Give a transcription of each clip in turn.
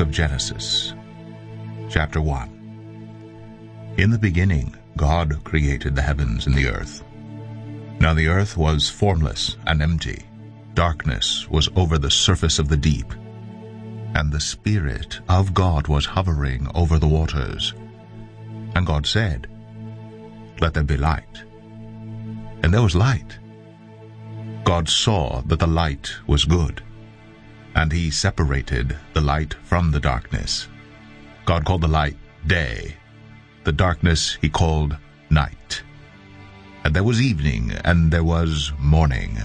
of Genesis, chapter 1. In the beginning, God created the heavens and the earth. Now the earth was formless and empty. Darkness was over the surface of the deep, and the Spirit of God was hovering over the waters. And God said, "Let there be light." And there was light. God saw that the light was good, and he separated the light from the darkness. God called the light day, the darkness he called night. And there was evening, and there was morning,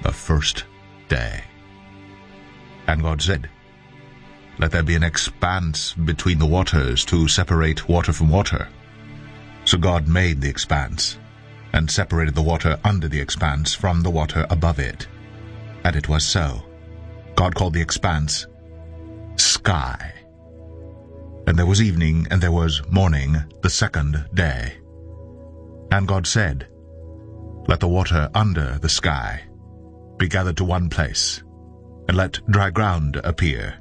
the first day. And God said, "Let there be an expanse between the waters to separate water from water." So God made the expanse, and separated the water under the expanse from the water above it. And it was so. God called the expanse sky. And there was evening, and there was morning, the second day. And God said, "Let the water under the sky be gathered to one place, and let dry ground appear."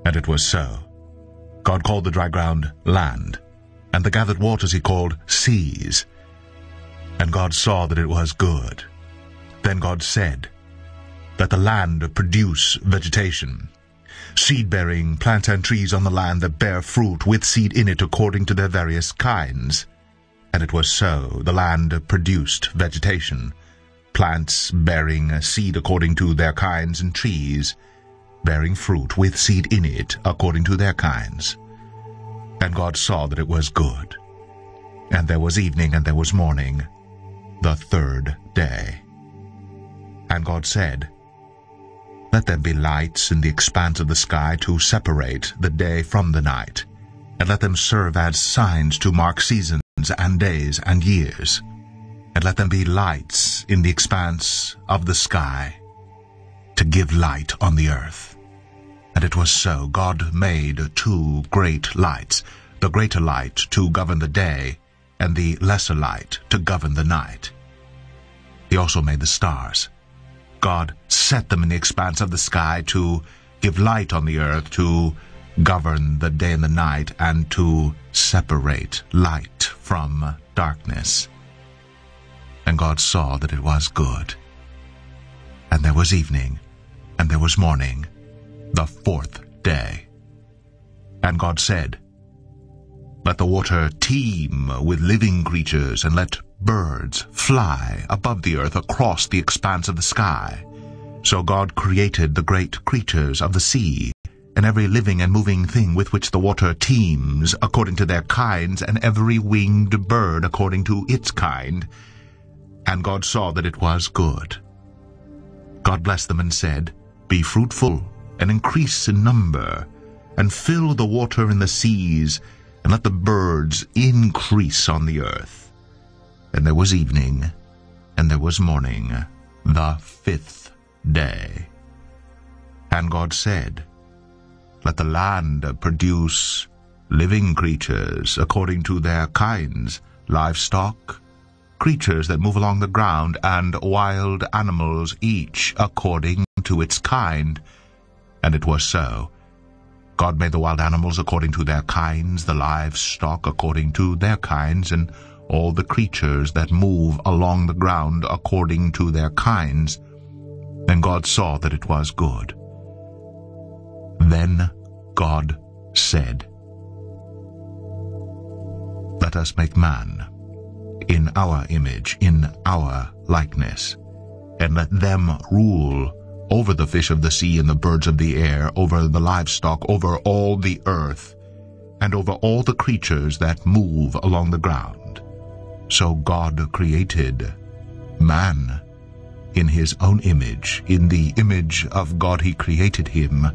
And it was so. God called the dry ground land, and the gathered waters he called seas. And God saw that it was good. Then God said, "Let the land produce vegetation, seed-bearing plants and trees on the land that bear fruit with seed in it according to their various kinds." And it was so. The land produced vegetation, plants bearing seed according to their kinds, and trees bearing fruit with seed in it according to their kinds. And God saw that it was good. And there was evening, and there was morning, the third day. And God said, "Let there be lights in the expanse of the sky to separate the day from the night, and let them serve as signs to mark seasons and days and years. And let them be lights in the expanse of the sky to give light on the earth." And it was so. God made two great lights, the greater light to govern the day, and the lesser light to govern the night. He also made the stars. God set them in the expanse of the sky to give light on the earth, to govern the day and the night, and to separate light from darkness. And God saw that it was good. And there was evening, and there was morning, the fourth day. And God said, "Let the water teem with living creatures, and let birds fly above the earth across the expanse of the sky." So God created the great creatures of the sea, and every living and moving thing with which the water teems according to their kinds, and every winged bird according to its kind. And God saw that it was good. God blessed them and said, "Be fruitful, and increase in number, and fill the water in the seas, and let the birds increase on the earth." And there was evening, and there was morning, the fifth day. And God said, "Let the land produce living creatures according to their kinds, livestock, creatures that move along the ground, and wild animals, each according to its kind." And it was so. God made the wild animals according to their kinds, the livestock according to their kinds, and all the creatures that move along the ground according to their kinds. And God saw that it was good. Then God said, "Let us make man in our image, in our likeness, and let them rule over the fish of the sea and the birds of the air, over the livestock, over all the earth, and over all the creatures that move along the ground." So God created man in his own image. In the image of God he created him.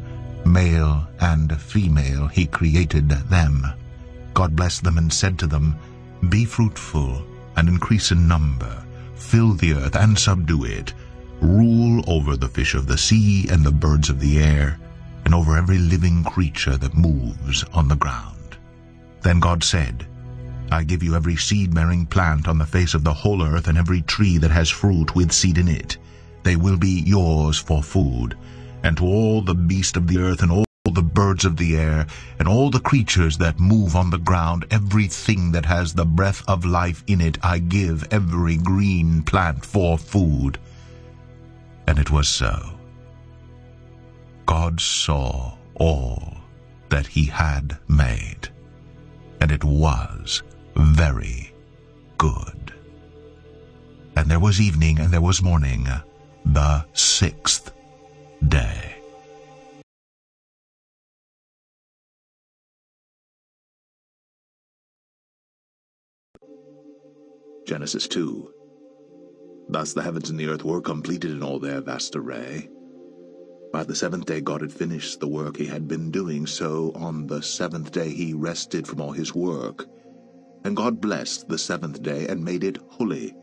Male and female he created them. God blessed them and said to them, "Be fruitful and increase in number. Fill the earth and subdue it. Rule over the fish of the sea and the birds of the air, and over every living creature that moves on the ground." Then God said, "I give you every seed-bearing plant on the face of the whole earth, and every tree that has fruit with seed in it. They will be yours for food. And to all the beasts of the earth, and all the the birds of the air, and all the creatures that move on the ground, everything that has the breath of life in it, I give every green plant for food." And it was so. God saw all that he had made, and it was very good. And there was evening, and there was morning, the sixth day. Genesis 2. Thus the heavens and the earth were completed in all their vast array. By the seventh day God had finished the work he had been doing, so on the seventh day he rested from all his work. And God blessed the seventh day and made it holy,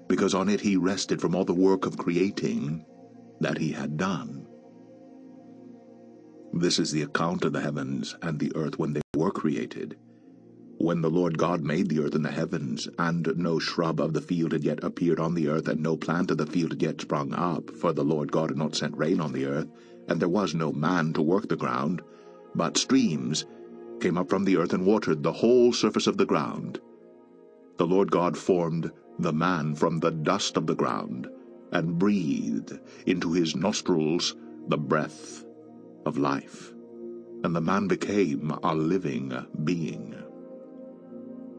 because on it he rested from all the work of creating that he had done. This is the account of the heavens and the earth when they were created. When the Lord God made the earth and the heavens, and no shrub of the field had yet appeared on the earth, and no plant of the field had yet sprung up, for the Lord God had not sent rain on the earth, and there was no man to work the ground, but streams came up from the earth and watered the whole surface of the ground. The Lord God formed the man from the dust of the ground, and breathed into his nostrils the breath of life, and the man became a living being.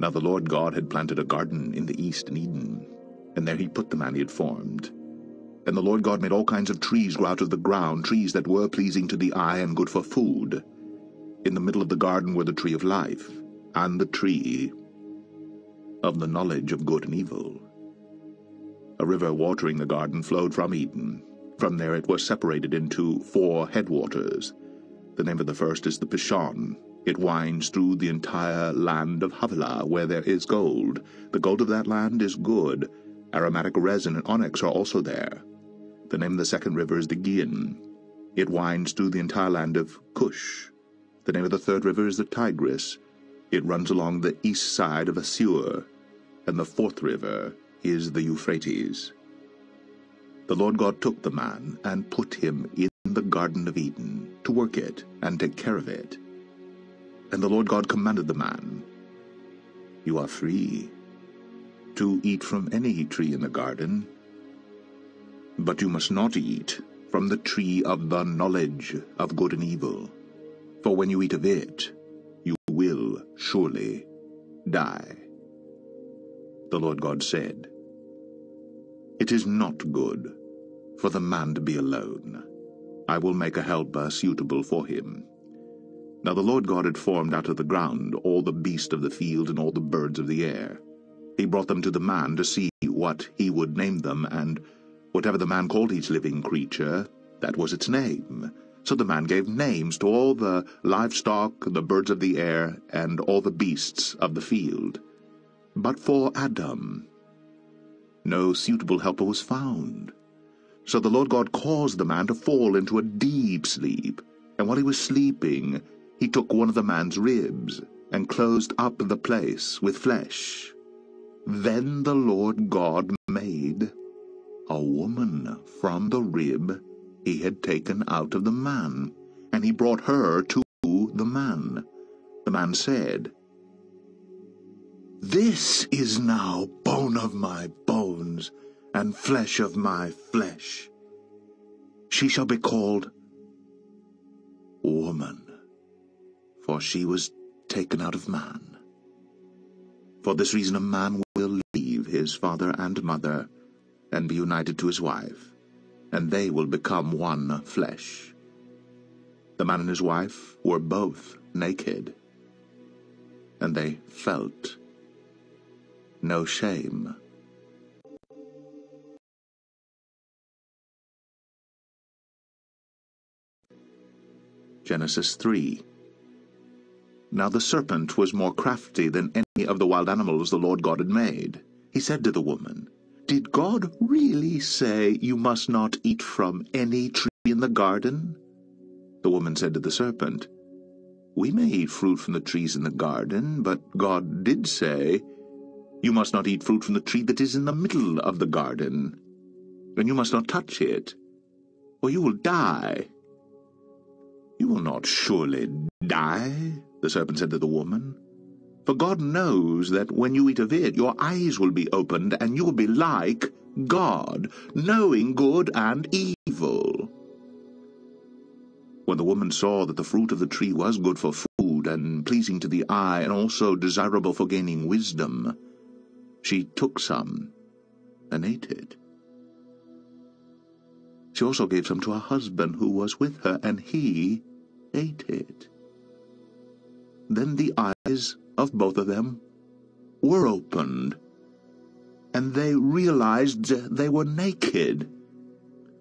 Now the Lord God had planted a garden in the east in Eden, and there he put the man he had formed. And the Lord God made all kinds of trees grow out of the ground, trees that were pleasing to the eye and good for food. In the middle of the garden were the tree of life, and the tree of the knowledge of good and evil. A river watering the garden flowed from Eden. From there it was separated into 4 headwaters. The name of the first is the Pishon. It winds through the entire land of Havilah, where there is gold. The gold of that land is good. Aromatic resin and onyx are also there. The name of the second river is the Gihon. It winds through the entire land of Cush. The name of the third river is the Tigris. It runs along the east side of Assur. And the fourth river is the Euphrates. The Lord God took the man and put him in the Garden of Eden to work it and take care of it. And the Lord God commanded the man, "You are free to eat from any tree in the garden, but you must not eat from the tree of the knowledge of good and evil, for when you eat of it, you will surely die." The Lord God said, "It is not good for the man to be alone. I will make a helper suitable for him." Now the Lord God had formed out of the ground all the beasts of the field and all the birds of the air. He brought them to the man to see what he would name them, and whatever the man called each living creature, that was its name. So the man gave names to all the livestock, the birds of the air, and all the beasts of the field. But for Adam no suitable helper was found. So the Lord God caused the man to fall into a deep sleep, and while he was sleeping, he took one of the man's ribs and closed up the place with flesh. Then the Lord God made a woman from the rib he had taken out of the man, and he brought her to the man. The man said, "This is now bone of my bones and flesh of my flesh. She shall be called woman, for she was taken out of man. For this reason a man will leave his father and mother and be united to his wife, and they will become one flesh. The man and his wife were both naked, and they felt no shame." Genesis 3. Now the serpent was more crafty than any of the wild animals the Lord God had made. He said to the woman, "Did God really say you must not eat from any tree in the garden?" The woman said to the serpent, "We may eat fruit from the trees in the garden, but God did say, 'You must not eat fruit from the tree that is in the middle of the garden, and you must not touch it, or you will die.'" "You will not surely die," the serpent said to the woman. "For God knows that when you eat of it, your eyes will be opened, and you will be like God, knowing good and evil." When the woman saw that the fruit of the tree was good for food, and pleasing to the eye, and also desirable for gaining wisdom, she took some and ate it. She also gave some to her husband who was with her, and he ate it. Then the eyes of both of them were opened, and they realized they were naked.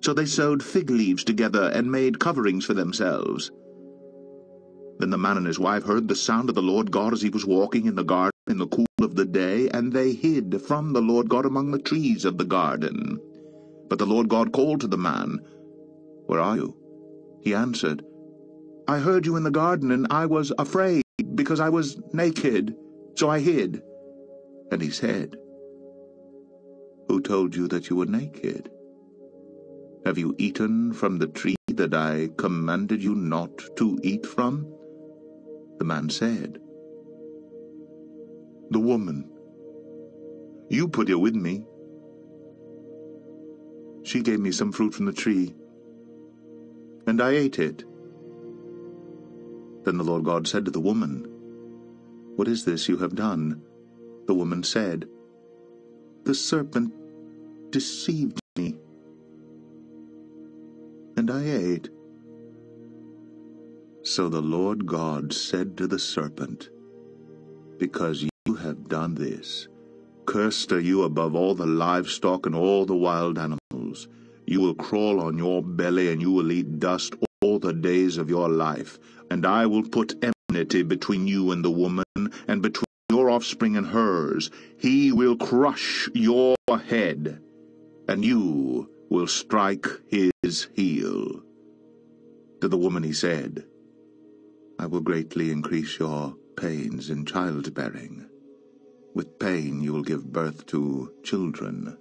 So they sewed fig leaves together and made coverings for themselves. Then the man and his wife heard the sound of the Lord God as he was walking in the garden in the cool of the day, and they hid from the Lord God among the trees of the garden. But the Lord God called to the man, "Where are you?" He answered, "I heard you in the garden, and I was afraid, because I was naked, so I hid." And he said, "Who told you that you were naked? Have you eaten from the tree that I commanded you not to eat from?" The man said, "The woman you put here with me, she gave me some fruit from the tree, and I ate it." Then the Lord God said to the woman, "What is this you have done?" The woman said, "The serpent deceived me, and I ate." So the Lord God said to the serpent, "Because you have done this, cursed are you above all the livestock and all the wild animals. You will crawl on your belly, and you will eat dust all the days of your life. And I will put enmity between you and the woman, and between your offspring and hers. He will crush your head, and you will strike his heel." To the woman he said, "I will greatly increase your pains in childbearing. With pain you will give birth to children.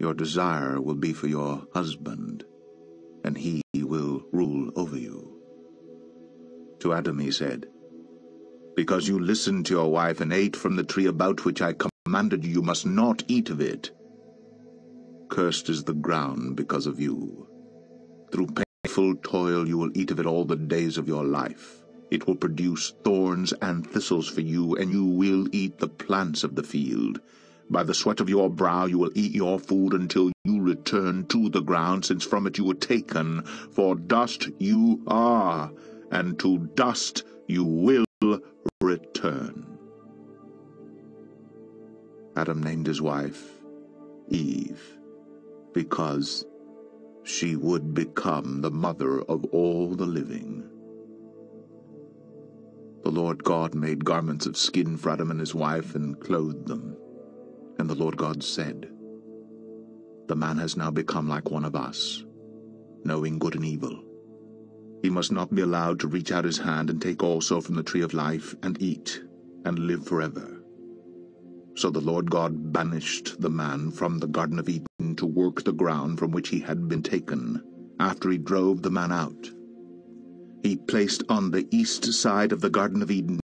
Your desire will be for your husband, and he will rule over you." To Adam he said, "Because you listened to your wife and ate from the tree about which I commanded you, you must not eat of it. Cursed is the ground because of you. Through painful toil you will eat of it all the days of your life. It will produce thorns and thistles for you, and you will eat the plants of the field. By the sweat of your brow you will eat your food until you return to the ground, since from it you were taken. For dust you are, and to dust you will return." Adam named his wife Eve, because she would become the mother of all the living. The Lord God made garments of skin for Adam and his wife and clothed them. And the Lord God said, "The man has now become like one of us, knowing good and evil. He must not be allowed to reach out his hand and take also from the tree of life and eat and live forever." So the Lord God banished the man from the Garden of Eden to work the ground from which he had been taken. After he drove the man out, he placed on the east side of the Garden of Eden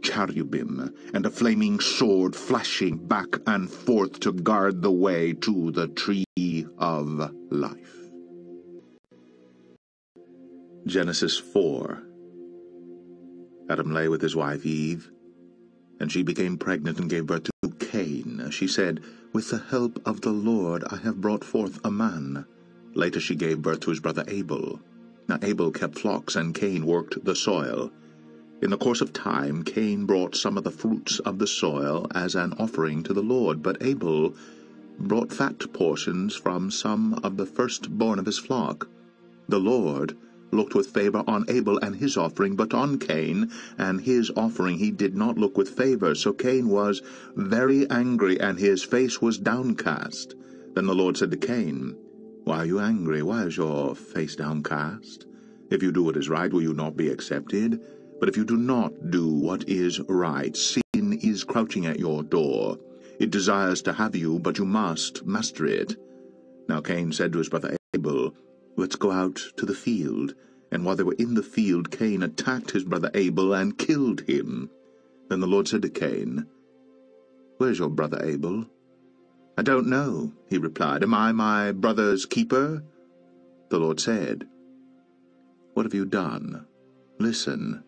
cherubim and a flaming sword flashing back and forth to guard the way to the tree of life. Genesis 4. Adam lay with his wife Eve, and she became pregnant and gave birth to Cain. She said, "With the help of the Lord I have brought forth a man." Later she gave birth to his brother Abel. Now Abel kept flocks, and Cain worked the soil. In the course of time Cain brought some of the fruits of the soil as an offering to the Lord, but Abel brought fat portions from some of the firstborn of his flock. The Lord looked with favor on Abel and his offering, but on Cain and his offering he did not look with favor. So Cain was very angry, and his face was downcast. Then the Lord said to Cain, "Why are you angry? Why is your face downcast? If you do what is right, will you not be accepted? But if you do not do what is right, sin is crouching at your door. It desires to have you, but you must master it." Now Cain said to his brother Abel, "Let's go out to the field." And while they were in the field, Cain attacked his brother Abel and killed him. Then the Lord said to Cain, "Where's your brother Abel?" "I don't know," he replied. "Am I my brother's keeper?" The Lord said, "What have you done? Listen.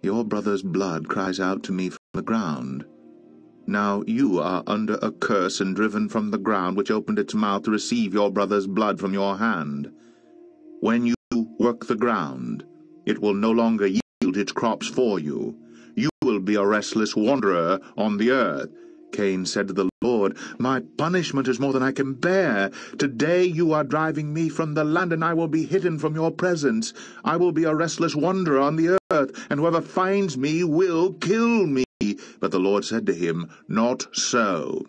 Your brother's blood cries out to me from the ground. Now you are under a curse and driven from the ground, which opened its mouth to receive your brother's blood from your hand. When you work the ground, it will no longer yield its crops for you. You will be a restless wanderer on the earth." Cain said to the Lord, "My punishment is more than I can bear. Today you are driving me from the land, and I will be hidden from your presence. I will be a restless wanderer on the earth, and whoever finds me will kill me." But the Lord said to him, "Not so.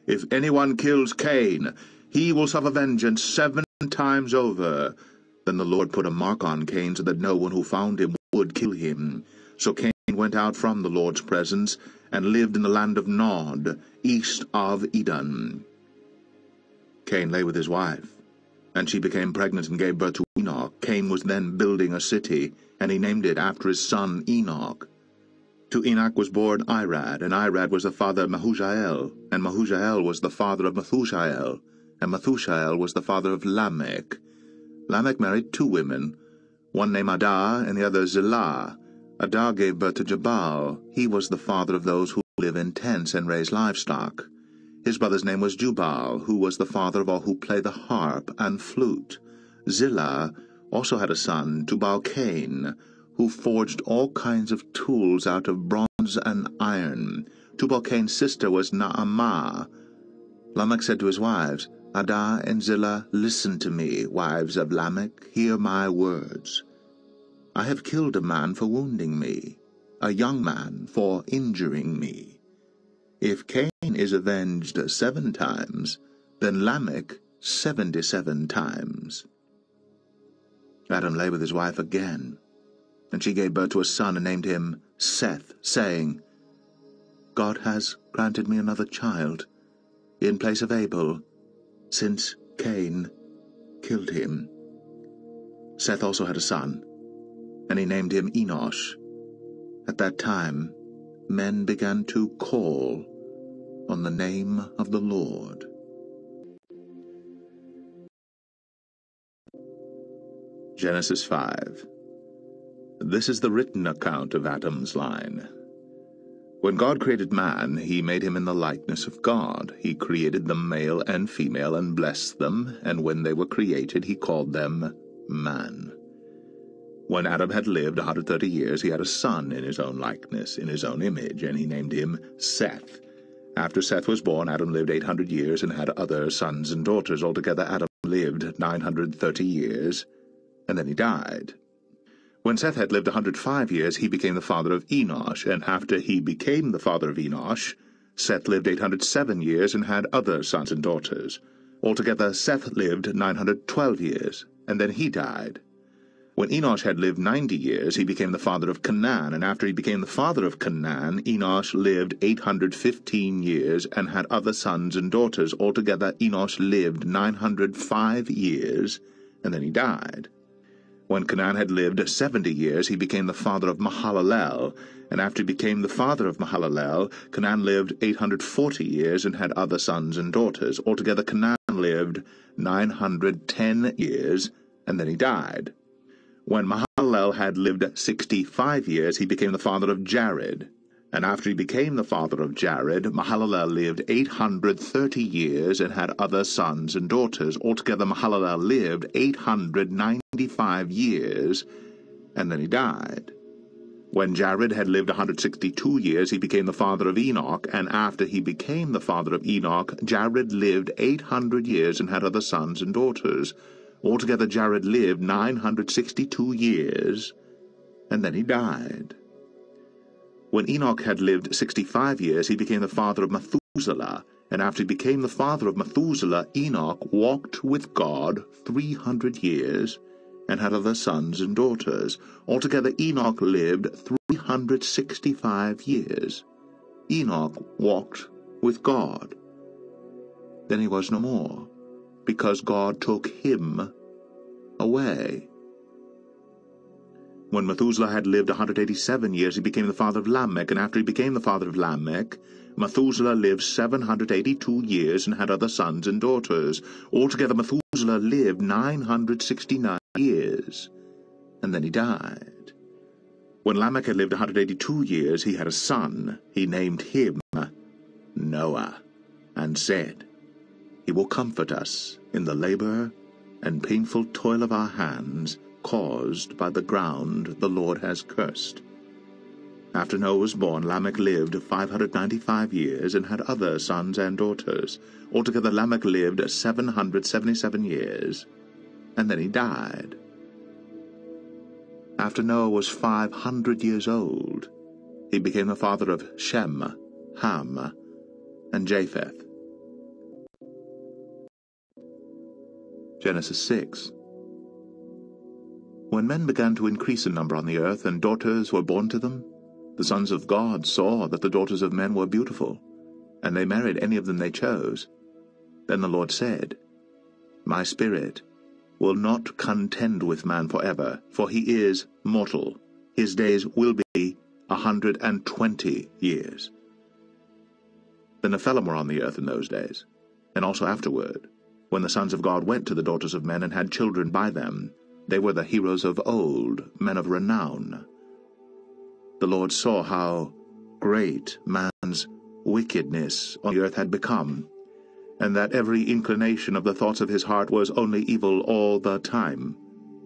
If anyone kills Cain, he will suffer vengeance 7 times over." Then the Lord put a mark on Cain so that no one who found him would kill him. So Cain went out from the Lord's presence and lived in the land of Nod, east of Eden. Cain lay with his wife, and she became pregnant and gave birth to Enoch. Cain was then building a city, and he named it after his son Enoch. To Enoch was born Irad, and Irad was the father of Mehujael, and Mehujael was the father of Methushael, and Methushael was the father of Lamech. Lamech married 2 women, one named Adah and the other Zillah. Adah gave birth to Jabal. He was the father of those who live in tents and raise livestock. His brother's name was Jubal, who was the father of all who play the harp and flute. Zillah also had a son, Tubal-Cain, who forged all kinds of tools out of bronze and iron. Tubal-Cain's sister was Naamah. Lamech said to his wives, "Adah and Zillah, listen to me, wives of Lamech, hear my words. I have killed a man for wounding me, a young man for injuring me. If Cain is avenged 7 times, then Lamech 77 times. Adam lay with his wife again, and she gave birth to a son and named him Seth, saying, "God has granted me another child in place of Abel, since Cain killed him." Seth also had a son, and he named him Enosh. At that time, men began to call on the name of the Lord. Genesis 5. This is the written account of Adam's line. When God created man, he made him in the likeness of God. He created them male and female and blessed them, and when they were created, he called them man. When Adam had lived 130 years, he had a son in his own likeness, in his own image, and he named him Seth. After Seth was born, Adam lived 800 years and had other sons and daughters. Altogether, Adam lived 930 years, and then he died. When Seth had lived 105 years, he became the father of Enosh, and after he became the father of Enosh, Seth lived 807 years and had other sons and daughters. Altogether, Seth lived 912 years, and then he died. When Enosh had lived 90 years, he became the father of Canaan, and after he became the father of Canaan, Enosh lived 815 years and had other sons and daughters. Altogether, Enosh lived 905 years, and then he died. When Canaan had lived 70 years, he became the father of Mahalalel, and after he became the father of Mahalalel, Canaan lived 840 years and had other sons and daughters. Altogether, Canaan lived 910 years, and then he died. When Mahalalel had lived 65 years, he became the father of Jared. And after he became the father of Jared, Mahalalel lived 830 years and had other sons and daughters. Altogether, Mahalalel lived 895 years, and then he died. When Jared had lived 162 years, he became the father of Enoch, and after he became the father of Enoch, Jared lived 800 years and had other sons and daughters. Altogether, Jared lived 962 years, and then he died. When Enoch had lived 65 years, he became the father of Methuselah, and after he became the father of Methuselah, Enoch walked with God 300 years, and had other sons and daughters. Altogether, Enoch lived 365 years. Enoch walked with God. Then he was no more, because God took him away. When Methuselah had lived 187 years, he became the father of Lamech, and after he became the father of Lamech, Methuselah lived 782 years and had other sons and daughters. Altogether Methuselah lived 969 years, and then he died. When Lamech had lived 182 years, he had a son. He named him Noah, and said, "He will comfort us in the labor and painful toil of our hands, caused by the ground the Lord has cursed." After Noah was born, Lamech lived 595 years and had other sons and daughters. Altogether Lamech lived 777 years, and then he died. After Noah was 500 years old, he became the father of Shem, Ham, and Japheth. Genesis 6. When men began to increase in number on the earth, and daughters were born to them, the sons of God saw that the daughters of men were beautiful, and they married any of them they chose. Then the Lord said, "My spirit will not contend with man forever, for he is mortal. His days will be 120 years. The Nephilim were on the earth in those days, and also afterward, when the sons of God went to the daughters of men and had children by them. They were the heroes of old, men of renown. The Lord saw how great man's wickedness on the earth had become, and that every inclination of the thoughts of his heart was only evil all the time.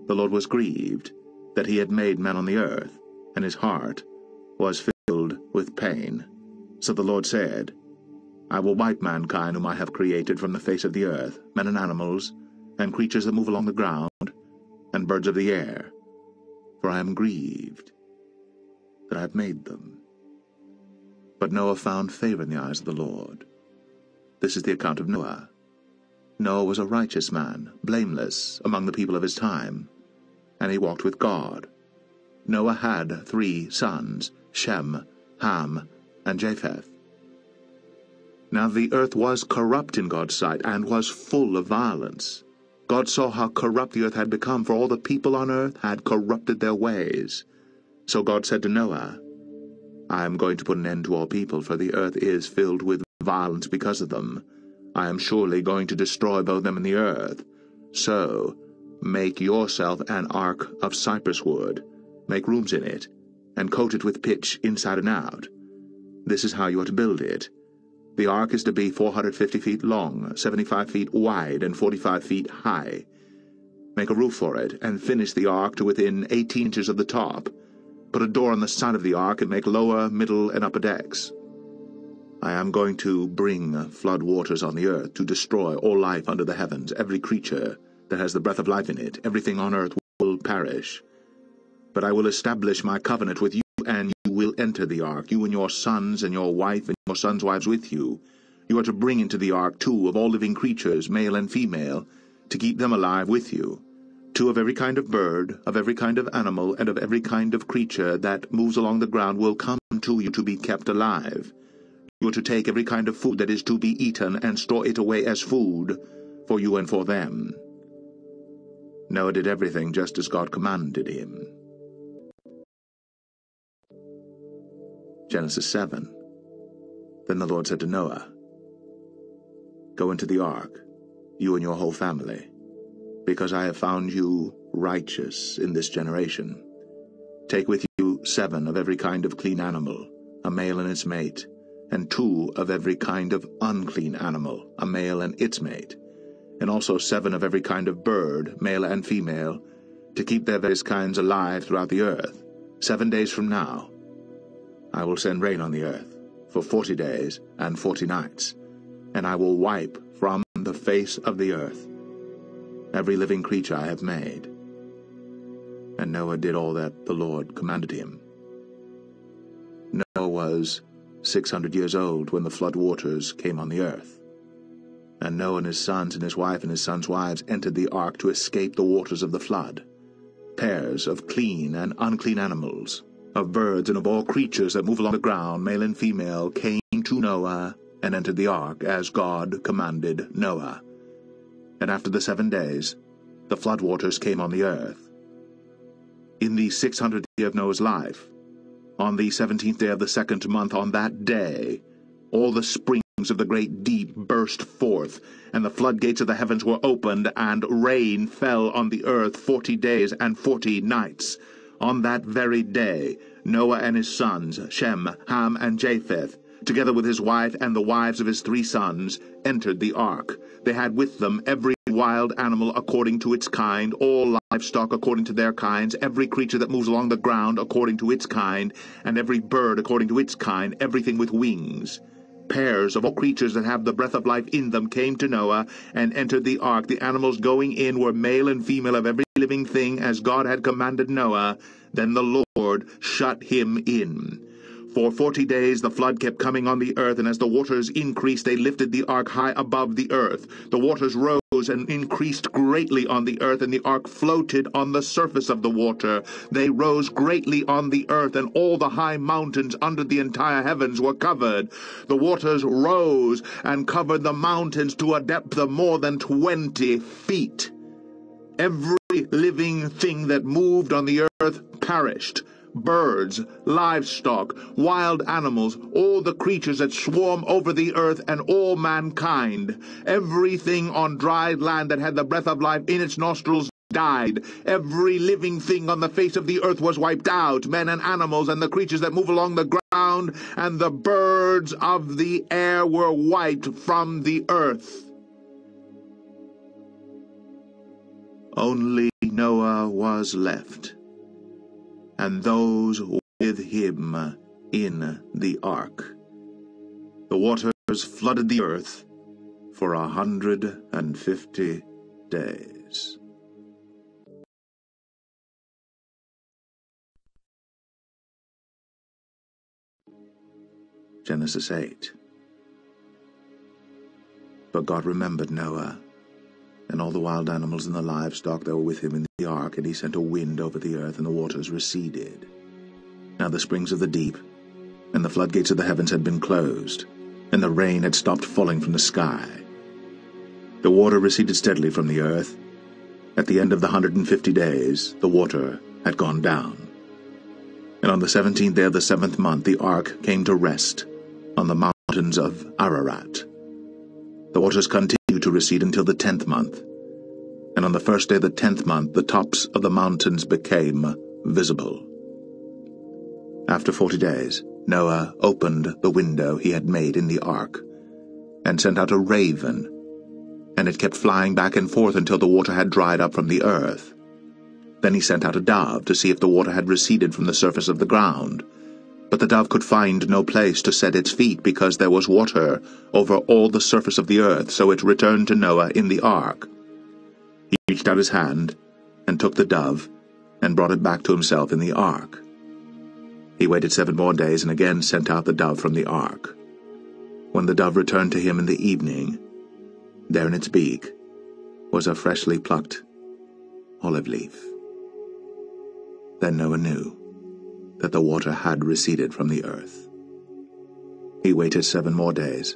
The Lord was grieved that he had made man on the earth, and his heart was filled with pain. So the Lord said, I will wipe mankind whom I have created from the face of the earth, men and animals, and creatures that move along the ground, and birds of the air, for I am grieved that I have made them. But Noah found favor in the eyes of the Lord. This is the account of Noah. Noah was a righteous man, blameless among the people of his time, and he walked with God. Noah had 3 sons, Shem, Ham, and Japheth. Now the earth was corrupt in God's sight, and was full of violence. God saw how corrupt the earth had become, for all the people on earth had corrupted their ways. So God said to Noah, I am going to put an end to all people, for the earth is filled with violence because of them. I am surely going to destroy both them and the earth. So make yourself an ark of cypress wood, make rooms in it, and coat it with pitch inside and out. This is how you are to build it. The ark is to be 450 feet long, 75 feet wide, and 45 feet high. Make a roof for it, and finish the ark to within 18 inches of the top. Put a door on the side of the ark, and make lower, middle, and upper decks. I am going to bring flood waters on the earth to destroy all life under the heavens. Every creature that has the breath of life in it, everything on earth will perish. But I will establish my covenant with you, and you will enter the ark, you and your sons and your wife and your sons' wives with you. You are to bring into the ark 2 of all living creatures, male and female, to keep them alive with you. 2 of every kind of bird, of every kind of animal, and of every kind of creature that moves along the ground will come to you to be kept alive. You are to take every kind of food that is to be eaten and store it away as food for you and for them. Noah did everything just as God commanded him. Genesis 7. Then the Lord said to Noah, Go into the ark, you and your whole family, because I have found you righteous in this generation. Take with you 7 of every kind of clean animal, a male and its mate, and 2 of every kind of unclean animal, a male and its mate, and also 7 of every kind of bird, male and female, to keep their various kinds alive throughout the earth. 7 days from now, I will send rain on the earth for 40 days and 40 nights, and I will wipe from the face of the earth every living creature I have made. And Noah did all that the Lord commanded him. Noah was 600 years old when the flood waters came on the earth. And Noah and his sons and his wife and his sons' wives entered the ark to escape the waters of the flood. Pairs of clean and unclean animals, of birds and of all creatures that move along the ground, male and female, came to Noah and entered the ark as God commanded Noah. And after the 7 days, the flood waters came on the earth. In the 600th year of Noah's life, on the 17th day of the 2nd month, on that day, all the springs of the great deep burst forth, and the floodgates of the heavens were opened, and rain fell on the earth 40 days and 40 nights. On that very day, Noah and his sons, Shem, Ham, and Japheth, together with his wife and the wives of his 3 sons, entered the ark. They had with them every wild animal according to its kind, all livestock according to their kinds, every creature that moves along the ground according to its kind, and every bird according to its kind, everything with wings. Pairs of all creatures that have the breath of life in them came to Noah and entered the ark. The animals going in were male and female of every living thing, as God had commanded Noah. Then the Lord shut him in. For 40 days the flood kept coming on the earth, and as the waters increased, they lifted the ark high above the earth. The waters rose and increased greatly on the earth, and the ark floated on the surface of the water. They rose greatly on the earth, and all the high mountains under the entire heavens were covered. The waters rose and covered the mountains to a depth of more than 20 feet. Every living thing that moved on the earth perished. Birds, livestock, wild animals, all the creatures that swarm over the earth, and all mankind. Everything on dry land that had the breath of life in its nostrils died. Every living thing on the face of the earth was wiped out, men and animals, and the creatures that move along the ground, and the birds of the air were wiped from the earth. Only Noah was left, and those with him in the ark. The waters flooded the earth for 150 days. Genesis 8. But God remembered Noah, and all the wild animals and the livestock that were with him in the ark, and he sent a wind over the earth, and the waters receded. Now the springs of the deep and the floodgates of the heavens had been closed, and the rain had stopped falling from the sky. The water receded steadily from the earth. At the end of the 150 days, the water had gone down. And on the 17th day of the 7th month, the ark came to rest on the mountains of Ararat. The waters continued to recede until the 10th month, and on the first day of the 10th month the tops of the mountains became visible. After 40 days, Noah opened the window he had made in the ark, and sent out a raven, and it kept flying back and forth until the water had dried up from the earth. Then he sent out a dove to see if the water had receded from the surface of the ground. But the dove could find no place to set its feet, because there was water over all the surface of the earth, so it returned to Noah in the ark. He reached out his hand, and took the dove, and brought it back to himself in the ark. He waited 7 more days, and again sent out the dove from the ark. When the dove returned to him in the evening, there in its beak was a freshly plucked olive leaf. Then Noah knew that the water had receded from the earth. He waited 7 more days,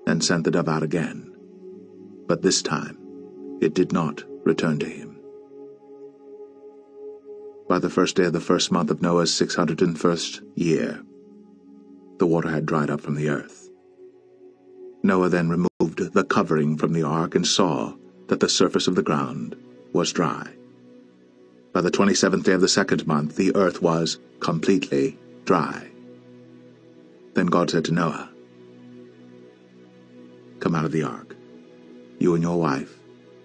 and sent the dove out again. But this time it did not return to him. By the first day of the 1st month of Noah's 601st year, the water had dried up from the earth. Noah then removed the covering from the ark, and saw that the surface of the ground was dry. By the 27th day of the 2nd month, the earth was completely dry. Then God said to Noah, "Come out of the ark, you and your wife,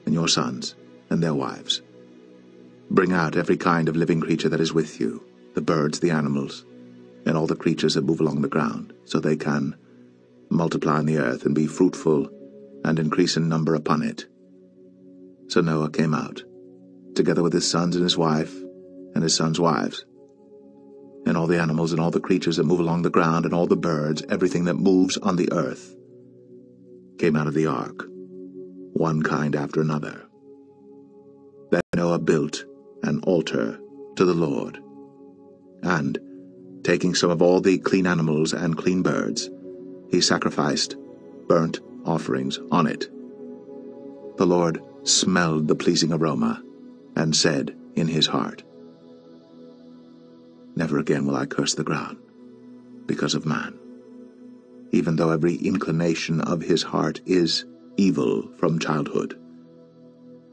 and your sons, and their wives. Bring out every kind of living creature that is with you, the birds, the animals, and all the creatures that move along the ground, so they can multiply on the earth, and be fruitful, and increase in number upon it." So Noah came out, together with his sons and his wife, and his sons' wives, and all the animals and all the creatures that move along the ground, and all the birds, everything that moves on the earth, came out of the ark, one kind after another. Then Noah built an altar to the Lord, and, taking some of all the clean animals and clean birds, he sacrificed burnt offerings on it. The Lord smelled the pleasing aroma, and said in his heart, Never again will I curse the ground because of man, even though every inclination of his heart is evil from childhood.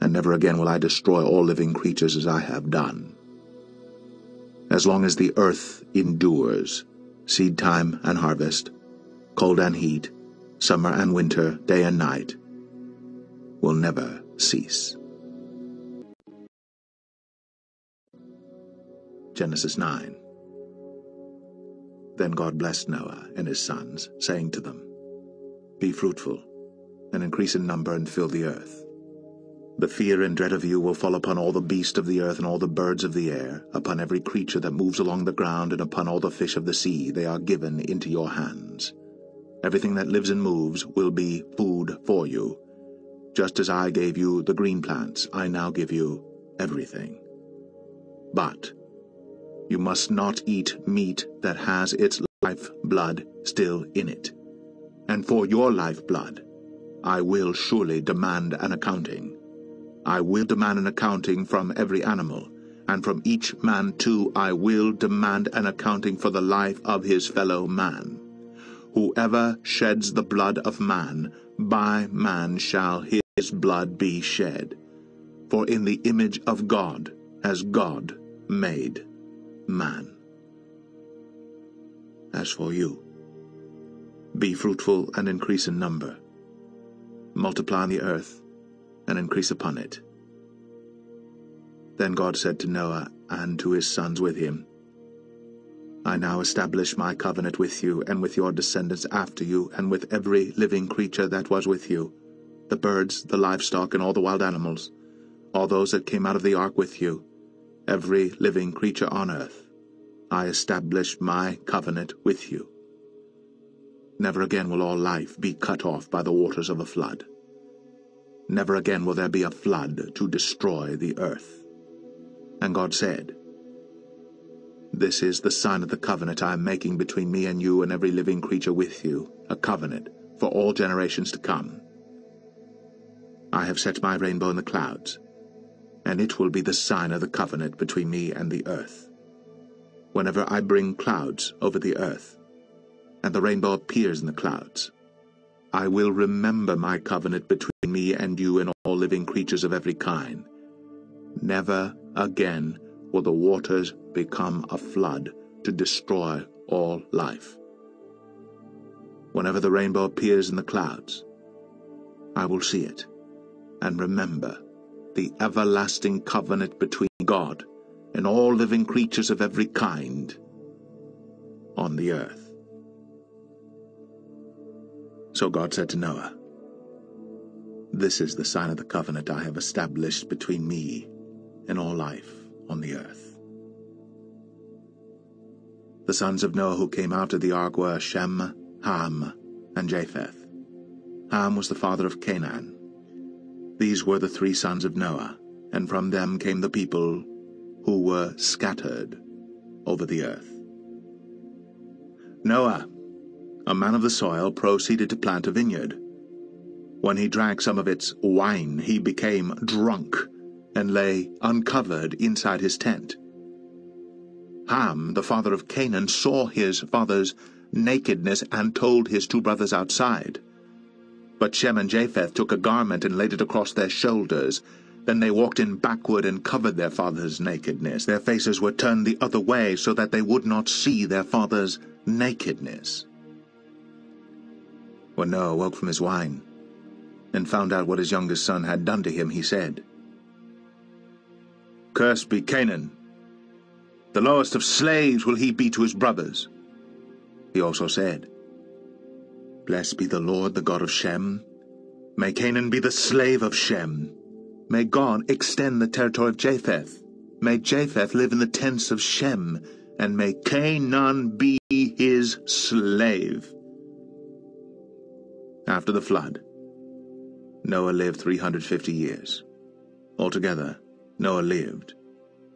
And never again will I destroy all living creatures as I have done. As long as the earth endures, seed time and harvest, cold and heat, summer and winter, day and night, will never cease. Genesis 9. Then God blessed Noah and his sons, saying to them, Be fruitful, and increase in number, and fill the earth. The fear and dread of you will fall upon all the beasts of the earth and all the birds of the air, upon every creature that moves along the ground, and upon all the fish of the sea. They are given into your hands. Everything that lives and moves will be food for you. Just as I gave you the green plants, I now give you everything. But you must not eat meat that has its life blood still in it. And for your life blood, I will surely demand an accounting. I will demand an accounting from every animal, and from each man too I will demand an accounting for the life of his fellow man. Whoever sheds the blood of man, by man shall his blood be shed. For in the image of God has God made man. As for you, be fruitful and increase in number. Multiply on the earth and increase upon it. Then God said to Noah and to his sons with him, I now establish my covenant with you and with your descendants after you, and with every living creature that was with you, the birds, the livestock, and all the wild animals, all those that came out of the ark with you, every living creature on earth. I establish my covenant with you. Never again will all life be cut off by the waters of a flood. Never again will there be a flood to destroy the earth. And God said, This is the sign of the covenant I am making between me and you and every living creature with you, a covenant for all generations to come. I have set my rainbow in the clouds, and it will be the sign of the covenant between me and the earth. Whenever I bring clouds over the earth, and the rainbow appears in the clouds, I will remember my covenant between me and you and all living creatures of every kind. Never again will the waters become a flood to destroy all life. Whenever the rainbow appears in the clouds, I will see it and remember the everlasting covenant between God and all living creatures of every kind on the earth. So God said to Noah, This is the sign of the covenant I have established between me and all life on the earth. The sons of Noah who came out of the ark were Shem, Ham, and Japheth. Ham was the father of Canaan. These were the 3 sons of Noah, and from them came the people who were scattered over the earth. Noah, a man of the soil, proceeded to plant a vineyard. When he drank some of its wine, he became drunk and lay uncovered inside his tent. Ham, the father of Canaan, saw his father's nakedness and told his 2 brothers outside. But Shem and Japheth took a garment and laid it across their shoulders. Then they walked in backward and covered their father's nakedness. Their faces were turned the other way so that they would not see their father's nakedness. When Noah woke from his wine and found out what his youngest son had done to him, he said, Cursed be Canaan. The lowest of slaves will he be to his brothers. He also said, Blessed be the Lord, the God of Shem. May Canaan be the slave of Shem. May God extend the territory of Japheth. May Japheth live in the tents of Shem, and may Canaan be his slave. After the flood, Noah lived 350 years. Altogether, Noah lived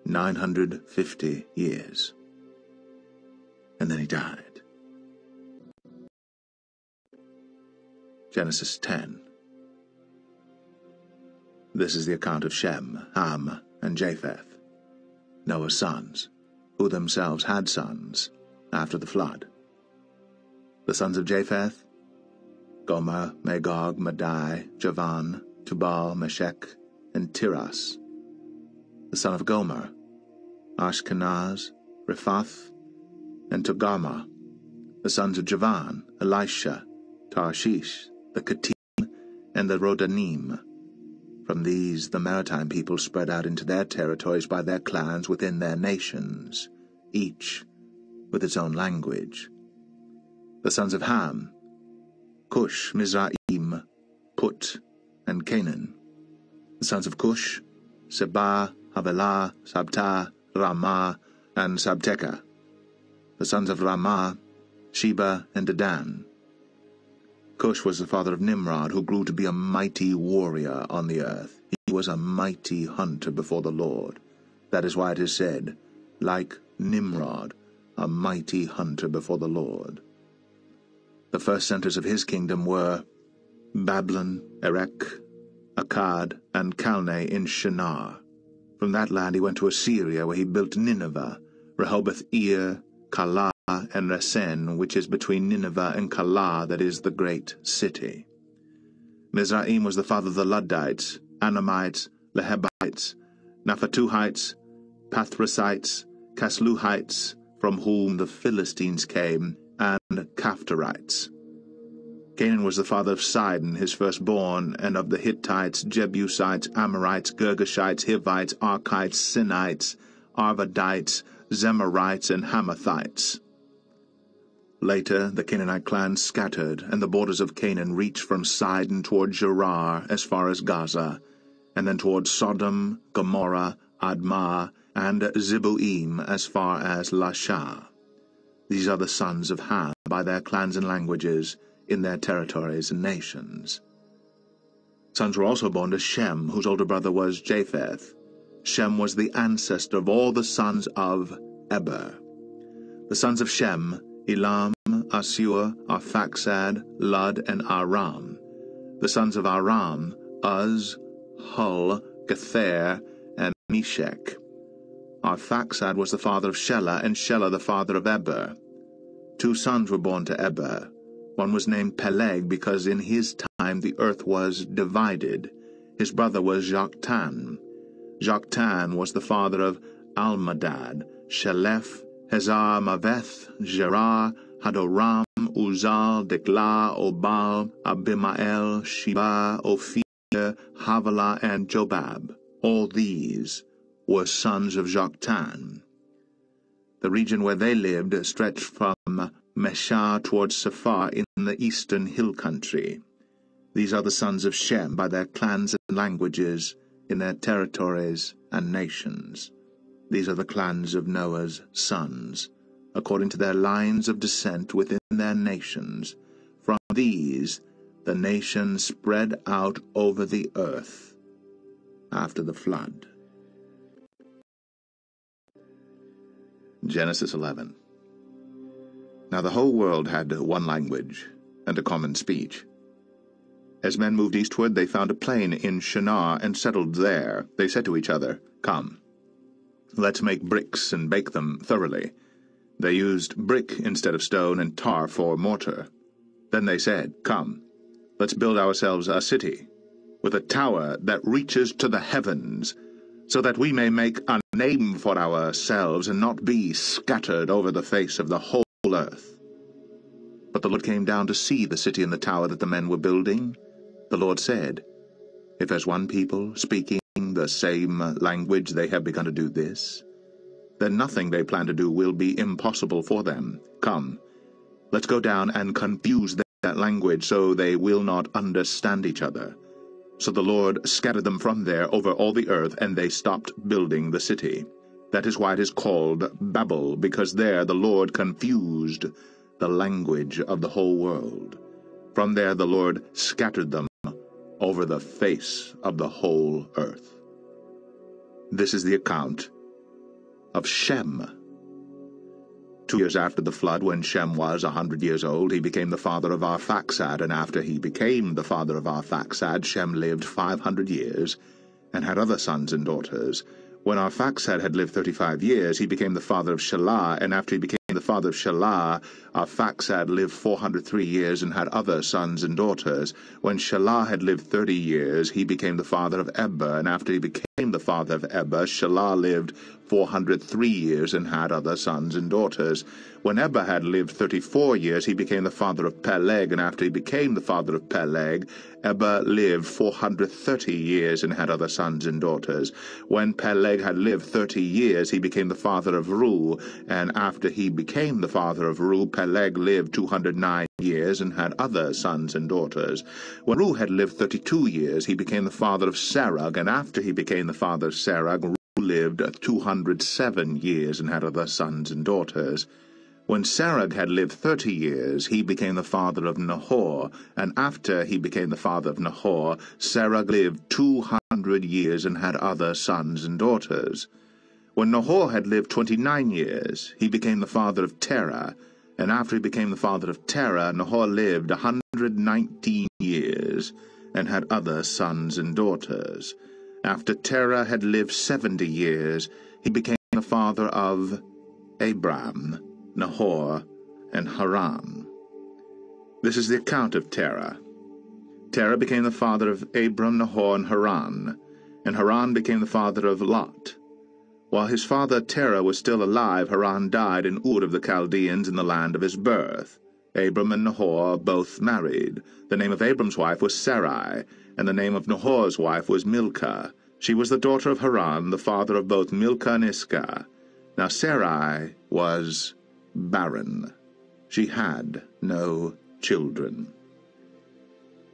950 years. And then he died. Genesis 10. This is the account of Shem, Ham, and Japheth, Noah's sons, who themselves had sons after the flood. The sons of Japheth: Gomer, Magog, Madai, Javan, Tubal, Meshech, and Tiras. The son of Gomer: Ashkenaz, Riphath, and Togarmah. The sons of Javan: Elisha, Tarshish, the Kittim, and the Rodanim. From these the maritime people spread out into their territories by their clans within their nations, each with its own language. The sons of Ham: Cush, Mizraim, Put, and Canaan. The sons of Cush: Seba, Havilah, Sabta, Ramah, and Sabteka. The sons of Ramah: Sheba and Dedan. Cush was the father of Nimrod, who grew to be a mighty warrior on the earth. He was a mighty hunter before the Lord. That is why it is said, like Nimrod, a mighty hunter before the Lord. The first centers of his kingdom were Babylon, Erech, Akkad, and Calneh in Shinar. From that land he went to Assyria, where he built Nineveh, Rehoboth-ir, Calah, and Resen, which is between Nineveh and Calah, that is the great city. Mizraim was the father of the Luddites, Anamites, Lehabites, Naphatuhites, Pathrasites, Casluhites, from whom the Philistines came, and Caphtorites. Canaan was the father of Sidon, his firstborn, and of the Hittites, Jebusites, Amorites, Girgashites, Hivites, Archites, Sinites, Arvadites, Zemarites, and Hamathites. Later, the Canaanite clans scattered, and the borders of Canaan reached from Sidon toward Gerar as far as Gaza, and then toward Sodom, Gomorrah, Admah, and Zeboim as far as Lasha. These are the sons of Ham by their clans and languages, in their territories and nations. Sons were also born to Shem, whose older brother was Japheth. Shem was the ancestor of all the sons of Eber. The sons of Shem: Elam, Assur, Arphaxad, Lud, and Aram. The sons of Aram: Uz, Hul, Gether, and Meshech. Arphaxad was the father of Shelah, and Shelah the father of Eber. 2 sons were born to Eber. One was named Peleg, because in his time the earth was divided. His brother was Joktan. Joktan was the father of Almadad, Shelef, Hazar-Maveth, Gerar, Hadoram, Uzal, Diklah, Obal, Abimael, Sheba, Ophir, Havilah, and Jobab. All these were sons of Joktan. The region where they lived stretched from Meshah towards Sephar in the eastern hill country. These are the sons of Shem by their clans and languages, in their territories and nations. These are the clans of Noah's sons, according to their lines of descent within their nations. From these the nations spread out over the earth after the flood. Genesis 11. Now the whole world had one language and a common speech. As men moved eastward, they found a plain in Shinar and settled there. They said to each other, "Come, let's make bricks and bake them thoroughly." They used brick instead of stone and tar for mortar. Then they said, "Come, let's build ourselves a city with a tower that reaches to the heavens, so that we may make a name for ourselves and not be scattered over the face of the whole earth." But the Lord came down to see the city and the tower that the men were building. The Lord said, "If as one people, speaking the same language, they have begun to do this, then nothing they plan to do will be impossible for them. Come, let's go down and confuse that language, so they will not understand each other." So the Lord scattered them from there over all the earth, and they stopped building the city. That is why it is called Babel, because there the Lord confused the language of the whole world. From there the Lord scattered them over the face of the whole earth. This is the account of Shem. 2 years after the flood, when Shem was 100 years old, he became the father of Arphaxad, and after he became the father of Arphaxad, Shem lived 500 years, and had other sons and daughters. When Arphaxad had lived 35 years, he became the father of Shelah, and after he became the father of Shelah, Arphaxad lived 403 years and had other sons and daughters. When Shelah had lived 30 years, he became the father of Eber, and after he became the father of Eber, Shelah lived 403 years and had other sons and daughters. When Eber had lived 34 years, he became the father of Peleg, and after he became the father of Peleg, Eber lived 430 years and had other sons and daughters. When Peleg had lived 30 years, he became the father of Reu, and after he became the father of Reu, Peleg lived 209 years and had other sons and daughters. When Reu had lived 32 years, he became the father of Serug, and after he became the father of Serug, Reu lived 207 years and had other sons and daughters. When Serug had lived 30 years, he became the father of Nahor, and after he became the father of Nahor, Serug lived 200 years and had other sons and daughters. When Nahor had lived 29 years, he became the father of Terah, and after he became the father of Terah, Nahor lived 119 years and had other sons and daughters. After Terah had lived 70 years, he became the father of Abram, Nahor, and Haran. This is the account of Terah. Terah became the father of Abram, Nahor, and Haran became the father of Lot. While his father Terah was still alive, Haran died in Ur of the Chaldeans in the land of his birth. Abram and Nahor both married. The name of Abram's wife was Sarai, and the name of Nahor's wife was Milcah. She was the daughter of Haran, the father of both Milcah and Iscah. Now Sarai was barren. She had no children.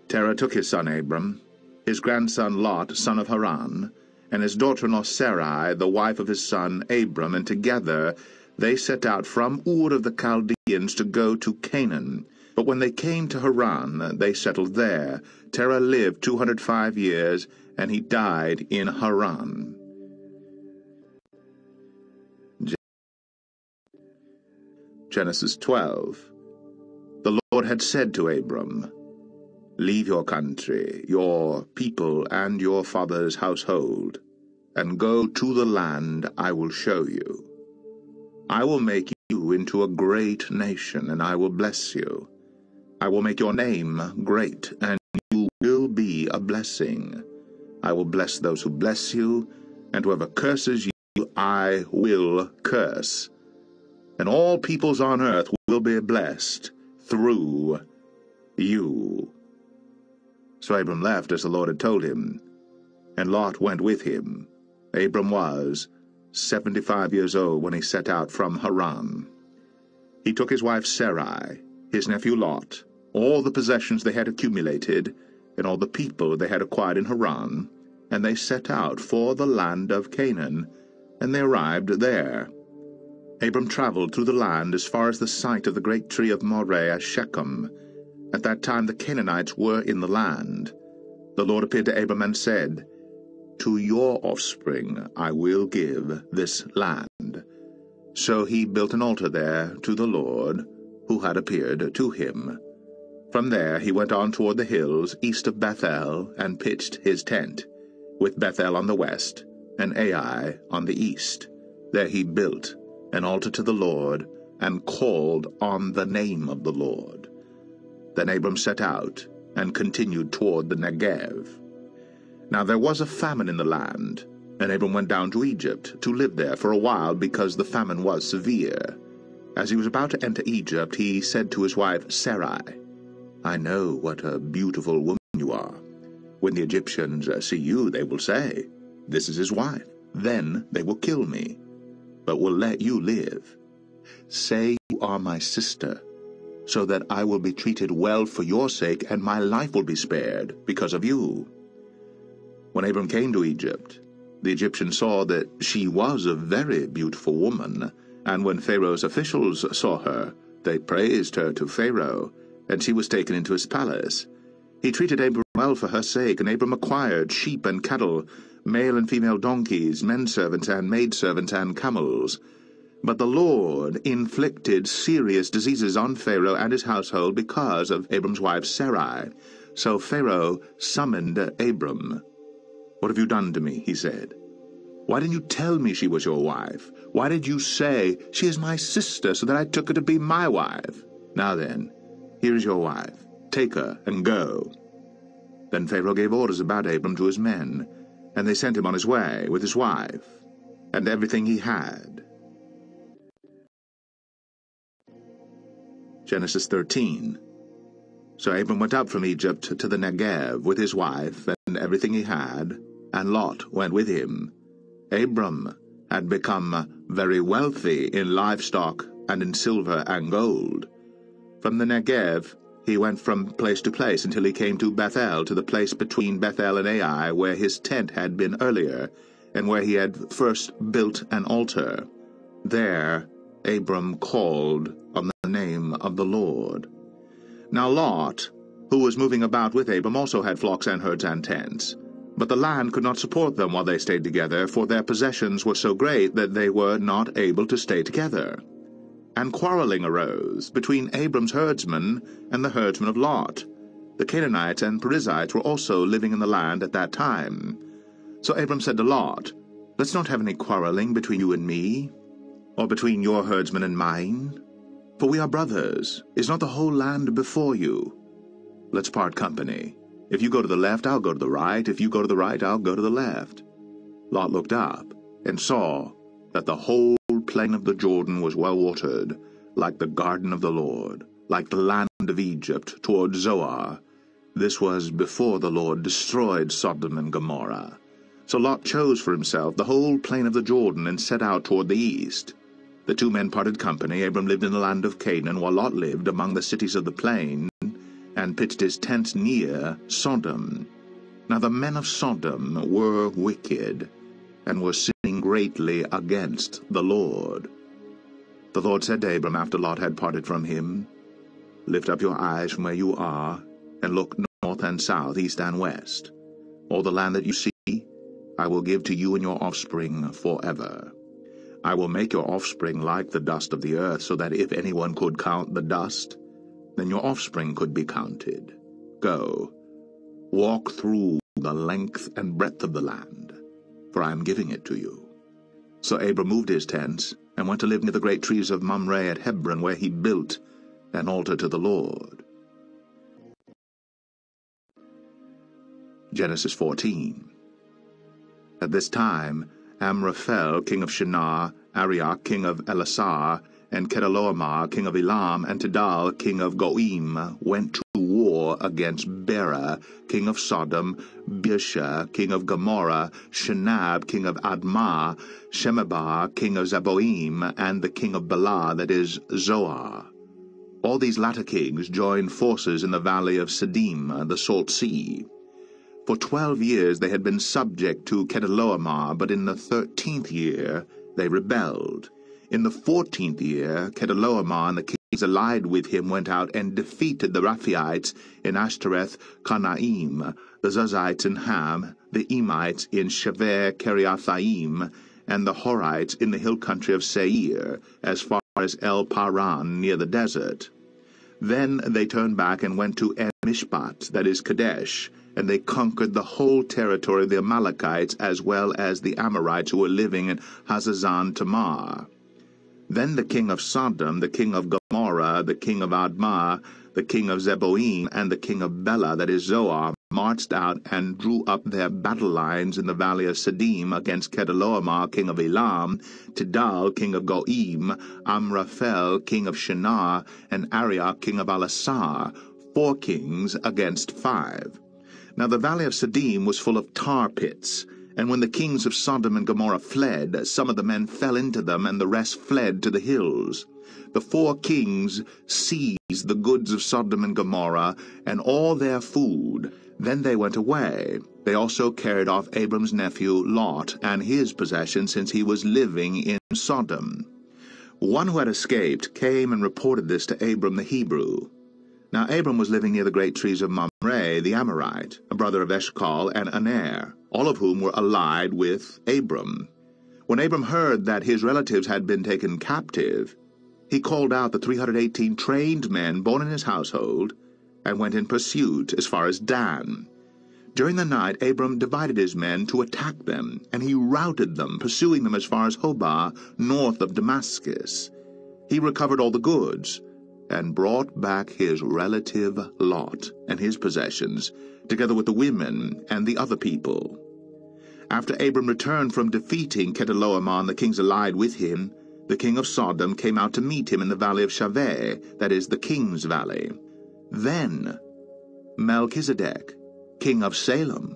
Terah took his son Abram, his grandson Lot, son of Haran, and his daughter-in-law Sarai, the wife of his son Abram, and together they set out from Ur of the Chaldeans to go to Canaan. But when they came to Haran, they settled there. Terah lived 205 years, and he died in Haran. Genesis 12. The Lord had said to Abram, "Leave your country, your people, and your father's household, and go to the land I will show you. I will make you into a great nation, and I will bless you. I will make your name great, and you will be a blessing. I will bless those who bless you, and whoever curses you I will curse. And all peoples on earth will be blessed through you." So Abram left as the Lord had told him, and Lot went with him. Abram was 75 years old when he set out from Haran. He took his wife Sarai, his nephew Lot, all the possessions they had accumulated, and all the people they had acquired in Haran, and they set out for the land of Canaan, and they arrived there. Abram traveled through the land as far as the site of the great tree of Moreh at Shechem. At that time the Canaanites were in the land. The Lord appeared to Abram and said, "To your offspring I will give this land." So he built an altar there to the Lord, who had appeared to him. From there he went on toward the hills east of Bethel and pitched his tent, with Bethel on the west and Ai on the east. There he built an altar to the Lord, and called on the name of the Lord. Then Abram set out, and continued toward the Negev. Now there was a famine in the land, and Abram went down to Egypt, to live there for a while, because the famine was severe. As he was about to enter Egypt, he said to his wife Sarai, "I know what a beautiful woman you are. When the Egyptians see you, they will say, 'This is his wife.' Then they will kill me, but will let you live. Say you are my sister, so that I will be treated well for your sake, and my life will be spared because of you." When Abram came to Egypt, the Egyptians saw that she was a very beautiful woman, and when Pharaoh's officials saw her, they praised her to Pharaoh, and she was taken into his palace. He treated Abram well for her sake, and Abram acquired sheep and cattle, male and female donkeys, menservants and maidservants, and camels. But the Lord inflicted serious diseases on Pharaoh and his household because of Abram's wife Sarai. So Pharaoh summoned Abram. "What have you done to me?" he said. Why didn't you tell me she was your wife? Why did you say, 'She is my sister,' so that I took her to be my wife? Now then, here is your wife. Take her and go." Then Pharaoh gave orders about Abram to his men, and they sent him on his way with his wife and everything he had. Genesis 13. So Abram went up from Egypt to the Negev with his wife and everything he had, and Lot went with him. Abram had become very wealthy in livestock and in silver and gold. From the Negev he went from place to place until he came to Bethel, to the place between Bethel and Ai, where his tent had been earlier, and where he had first built an altar. There Abram called on the name of the Lord. Now Lot, who was moving about with Abram, also had flocks and herds and tents. But the land could not support them while they stayed together, for their possessions were so great that they were not able to stay together. And quarreling arose between Abram's herdsmen and the herdsmen of Lot. The Canaanites and Perizzites were also living in the land at that time. So Abram said to Lot, "Let's not have any quarreling between you and me, or between your herdsmen and mine. For we are brothers. Is not the whole land before you? Let's part company. If you go to the left, I'll go to the right. If you go to the right, I'll go to the left." Lot looked up and saw that the whole plain of the Jordan was well watered, like the garden of the Lord, like the land of Egypt toward Zoar. This was before the Lord destroyed Sodom and Gomorrah. So Lot chose for himself the whole plain of the Jordan and set out toward the east. The two men parted company. Abram lived in the land of Canaan, while Lot lived among the cities of the plain, and pitched his tent near Sodom. Now the men of Sodom were wicked, and were sinning greatly against the Lord. The Lord said to Abram after Lot had parted from him, "Lift up your eyes from where you are, and look north and south, east and west. All the land that you see, I will give to you and your offspring forever. I will make your offspring like the dust of the earth, so that if anyone could count the dust, then your offspring could be counted. Go, walk through the length and breadth of the land, for I am giving it to you." So Abram moved his tents, and went to live near the great trees of Mamre at Hebron, where he built an altar to the Lord. Genesis 14. At this time Amraphel king of Shinar, Arioch king of Elasar, and Kedorlaomer king of Elam, and Tidal king of Goim went to war against Bera king of Sodom, Birsha king of Gomorrah, Shinab king of Admah, Shemebar king of Zeboim, and the king of Bela, that is, Zoar. All these latter kings joined forces in the valley of Siddim, the Salt Sea. For 12 years they had been subject to Kedorlaomer, but in the 13th year they rebelled. In the 14th year, Kedorlaomer and the kings allied with him went out and defeated the Rephaites in Ashtoreth Kanaim, the Zuzites in Ham, the Emites in Shever Kiriathaim, and the Horites in the hill country of Seir, as far as El Paran near the desert. Then they turned back and went to En-Mishpat, that is Kadesh, and they conquered the whole territory of the Amalekites, as well as the Amorites who were living in Hazazon Tamar. Then the king of Sodom, the king of Gomorrah, the king of Admah, the king of Zeboim, and the king of Bela, that is Zoar, marched out and drew up their battle lines in the valley of Siddim against Kedorlaomer king of Elam, Tidal king of Goim, Amraphel king of Shinar, and Arioch king of Elasar, 4 kings against 5. Now the valley of Siddim was full of tar pits, and when the kings of Sodom and Gomorrah fled, some of the men fell into them, and the rest fled to the hills. The 4 kings seized the goods of Sodom and Gomorrah, and all their food. Then they went away. They also carried off Abram's nephew Lot and his possessions, since he was living in Sodom. One who had escaped came and reported this to Abram the Hebrew. Now Abram was living near the great trees of Mamre the Amorite, a brother of Eshcol and Aner, all of whom were allied with Abram. When Abram heard that his relatives had been taken captive, he called out the 318 trained men born in his household, and went in pursuit as far as Dan. During the night Abram divided his men to attack them, and he routed them, pursuing them as far as Hobah, north of Damascus. He recovered all the goods, and brought back his relative Lot and his possessions, together with the women and the other people. After Abram returned from defeating Chedorlaomer and the kings allied with him, the king of Sodom came out to meet him in the valley of Shaveh, that is, the king's valley. Then Melchizedek, king of Salem,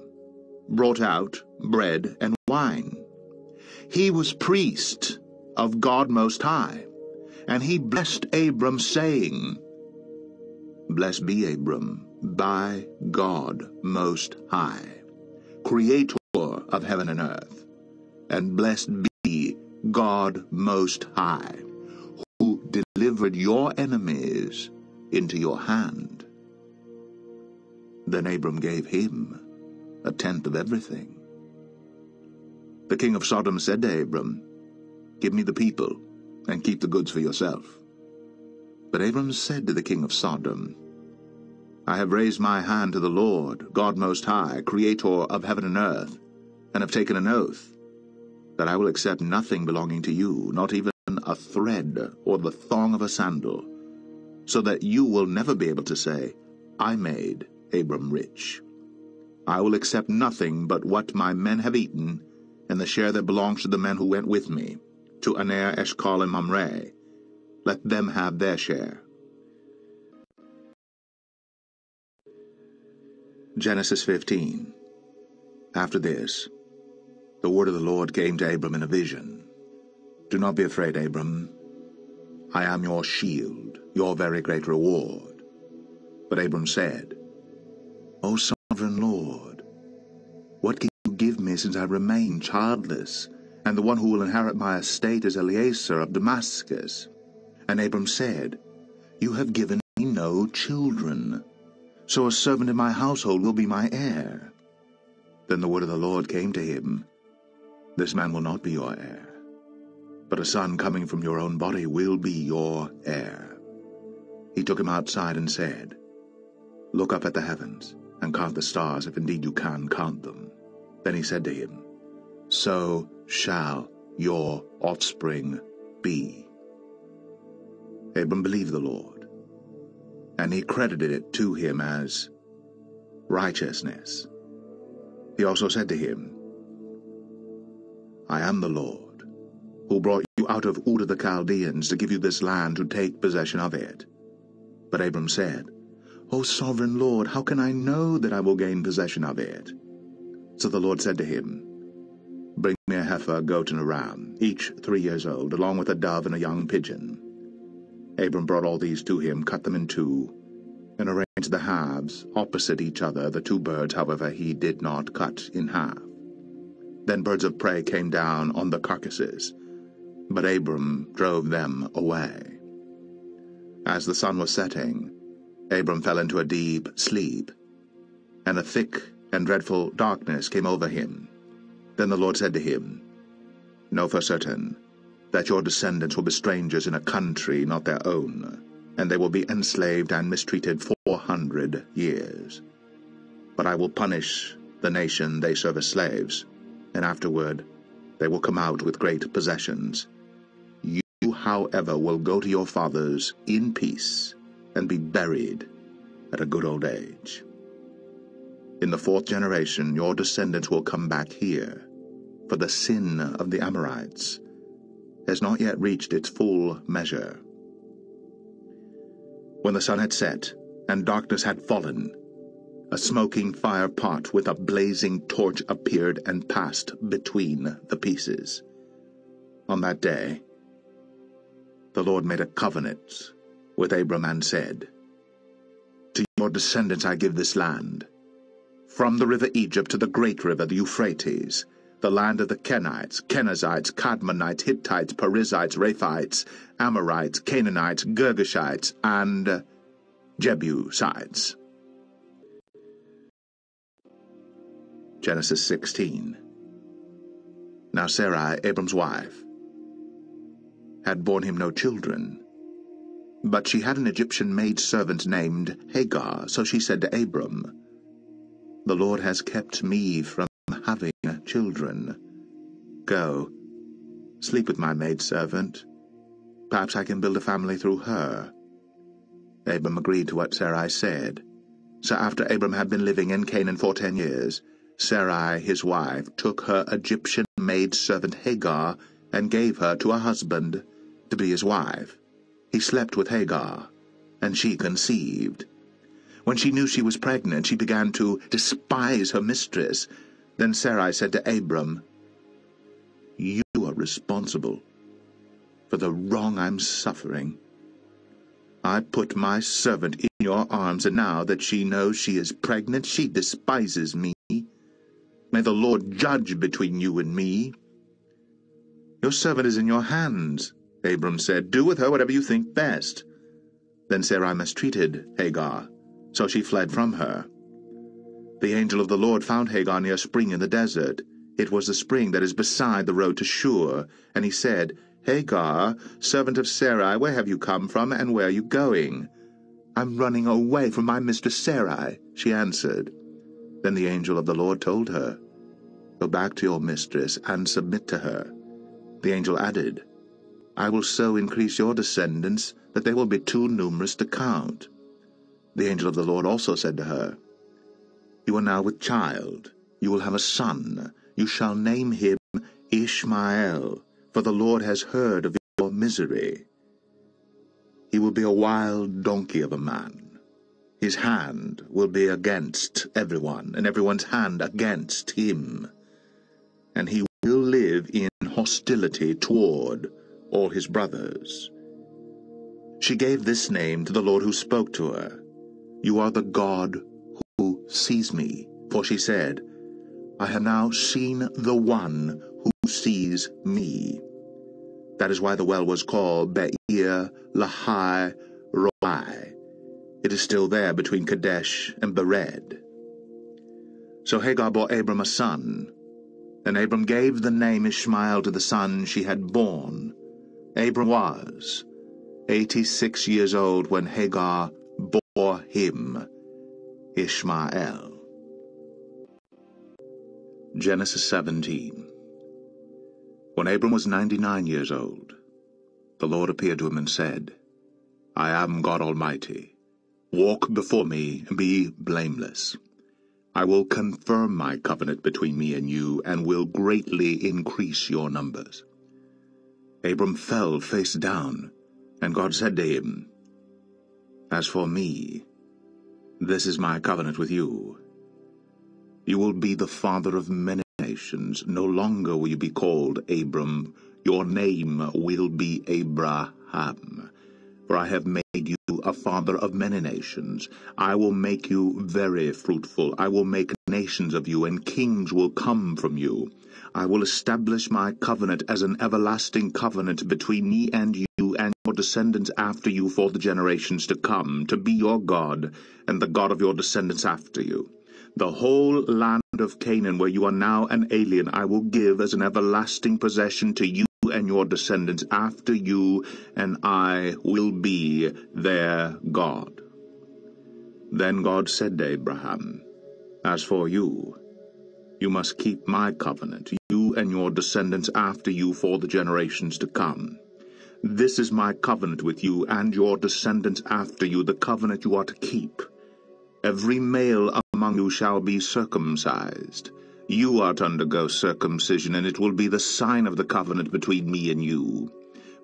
brought out bread and wine. He was priest of God Most High, and he blessed Abram, saying, Blessed be Abram by God Most High, Creator of heaven and earth, and blessed be God Most High, who delivered your enemies into your hand. Then Abram gave him a tenth of everything. The king of Sodom said to Abram, Give me the people, and keep the goods for yourself. But Abram said to the king of Sodom, I have raised my hand to the Lord, God Most High, Creator of heaven and earth, and have taken an oath that I will accept nothing belonging to you, not even a thread or the thong of a sandal, so that you will never be able to say, I made Abram rich. I will accept nothing but what my men have eaten, and the share that belongs to the men who went with me, to Aner, Eshcol, and Mamre. Let them have their share. Genesis 15. After this, the word of the Lord came to Abram in a vision. Do not be afraid, Abram. I am your shield, your very great reward. But Abram said, O sovereign Lord, what can you give me since I remain childless, and the one who will inherit my estate is Eliezer of Damascus? And Abram said, You have given me no children, so a servant in my household will be my heir. Then the word of the Lord came to him, This man will not be your heir, but a son coming from your own body will be your heir. He took him outside and said, Look up at the heavens, and count the stars, if indeed you can count them. Then he said to him, So shall your offspring be. Abram believed the Lord, and he credited it to him as righteousness. He also said to him, I am the Lord, who brought you out of Ur of the Chaldeans to give you this land to take possession of it. But Abram said, O sovereign Lord, how can I know that I will gain possession of it? So the Lord said to him, Bring me a heifer, a goat, and a ram, each 3 years old, along with a dove and a young pigeon. Abram brought all these to him, cut them in two, and arranged the halves opposite each other. The two birds, however, he did not cut in half. Then birds of prey came down on the carcasses, but Abram drove them away. As the sun was setting, Abram fell into a deep sleep, and a thick and dreadful darkness came over him. Then the Lord said to him, Know for certain that your descendants will be strangers in a country not their own, and they will be enslaved and mistreated 400 years. But I will punish the nation they serve as slaves, and afterward they will come out with great possessions. You, however, will go to your fathers in peace, and be buried at a good old age. In the 4th generation your descendants will come back here, for the sin of the Amorites has not yet reached its full measure. When the sun had set, and darkness had fallen, a smoking fire pot with a blazing torch appeared and passed between the pieces. On that day, the Lord made a covenant with Abram and said, To your descendants I give this land, from the river Egypt to the great river, the Euphrates, the land of the Kenites, Kenizzites, Kadmonites, Hittites, Perizzites, Rephites, Amorites, Canaanites, Girgashites, and Jebusites. Genesis 16. Now Sarai, Abram's wife, had borne him no children, but she had an Egyptian maidservant named Hagar. So she said to Abram, The Lord has kept me from having children. Go, sleep with my maidservant. Perhaps I can build a family through her." Abram agreed to what Sarai said. So after Abram had been living in Canaan for 10 years, Sarai, his wife, took her Egyptian maidservant Hagar and gave her to a husband to be his wife. He slept with Hagar, and she conceived. When she knew she was pregnant, she began to despise her mistress. Then Sarai said to Abram, "You are responsible for the wrong I'm suffering. I put my servant in your arms, and now that she knows she is pregnant, she despises me. May the Lord judge between you and me." "Your servant is in your hands," Abram said. "Do with her whatever you think best." Then Sarai mistreated Hagar, so she fled from her. The angel of the Lord found Hagar near a spring in the desert. It was the spring that is beside the road to Shur. And he said, "Hagar, servant of Sarai, where have you come from, and where are you going?" "I'm running away from my mistress Sarai," she answered. Then the angel of the Lord told her, "Go back to your mistress and submit to her." The angel added, "I will so increase your descendants that they will be too numerous to count." The angel of the Lord also said to her, "You are now with child. You will have a son. You shall name him Ishmael, for the Lord has heard of your misery. He will be a wild donkey of a man. His hand will be against everyone, and everyone's hand against him. And he will live in hostility toward all his brothers." She gave this name to the Lord who spoke to her, "You are the God who sees me." For she said, "I have now seen the one who sees me." That is why the well was called Be'er Lahai Roi. It is still there between Kadesh and Bered. So Hagar bore Abram a son, and Abram gave the name Ishmael to the son she had borne. Abram was 86 years old when Hagar bore him Ishmael. Genesis 17. When Abram was 99 years old, the Lord appeared to him and said, "I am God Almighty. Walk before me and be blameless. I will confirm my covenant between me and you, and will greatly increase your numbers." Abram fell face down, and God said to him, "As for me, this is my covenant with you. You will be the father of many nations. No longer will you be called Abram. Your name will be Abraham. For I have made you a father of many nations. I will make you very fruitful. I will make nations of you, and kings will come from you. I will establish my covenant as an everlasting covenant between me and you and your descendants after you for the generations to come, to be your God and the God of your descendants after you. The whole land of Canaan, where you are now an alien, I will give as an everlasting possession to you and your descendants after you, and I will be their God." Then God said to Abraham, "As for you, you must keep my covenant, you and your descendants after you for the generations to come. This is my covenant with you and your descendants after you, the covenant you are to keep. Every male among you shall be circumcised. You are to undergo circumcision, and it will be the sign of the covenant between me and you.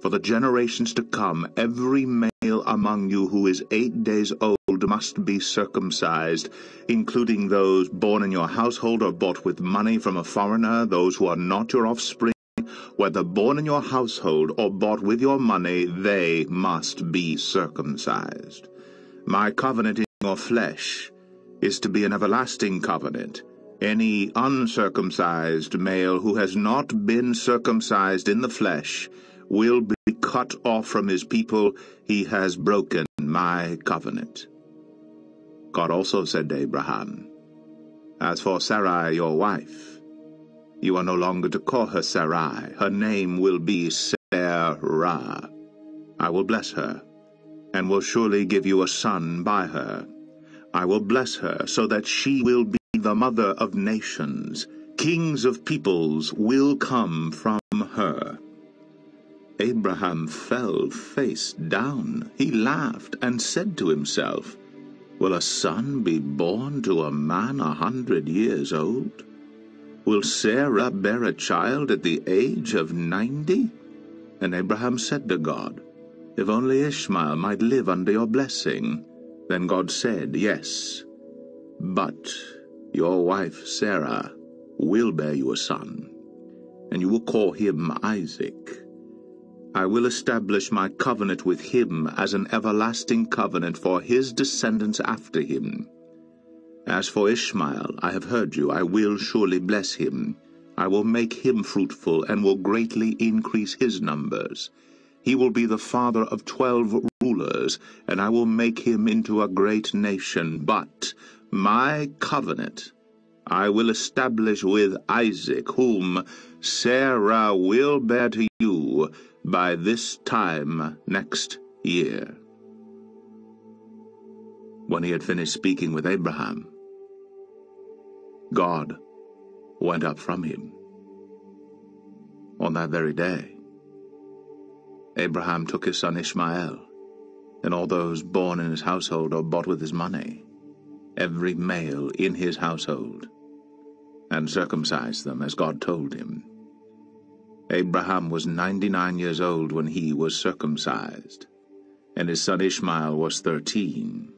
For the generations to come, every male among you who is 8 days old must be circumcised, including those born in your household or bought with money from a foreigner, those who are not your offspring, whether born in your household or bought with your money, they must be circumcised. My covenant in your flesh is to be an everlasting covenant. Any uncircumcised male who has not been circumcised in the flesh will be cut off from his people. He has broken my covenant." God also said to Abraham, "As for Sarai, your wife, you are no longer to call her Sarai. Her name will be Sarah. I will bless her, and will surely give you a son by her. I will bless her, so that she will be the mother of nations. Kings of peoples will come from her." Abraham fell face down. He laughed and said to himself, "Will a son be born to a man 100 years old? Will Sarah bear a child at the age of 90? And Abraham said to God, "If only Ishmael might live under your blessing." Then God said, "Yes, but your wife Sarah will bear you a son, and you will call him Isaac. I will establish my covenant with him as an everlasting covenant for his descendants after him. As for Ishmael, I have heard you. I will surely bless him. I will make him fruitful and will greatly increase his numbers. He will be the father of 12 rulers, and I will make him into a great nation. But my covenant I will establish with Isaac, whom Sarah will bear to you by this time next year." When he had finished speaking with Abraham, God went up from him. On that very day, Abraham took his son Ishmael, and all those born in his household or bought with his money, every male in his household, and circumcised them as God told him. Abraham was 99 years old when he was circumcised, and his son Ishmael was 13.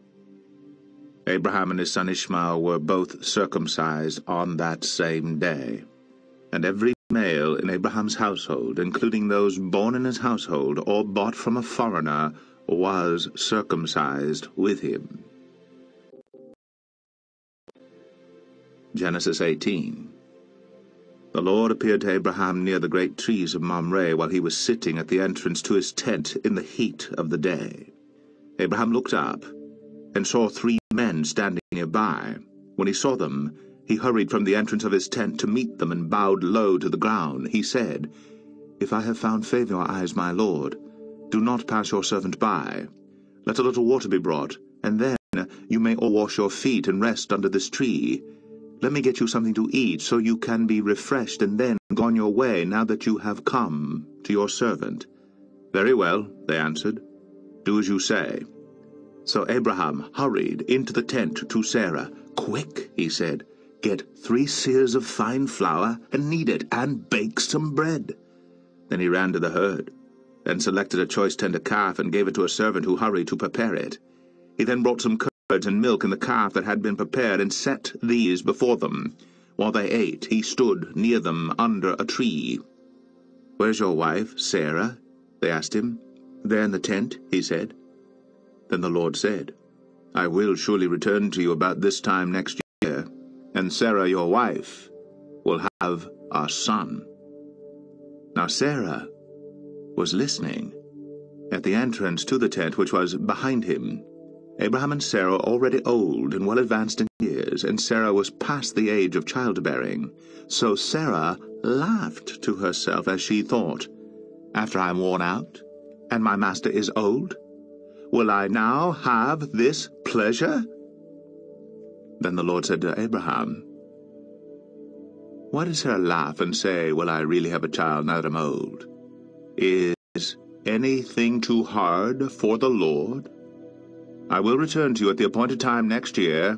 Abraham and his son Ishmael were both circumcised on that same day, and every male in Abraham's household, including those born in his household or bought from a foreigner, was circumcised with him. Genesis 18. The Lord appeared to Abraham near the great trees of Mamre while he was sitting at the entrance to his tent in the heat of the day. Abraham looked up and saw 3 men standing nearby. When he saw them, he hurried from the entrance of his tent to meet them and bowed low to the ground. He said, "If I have found favor in your eyes, my lord, do not pass your servant by. Let a little water be brought, and then you may all wash your feet and rest under this tree. Let me get you something to eat, so you can be refreshed, and then go on your way now that you have come to your servant." "Very well," they answered. "Do as you say." So Abraham hurried into the tent to Sarah. "Quick," he said, "get 3 seahs of fine flour and knead it, and bake some bread." Then he ran to the herd, and selected a choice tender calf and gave it to a servant who hurried to prepare it. He then brought some curds and milk and the calf that had been prepared and set these before them. While they ate, he stood near them under a tree. "Where's your wife, Sarah?" they asked him. "There in the tent," he said. Then the Lord said, "I will surely return to you about this time next year, and Sarah your wife will have a son." Now Sarah was listening at the entrance to the tent which was behind him. Abraham and Sarah were already old and well advanced in years, and Sarah was past the age of childbearing. So Sarah laughed to herself as she thought, "After I am worn out, and my master is old, will I now have this pleasure?" Then the Lord said to Abraham, "Why did Sarah laugh and say, 'Will I really have a child now that I'm old?' Is anything too hard for the Lord? I will return to you at the appointed time next year,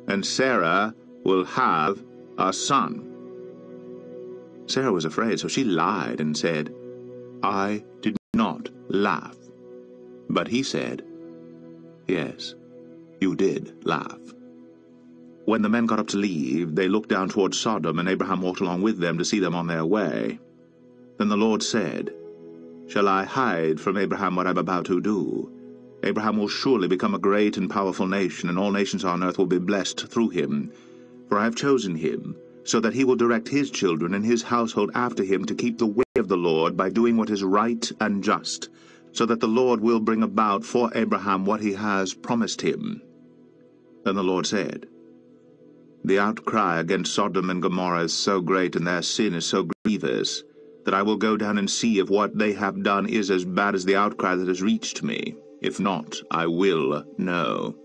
and Sarah will have a son." Sarah was afraid, so she lied and said, "I did not laugh." But he said, "Yes, you did laugh." When the men got up to leave, they looked down toward Sodom, and Abraham walked along with them to see them on their way. Then the Lord said, "Shall I hide from Abraham what I'm about to do? Abraham will surely become a great and powerful nation, and all nations on earth will be blessed through him. For I have chosen him, so that he will direct his children and his household after him to keep the way of the Lord by doing what is right and just, so that the Lord will bring about for Abraham what he has promised him." Then the Lord said, "The outcry against Sodom and Gomorrah is so great, and their sin is so grievous, that I will go down and see if what they have done is as bad as the outcry that has reached me. If not, I will know."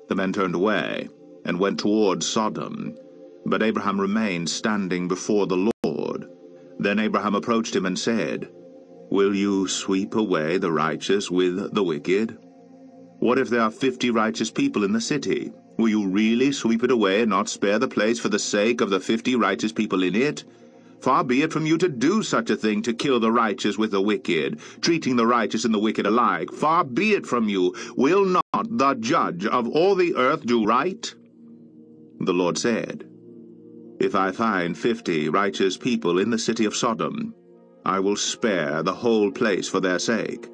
The men turned away, and went toward Sodom. But Abraham remained standing before the Lord. Then Abraham approached him and said, "Will you sweep away the righteous with the wicked? What if there are 50 righteous people in the city? Will you really sweep it away and not spare the place for the sake of the 50 righteous people in it? Far be it from you to do such a thing, to kill the righteous with the wicked, treating the righteous and the wicked alike. Far be it from you. Will not the judge of all the earth do right?" The Lord said, "If I find 50 righteous people in the city of Sodom, I will spare the whole place for their sake."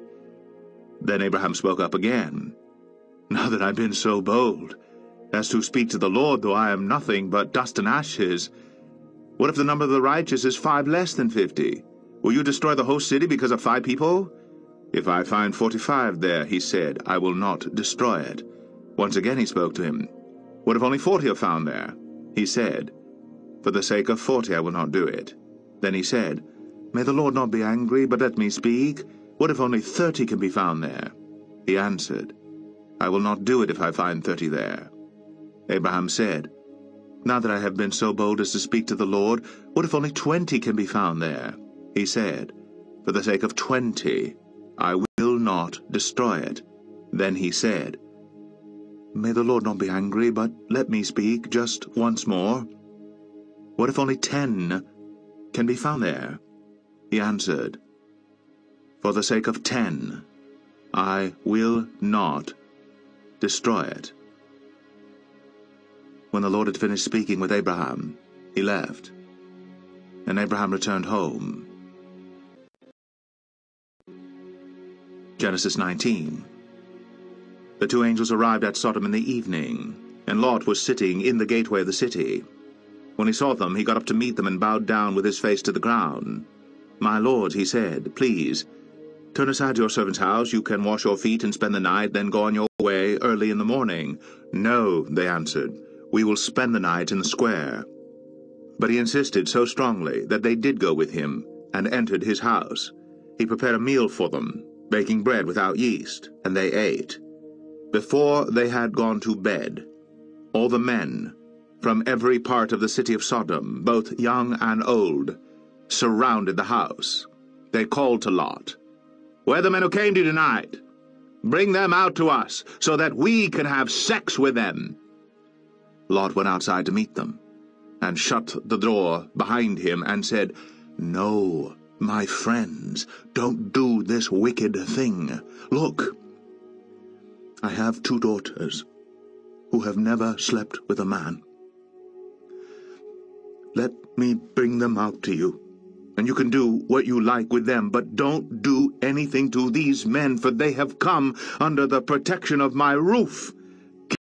Then Abraham spoke up again, "Now that I've been so bold as to speak to the Lord, though I am nothing but dust and ashes, what if the number of the righteous is 5 less than 50? Will you destroy the whole city because of 5 people? If I find 45 there," he said, "I will not destroy it." Once again he spoke to him. "What if only 40 are found there?" He said, "For the sake of 40 I will not do it." Then he said, "May the Lord not be angry, but let me speak. What if only 30 can be found there?" He answered, "I will not do it if I find 30 there." Abraham said, "Now that I have been so bold as to speak to the Lord, what if only 20 can be found there?" He said, "For the sake of 20, I will not destroy it." Then he said, "May the Lord not be angry, but let me speak just once more. What if only 10 can be found there?" He answered, "For the sake of 10, I will not destroy it." When the Lord had finished speaking with Abraham, he left, and Abraham returned home. Genesis 19. The 2 angels arrived at Sodom in the evening, and Lot was sitting in the gateway of the city. When he saw them, he got up to meet them and bowed down with his face to the ground. "My lords," he said, "please, turn aside to your servant's house. You can wash your feet and spend the night, then go on your way early in the morning." "No," they answered, "we will spend the night in the square." But he insisted so strongly that they did go with him, and entered his house. He prepared a meal for them, baking bread without yeast, and they ate. Before they had gone to bed, all the men from every part of the city of Sodom, both young and old, surrounded the house. They called to Lot, "Where are the men who came to you tonight? Bring them out to us, so that we can have sex with them." Lot went outside to meet them, and shut the door behind him, and said, "No, my friends, don't do this wicked thing. Look, I have 2 daughters who have never slept with a man. Let me bring them out to you, and you can do what you like with them, but don't do anything to these men, for they have come under the protection of my roof."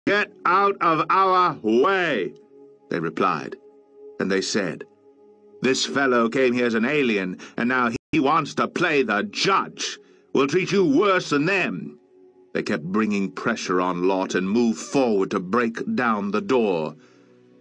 "Get out of our way," they replied. And they said, "This fellow came here as an alien, and now he wants to play the judge. We'll treat you worse than them." They kept bringing pressure on Lot and moved forward to break down the door.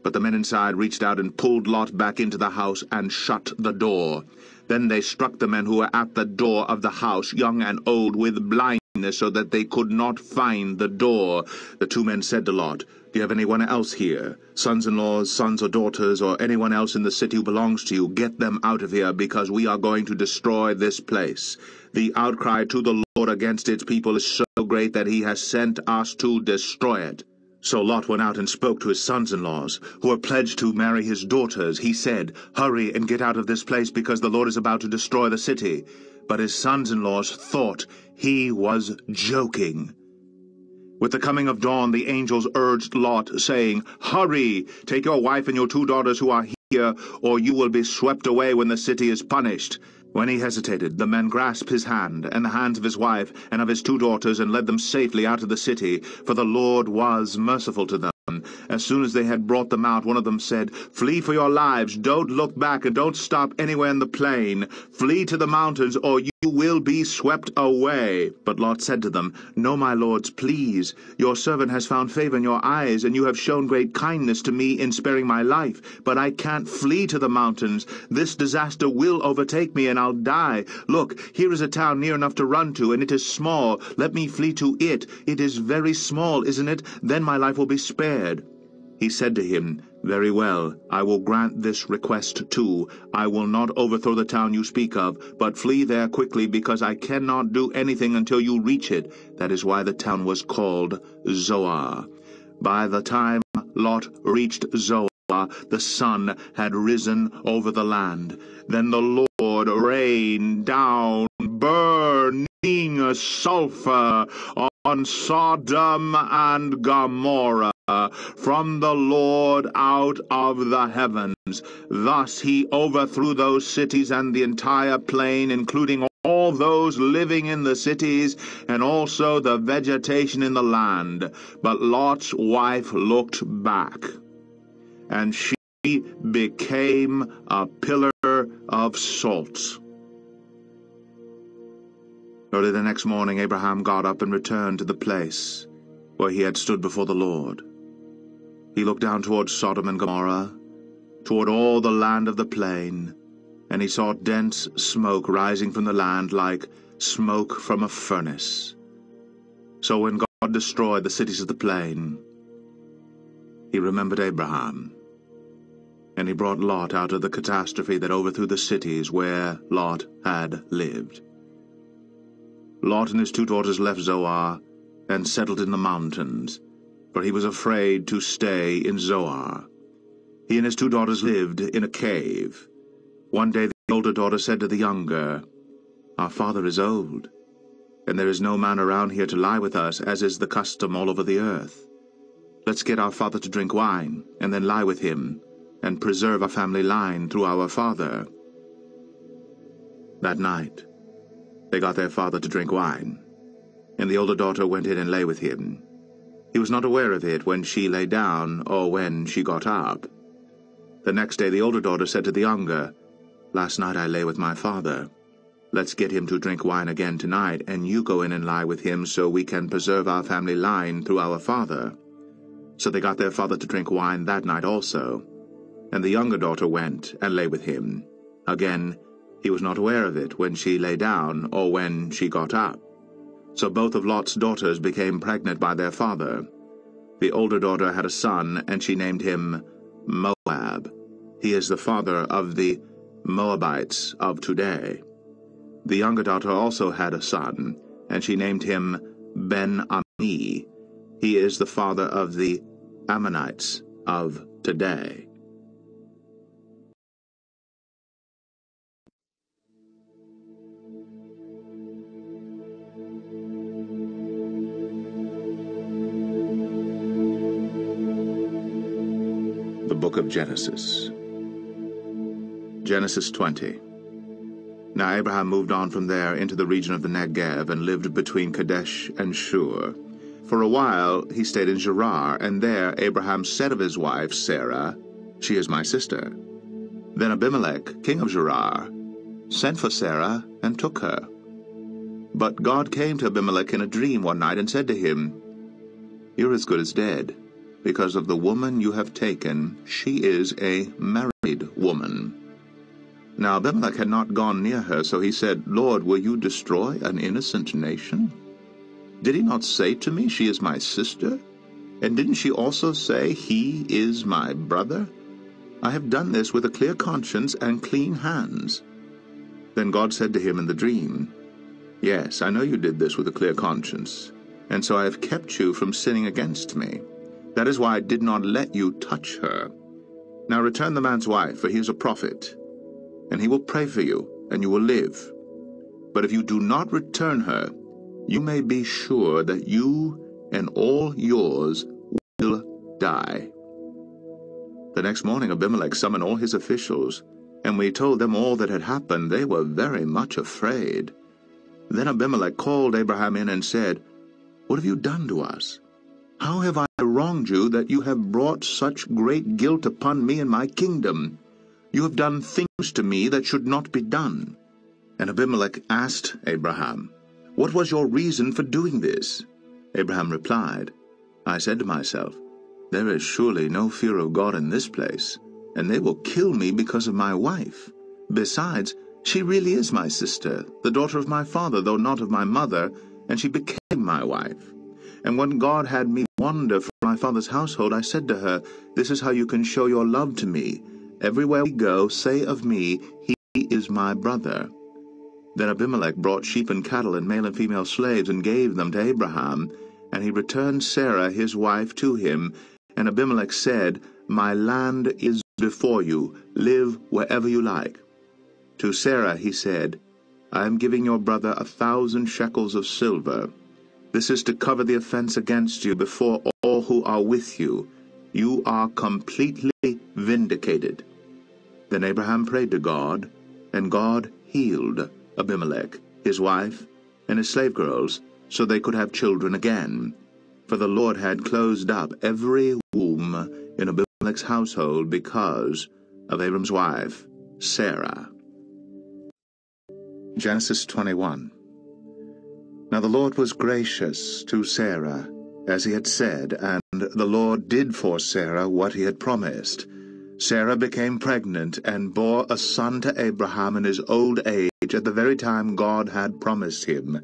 But the men inside reached out and pulled Lot back into the house and shut the door. Then they struck the men who were at the door of the house, young and old, with blindness, so that they could not find the door. The 2 men said to Lot, "Do you have anyone else here? Sons-in-laws, sons or daughters, or anyone else in the city who belongs to you? Get them out of here, because we are going to destroy this place. The outcry to the Lord against its people is so great that he has sent us to destroy it." So Lot went out and spoke to his sons-in-laws, who were pledged to marry his daughters. He said, "Hurry and get out of this place, because the Lord is about to destroy the city." But his sons-in-laws thought he was joking. With the coming of dawn, the angels urged Lot, saying, "Hurry, take your wife and your 2 daughters who are here, or you will be swept away when the city is punished." When he hesitated, the men grasped his hand and the hands of his wife and of his 2 daughters and led them safely out of the city, for the Lord was merciful to them. As soon as they had brought them out, one of them said, "Flee for your lives. Don't look back and don't stop anywhere in the plain. Flee to the mountains, or you will be swept away." But Lot said to them, "No, my lords, please. Your servant has found favor in your eyes, and you have shown great kindness to me in sparing my life. But I can't flee to the mountains. This disaster will overtake me, and I'll die. Look, here is a town near enough to run to, and it is small. Let me flee to it. It is very small, isn't it? Then my life will be spared." He said to him, "Very well, I will grant this request too. I will not overthrow the town you speak of, but flee there quickly, because I cannot do anything until you reach it." That is why the town was called Zoar. By the time Lot reached Zoar, the sun had risen over the land. Then the Lord rained down burning sulfur on Sodom and Gomorrah from the Lord out of the heavens. Thus he overthrew those cities and the entire plain, including all those living in the cities, and also the vegetation in the land. But Lot's wife looked back, and she became a pillar of salt. Early the next morning Abraham got up and returned to the place where he had stood before the Lord. He looked down toward Sodom and Gomorrah, toward all the land of the plain, and he saw dense smoke rising from the land like smoke from a furnace. So when God destroyed the cities of the plain, he remembered Abraham, and he brought Lot out of the catastrophe that overthrew the cities where Lot had lived. Lot and his 2 daughters left Zoar and settled in the mountains, for he was afraid to stay in Zoar. He and his 2 daughters lived in a cave. One day the older daughter said to the younger, "Our father is old, and there is no man around here to lie with us, as is the custom all over the earth. Let's get our father to drink wine, and then lie with him, and preserve our family line through our father." That night they got their father to drink wine, and the older daughter went in and lay with him. He was not aware of it when she lay down or when she got up. The next day the older daughter said to the younger, "Last night I lay with my father. Let's get him to drink wine again tonight, and you go in and lie with him so we can preserve our family line through our father." So they got their father to drink wine that night also, and the younger daughter went and lay with him. Again, he was not aware of it when she lay down or when she got up. So both of Lot's daughters became pregnant by their father. The older daughter had a son, and she named him Moab. He is the father of the Moabites of today. The younger daughter also had a son, and she named him Ben-Ami. He is the father of the Ammonites of today. The Book of Genesis. Genesis 20. Now Abraham moved on from there into the region of the Negev and lived between Kadesh and Shur. For a while he stayed in Gerar, and there Abraham said of his wife Sarah, "She is my sister." Then Abimelech, king of Gerar, sent for Sarah and took her. But God came to Abimelech in a dream one night and said to him, "You're as good as dead, because of the woman you have taken. She is a married woman." Now Abimelech had not gone near her, so he said, "Lord, will you destroy an innocent nation? Did he not say to me, 'She is my sister'? And didn't she also say, 'He is my brother'? I have done this with a clear conscience and clean hands." Then God said to him in the dream, "Yes, I know you did this with a clear conscience, and so I have kept you from sinning against me. That is why I did not let you touch her. Now return the man's wife, for he is a prophet, and he will pray for you, and you will live. But if you do not return her, you may be sure that you and all yours will die." The next morning Abimelech summoned all his officials, and when he told them all that had happened, they were very much afraid. Then Abimelech called Abraham in and said, "What have you done to us? How have I wronged you that you have brought such great guilt upon me and my kingdom? You have done things to me that should not be done." And Abimelech asked Abraham, "What was your reason for doing this?" Abraham replied, "I said to myself, 'There is surely no fear of God in this place, and they will kill me because of my wife. Besides, she really is my sister, the daughter of my father, though not of my mother, and she became my wife. And when God had me wander from my father's household, I said to her, This is how you can show your love to me. Everywhere we go, say of me, He is my brother. Then Abimelech brought sheep and cattle and male and female slaves and gave them to Abraham. And he returned Sarah his wife to him. And Abimelech said, My land is before you. Live wherever you like. To Sarah he said, I am giving your brother 1,000 shekels of silver. This is to cover the offense against you before all who are with you. You are completely vindicated. Then Abraham prayed to God, and God healed Abimelech, his wife, and his slave girls, so they could have children again. For the Lord had closed up every womb in Abimelech's household because of Abram's wife, Sarah. Genesis 21. Now the Lord was gracious to Sarah, as he had said, and the Lord did for Sarah what he had promised. Sarah became pregnant and bore a son to Abraham in his old age at the very time God had promised him.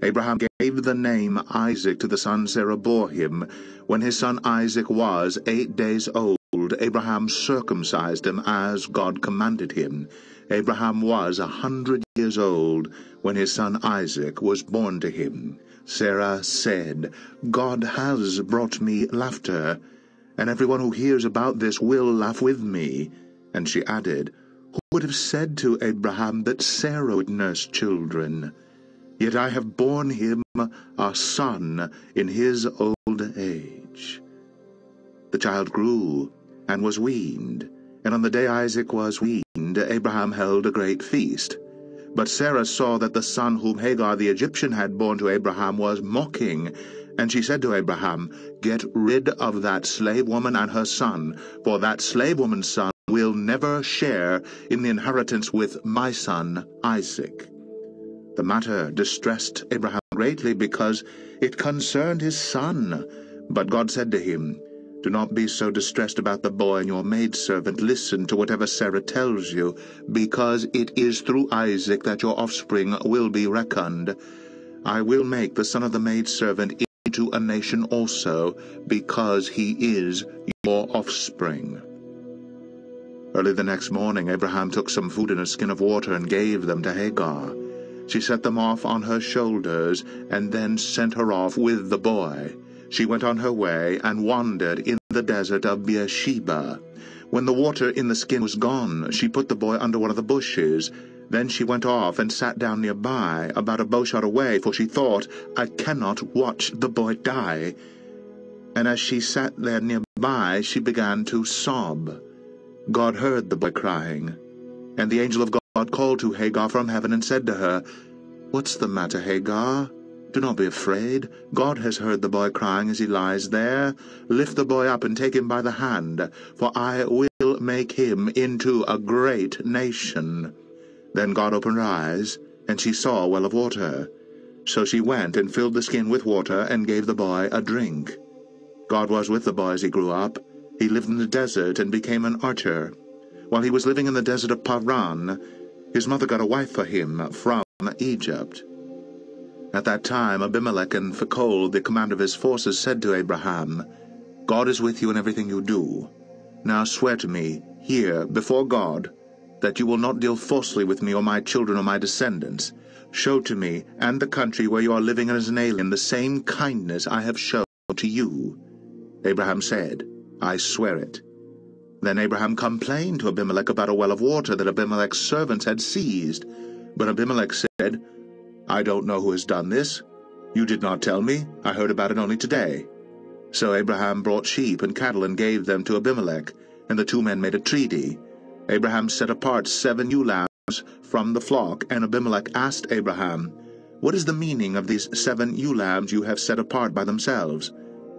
Abraham gave the name Isaac to the son Sarah bore him. When his son Isaac was 8 days old, Abraham circumcised him as God commanded him. Abraham was 100 years old when his son Isaac was born to him. Sarah said, God has brought me laughter, and everyone who hears about this will laugh with me. And she added, Who would have said to Abraham that Sarah would nurse children? Yet I have borne him a son in his old age. The child grew and was weaned, and on the day Isaac was weaned, Abraham held a great feast. But Sarah saw that the son whom Hagar the Egyptian had borne to Abraham was mocking, and she said to Abraham, Get rid of that slave woman and her son, for that slave woman's son will never share in the inheritance with my son Isaac. The matter distressed Abraham greatly because it concerned his son. But God said to him, Do not be so distressed about the boy and your maidservant. Listen to whatever Sarah tells you, because it is through Isaac that your offspring will be reckoned. I will make the son of the maidservant into a nation also, because he is your offspring. Early the next morning Abraham took some food in a skin of water and gave them to Hagar. She set them off on her shoulders, and then sent her off with the boy. She went on her way and wandered in the desert of Beersheba. When the water in the skin was gone, she put the boy under one of the bushes. Then she went off and sat down nearby, about a bowshot away, for she thought, I cannot watch the boy die. And as she sat there nearby, she began to sob. God heard the boy crying, and the angel of God called to Hagar from heaven and said to her, What's the matter, Hagar? Do not be afraid. God has heard the boy crying as he lies there. Lift the boy up and take him by the hand, for I will make him into a great nation. Then God opened her eyes, and she saw a well of water. So she went and filled the skin with water and gave the boy a drink. God was with the boy as he grew up. He lived in the desert and became an archer. While he was living in the desert of Paran, his mother got a wife for him from Egypt. At that time Abimelech and Phicol, the commander of his forces, said to Abraham, God is with you in everything you do. Now swear to me, here, before God, that you will not deal falsely with me or my children or my descendants. Show to me and the country where you are living as an alien the same kindness I have shown to you. Abraham said, I swear it. Then Abraham complained to Abimelech about a well of water that Abimelech's servants had seized. But Abimelech said, I don't know who has done this. You did not tell me. I heard about it only today. So Abraham brought sheep and cattle and gave them to Abimelech, and the two men made a treaty. Abraham set apart 7 ewe lambs from the flock, and Abimelech asked Abraham, What is the meaning of these 7 ewe lambs you have set apart by themselves?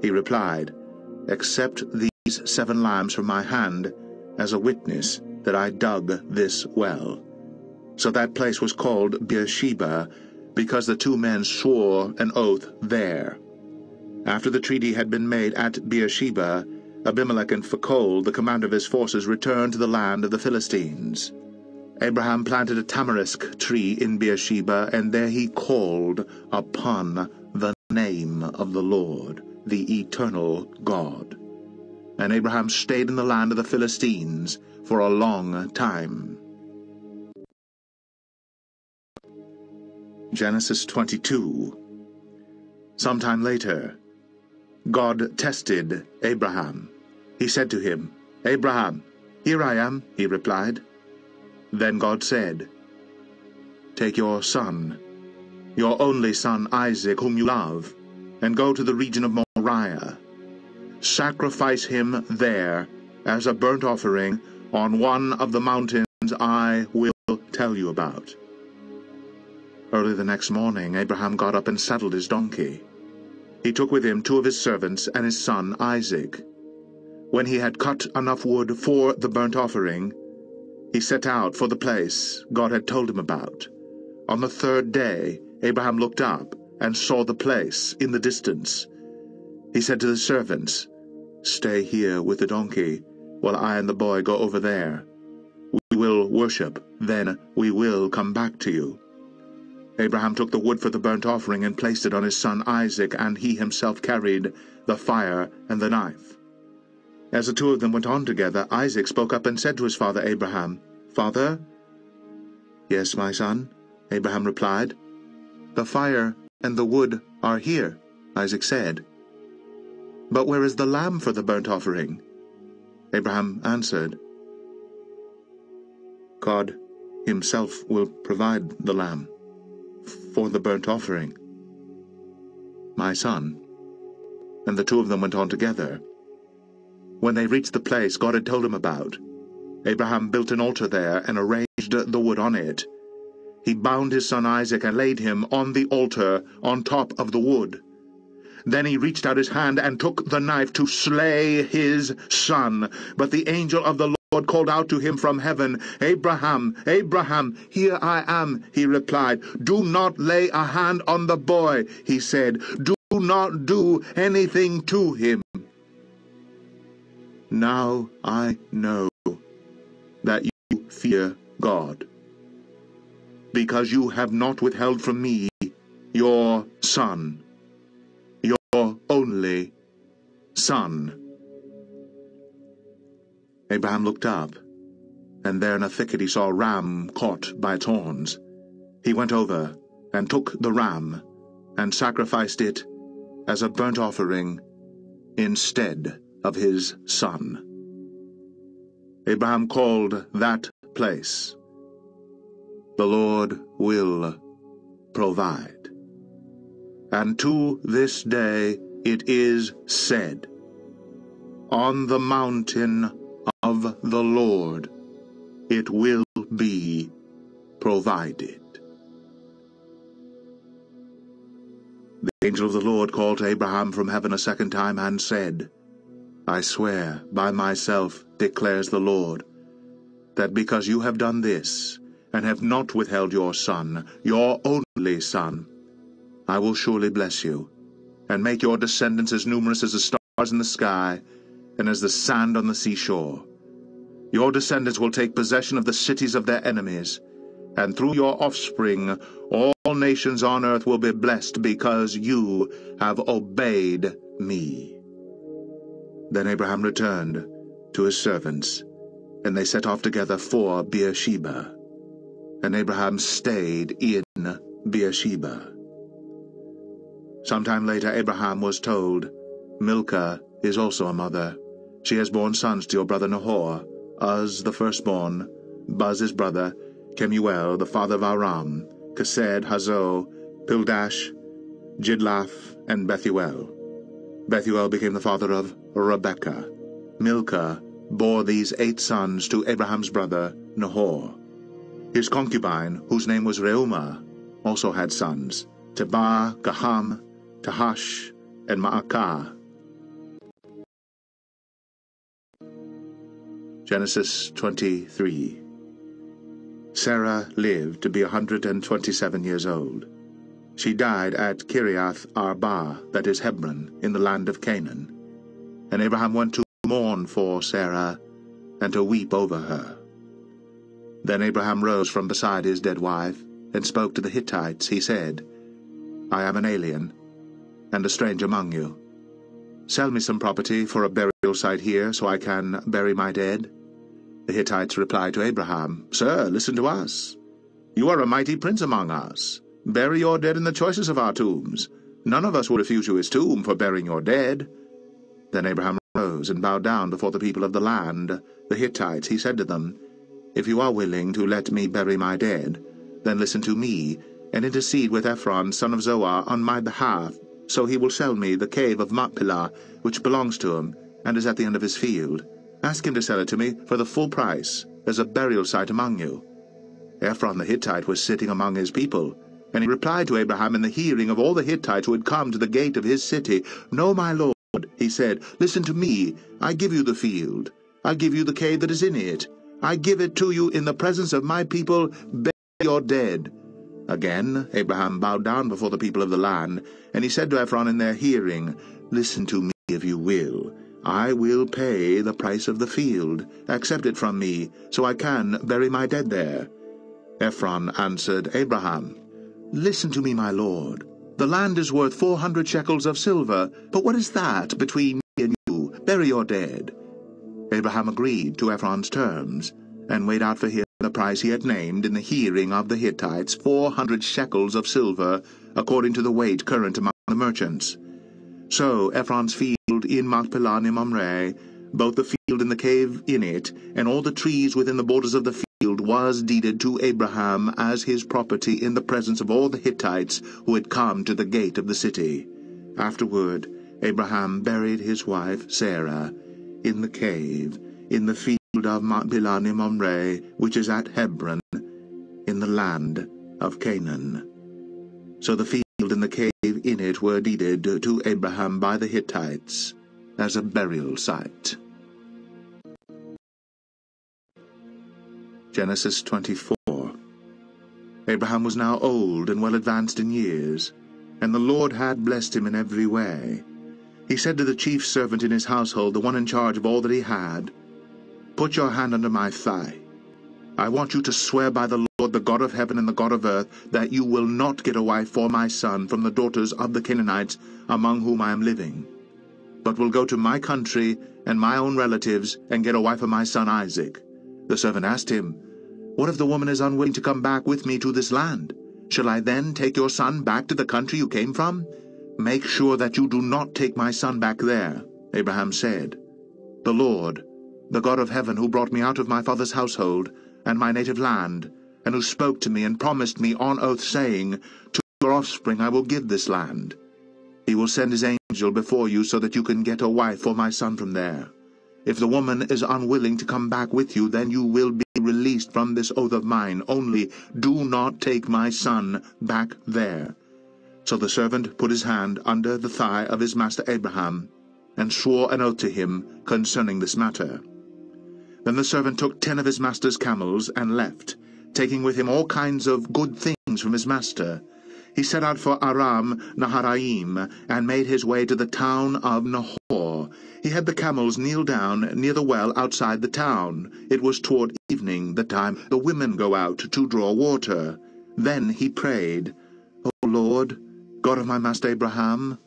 He replied, Accept these 7 lambs from my hand as a witness that I dug this well. So that place was called Beersheba, because the 2 men swore an oath there. After the treaty had been made at Beersheba, Abimelech and Phicol, the commander of his forces, returned to the land of the Philistines. Abraham planted a tamarisk tree in Beersheba, and there he called upon the name of the Lord, the eternal God. And Abraham stayed in the land of the Philistines for a long time. Genesis 22. Sometime later, God tested Abraham. He said to him, "Abraham." "Here I am," he replied. Then God said, "Take your son, your only son Isaac, whom you love, and go to the region of Moriah. Sacrifice him there as a burnt offering on one of the mountains I will tell you about." Early the next morning, Abraham got up and saddled his donkey. He took with him 2 of his servants and his son Isaac. When he had cut enough wood for the burnt offering, he set out for the place God had told him about. On the 3rd day, Abraham looked up and saw the place in the distance. He said to the servants, "Stay here with the donkey, while I and the boy go over there. We will worship, then we will come back to you." Abraham took the wood for the burnt offering and placed it on his son Isaac, and he himself carried the fire and the knife. As the 2 of them went on together, Isaac spoke up and said to his father Abraham, "Father?" "Yes, my son," Abraham replied. "The fire and the wood are here," Isaac said. "But where is the lamb for the burnt offering?" Abraham answered, "God himself will provide the lamb for the burnt offering, my son." And the 2 of them went on together. When they reached the place God had told him about, Abraham built an altar there and arranged the wood on it. He bound his son Isaac and laid him on the altar on top of the wood. Then he reached out his hand and took the knife to slay his son. But the angel of the Lord called out to him from heaven, "Abraham, Abraham." "Here I am," he replied. "Do not lay a hand on the boy," he said. "Do not do anything to him. Now I know that you fear God, because you have not withheld from me your son, your only son." Abraham looked up, and there in a thicket he saw a ram caught by its horns. He went over and took the ram and sacrificed it as a burnt offering instead of his son. Abraham called that place, "The Lord will provide." And to this day it is said, "On the mountain of the Lord it will be provided." The angel of the Lord called to Abraham from heaven a second time and said, "I swear by myself, declares the Lord, that because you have done this, and have not withheld your son, your only son, I will surely bless you, and make your descendants as numerous as the stars in the sky, and as the sand on the seashore. Your descendants will take possession of the cities of their enemies, and through your offspring all nations on earth will be blessed, because you have obeyed me." Then Abraham returned to his servants, and they set off together for Beersheba. And Abraham stayed in Beersheba. Sometime later Abraham was told, "Milcah is also a mother. She has borne sons to your brother Nahor, Uz the firstborn, Buz his brother, Kemuel the father of Aram, Kesed, Hazo, Pildash, Jidlaph, and Bethuel. Bethuel became the father of Rebekah. Milcah bore these 8 sons to Abraham's brother Nahor. His concubine, whose name was Reumah, also had sons, Tebah, Gaham, Tahash, and Maacah. Genesis 23. Sarah lived to be 127 years old. She died at Kiriath Arba, that is Hebron, in the land of Canaan. And Abraham went to mourn for Sarah, and to weep over her. Then Abraham rose from beside his dead wife, and spoke to the Hittites. He said, "I am an alien, and a stranger among you. Sell me some property for a burial site here, so I can bury my dead." The Hittites replied to Abraham, "Sir, listen to us. You are a mighty prince among us. Bury your dead in the choicest of our tombs. None of us will refuse you his tomb for burying your dead." Then Abraham rose and bowed down before the people of the land, the Hittites. He said to them, "If you are willing to let me bury my dead, then listen to me, and intercede with Ephron, son of Zohar, on my behalf, so he will sell me the cave of Machpelah, which belongs to him, and is at the end of his field. Ask him to sell it to me for the full price, as a burial site among you." Ephron the Hittite was sitting among his people, and he replied to Abraham in the hearing of all the Hittites who had come to the gate of his city, "No, my lord," he said, "listen to me. I give you the field. I give you the cave that is in it. I give it to you in the presence of my people. Bury your dead." Again Abraham bowed down before the people of the land, and he said to Ephron in their hearing, "Listen to me if you will. I will pay the price of the field. Accept it from me, so I can bury my dead there." Ephron answered Abraham, "Listen to me, my lord. The land is worth 400 shekels of silver, but what is that between me and you? Bury your dead." Abraham agreed to Ephron's terms, and weighed out for him the price he had named in the hearing of the Hittites, 400 shekels of silver, according to the weight current among the merchants. So Ephron's field in Machpelah near Mamre, both the field and the cave in it, and all the trees within the borders of the field, was deeded to Abraham as his property in the presence of all the Hittites who had come to the gate of the city. Afterward Abraham buried his wife Sarah in the cave, in the field of Machpelah near Mamre, which is at Hebron, in the land of Canaan. So the field and the cave in it were deeded to Abraham by the Hittites as a burial site. Genesis 24. Abraham was now old and well advanced in years, and the Lord had blessed him in every way. He said to the chief servant in his household, the one in charge of all that he had, "Put your hand under my thigh. I want you to swear by the Lord, the God of heaven and the God of earth, that you will not get a wife for my son from the daughters of the Canaanites among whom I am living, but will go to my country and my own relatives and get a wife for my son Isaac." The servant asked him, "What if the woman is unwilling to come back with me to this land? Shall I then take your son back to the country you came from?" "Make sure that you do not take my son back there," Abraham said. "The Lord, the God of heaven, who brought me out of my father's household and my native land, and who spoke to me and promised me on oath, saying, 'To your offspring I will give this land,' he will send his angel before you so that you can get a wife for my son from there. If the woman is unwilling to come back with you, then you will be released from this oath of mine. Only do not take my son back there." So the servant put his hand under the thigh of his master Abraham, and swore an oath to him concerning this matter. Then the servant took 10 of his master's camels and left, taking with him all kinds of good things from his master. He set out for Aram Naharaim, and made his way to the town of Nahor. He had the camels kneel down near the well outside the town. It was toward evening, the time the women go out to draw water. Then he prayed, "O Lord, God of my master Abraham,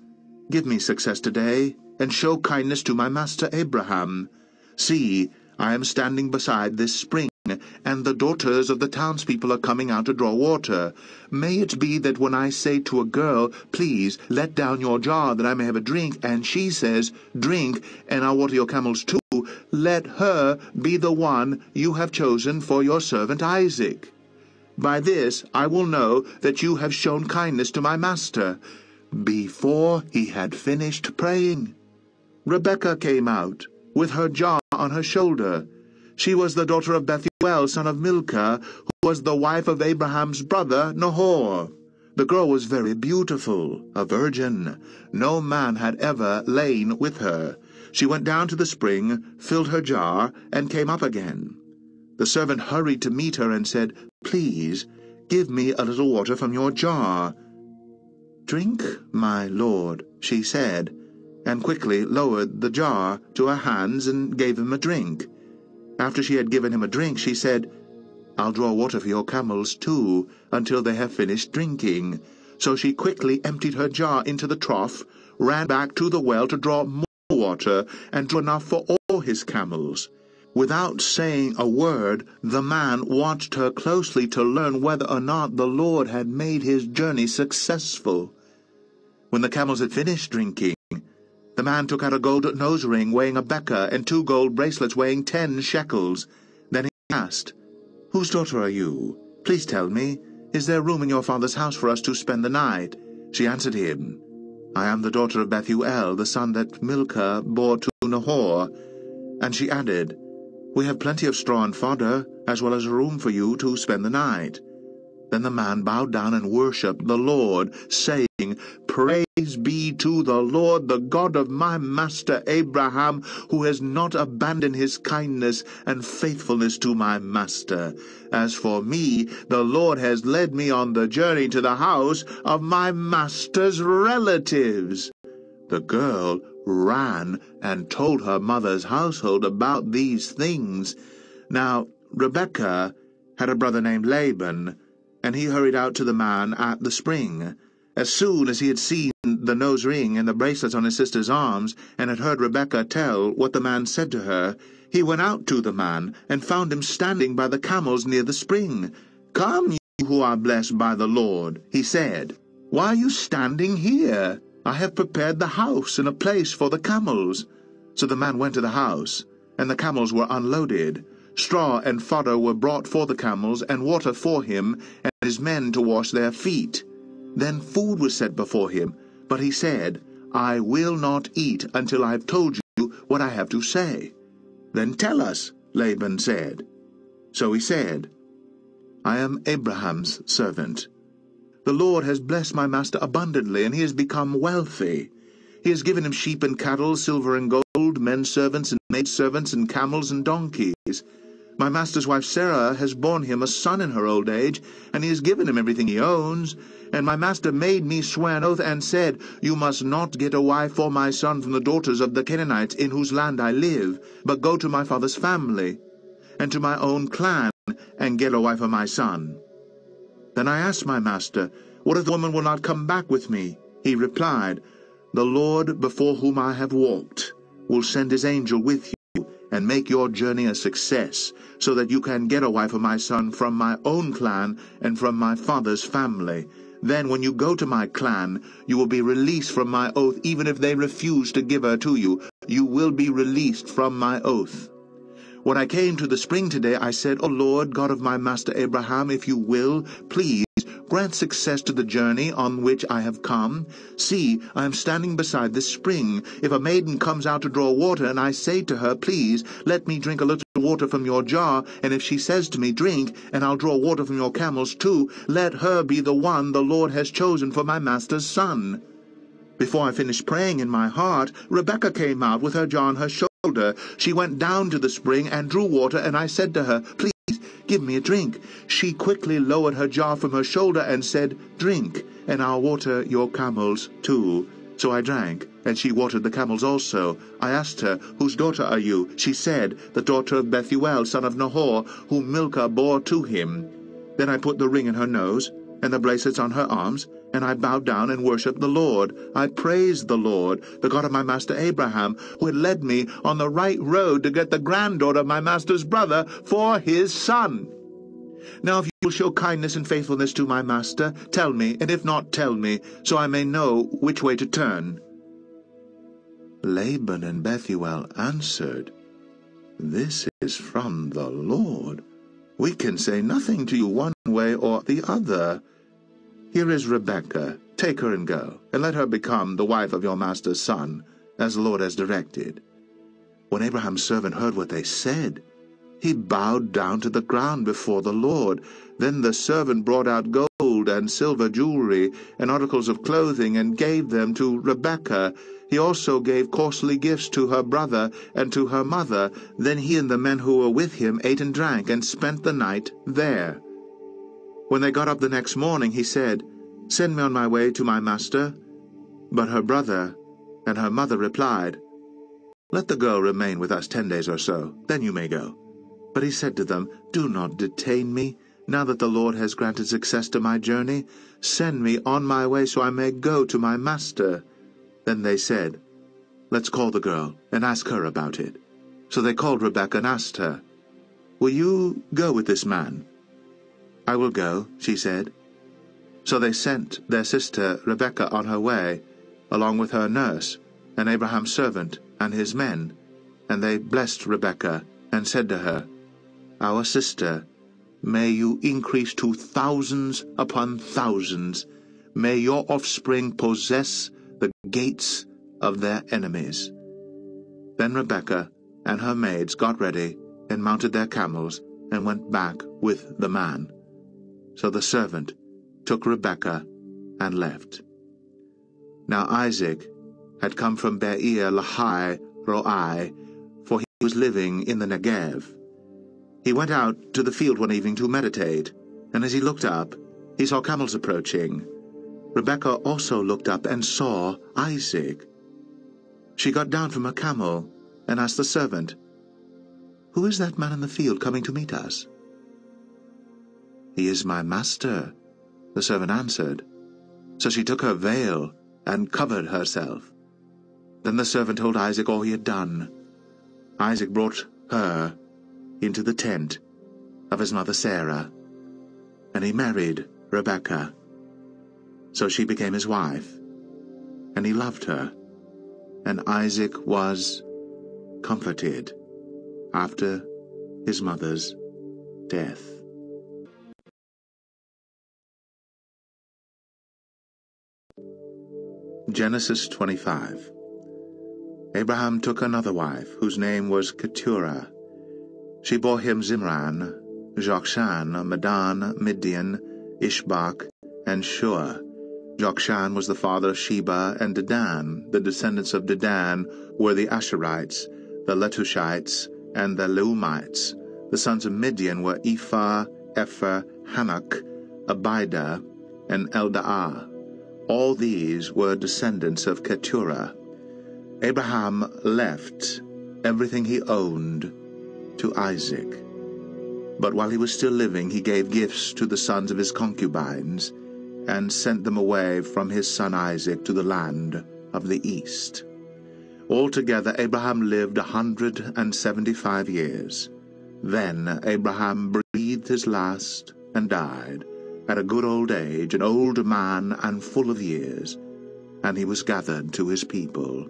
give me success today, and show kindness to my master Abraham. See, I am standing beside this spring, and the daughters of the townspeople are coming out to draw water. May it be that when I say to a girl, 'Please let down your jar that I may have a drink,' and she says, 'Drink, and I'll water your camels too,' let her be the one you have chosen for your servant Isaac. By this I will know that you have shown kindness to my master." Before he had finished praying, Rebekah came out, with her jar on her shoulder. She was the daughter of Bethuel, son of Milcah, who was the wife of Abraham's brother Nahor. The girl was very beautiful, a virgin. No man had ever lain with her. She went down to the spring, filled her jar, and came up again. The servant hurried to meet her and said, "Please, give me a little water from your jar." "Drink, my lord," she said, and quickly lowered the jar to her hands and gave him a drink. After she had given him a drink, she said, "I'll draw water for your camels too, until they have finished drinking." So she quickly emptied her jar into the trough, ran back to the well to draw more water, and drew enough for all his camels. Without saying a word, the man watched her closely to learn whether or not the Lord had made his journey successful. When the camels had finished drinking, the man took out a gold nose ring weighing a becker and 2 gold bracelets weighing 10 shekels. Then he asked, "Whose daughter are you? Please tell me, is there room in your father's house for us to spend the night?" She answered him, "I am the daughter of Bethuel, the son that Milcah bore to Nahor." And she added, "We have plenty of straw and fodder, as well as room for you to spend the night." Then the man bowed down and worshipped the Lord, saying, "Praise be to the Lord, the God of my master Abraham, who has not abandoned his kindness and faithfulness to my master. As for me, the Lord has led me on the journey to the house of my master's relatives." The girl ran and told her mother's household about these things. Now Rebekah had a brother named Laban, and he hurried out to the man at the spring. As soon as he had seen the nose ring and the bracelets on his sister's arms, and had heard Rebekah tell what the man said to her, he went out to the man, and found him standing by the camels near the spring. "Come, you who are blessed by the Lord," he said. "Why are you standing here? I have prepared the house and a place for the camels." So the man went to the house, and the camels were unloaded. Straw and fodder were brought for the camels, and water for him and his men to wash their feet. Then food was set before him, but he said, "I will not eat until I have told you what I have to say." "Then tell us," Laban said. So he said, "I am Abraham's servant. The Lord has blessed my master abundantly, and he has become wealthy. He has given him sheep and cattle, silver and gold, men servants and maidservants, and camels and donkeys. My master's wife Sarah has borne him a son in her old age, and he has given him everything he owns. And my master made me swear an oath and said, 'You must not get a wife for my son from the daughters of the Canaanites in whose land I live, but go to my father's family, and to my own clan, and get a wife for my son.' Then I asked my master, 'What if the woman will not come back with me?' He replied, 'The Lord before whom I have walked will send his angel with you, and make your journey a success, so that you can get a wife for my son from my own clan and from my father's family. Then when you go to my clan, you will be released from my oath, even if they refuse to give her to you. You will be released from my oath.' When I came to the spring today, I said, 'O Lord, God of my master Abraham, if you will, please grant success to the journey on which I have come. See, I am standing beside this spring. If a maiden comes out to draw water, and I say to her, "Please, let me drink a little water from your jar," and if she says to me, "Drink, and I'll draw water from your camels too," let her be the one the Lord has chosen for my master's son." Before I finished praying in my heart, Rebekah came out with her jar on her shoulder. She went down to the spring and drew water, and I said to her, "Please, give me a drink." She quickly lowered her jar from her shoulder and said, "Drink, and I'll water your camels too." So I drank, and she watered the camels also. I asked her, "Whose daughter are you?" She said, "The daughter of Bethuel, son of Nahor, whom Milcah bore to him." Then I put the ring in her nose, and the bracelets on her arms, and I bowed down and worshipped the Lord. I praised the Lord, the God of my master Abraham, who had led me on the right road to get the granddaughter of my master's brother for his son. Now if you will show kindness and faithfulness to my master, tell me, and if not, tell me, so I may know which way to turn." Laban and Bethuel answered, "This is from the Lord. We can say nothing to you one way or the other. Here is Rebekah. Take her and go, and let her become the wife of your master's son, as the Lord has directed." When Abraham's servant heard what they said, he bowed down to the ground before the Lord. Then the servant brought out gold and silver jewelry and articles of clothing and gave them to Rebekah. He also gave costly gifts to her brother and to her mother. Then he and the men who were with him ate and drank and spent the night there. When they got up the next morning, he said, "Send me on my way to my master." But her brother and her mother replied, "Let the girl remain with us 10 days or so, then you may go." But he said to them, "Do not detain me. Now that the Lord has granted success to my journey, send me on my way so I may go to my master." Then they said, "Let's call the girl and ask her about it." So they called Rebekah and asked her, "Will you go with this man?" "I will go," she said. So they sent their sister Rebekah on her way, along with her nurse, and Abraham's servant, and his men. And they blessed Rebekah, and said to her, "Our sister, may you increase to thousands upon thousands. May your offspring possess the gates of their enemies." Then Rebekah and her maids got ready, and mounted their camels, and went back with the man. So the servant took Rebekah and left. Now Isaac had come from Beer Lahai Roi, for he was living in the Negev. He went out to the field one evening to meditate, and as he looked up, he saw camels approaching. Rebekah also looked up and saw Isaac. She got down from her camel and asked the servant, "Who is that man in the field coming to meet us?" "He is my master," the servant answered. So she took her veil and covered herself. Then the servant told Isaac all he had done. Isaac brought her into the tent of his mother Sarah, and he married Rebekah. So she became his wife, and he loved her, and Isaac was comforted after his mother's death. Genesis 25. Abraham took another wife, whose name was Keturah. She bore him Zimran, Jokshan, Medan, Midian, Ishbak, and Shua. Jokshan was the father of Sheba and Dedan. The descendants of Dedan were the Asherites, the Letushites, and the Leumites. The sons of Midian were Ephah, Epher, Hanok, Abida, and Eldaah. All these were descendants of Keturah. Abraham left everything he owned to Isaac. But while he was still living, he gave gifts to the sons of his concubines, and sent them away from his son Isaac to the land of the east. Altogether Abraham lived 175 years. Then Abraham breathed his last and died, at a good old age, an old man and full of years, and he was gathered to his people.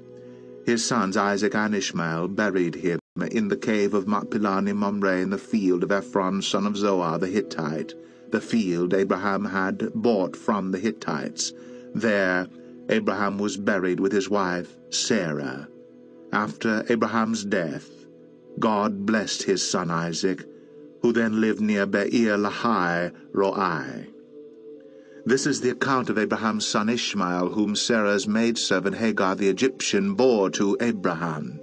His sons Isaac and Ishmael buried him in the cave of Machpelah near Mamre, in the field of Ephron son of Zohar the Hittite, the field Abraham had bought from the Hittites. There Abraham was buried with his wife Sarah. After Abraham's death, God blessed his son Isaac, who then lived near Beer Lahai Roi. This is the account of Abraham's son Ishmael, whom Sarah's maidservant Hagar the Egyptian bore to Abraham.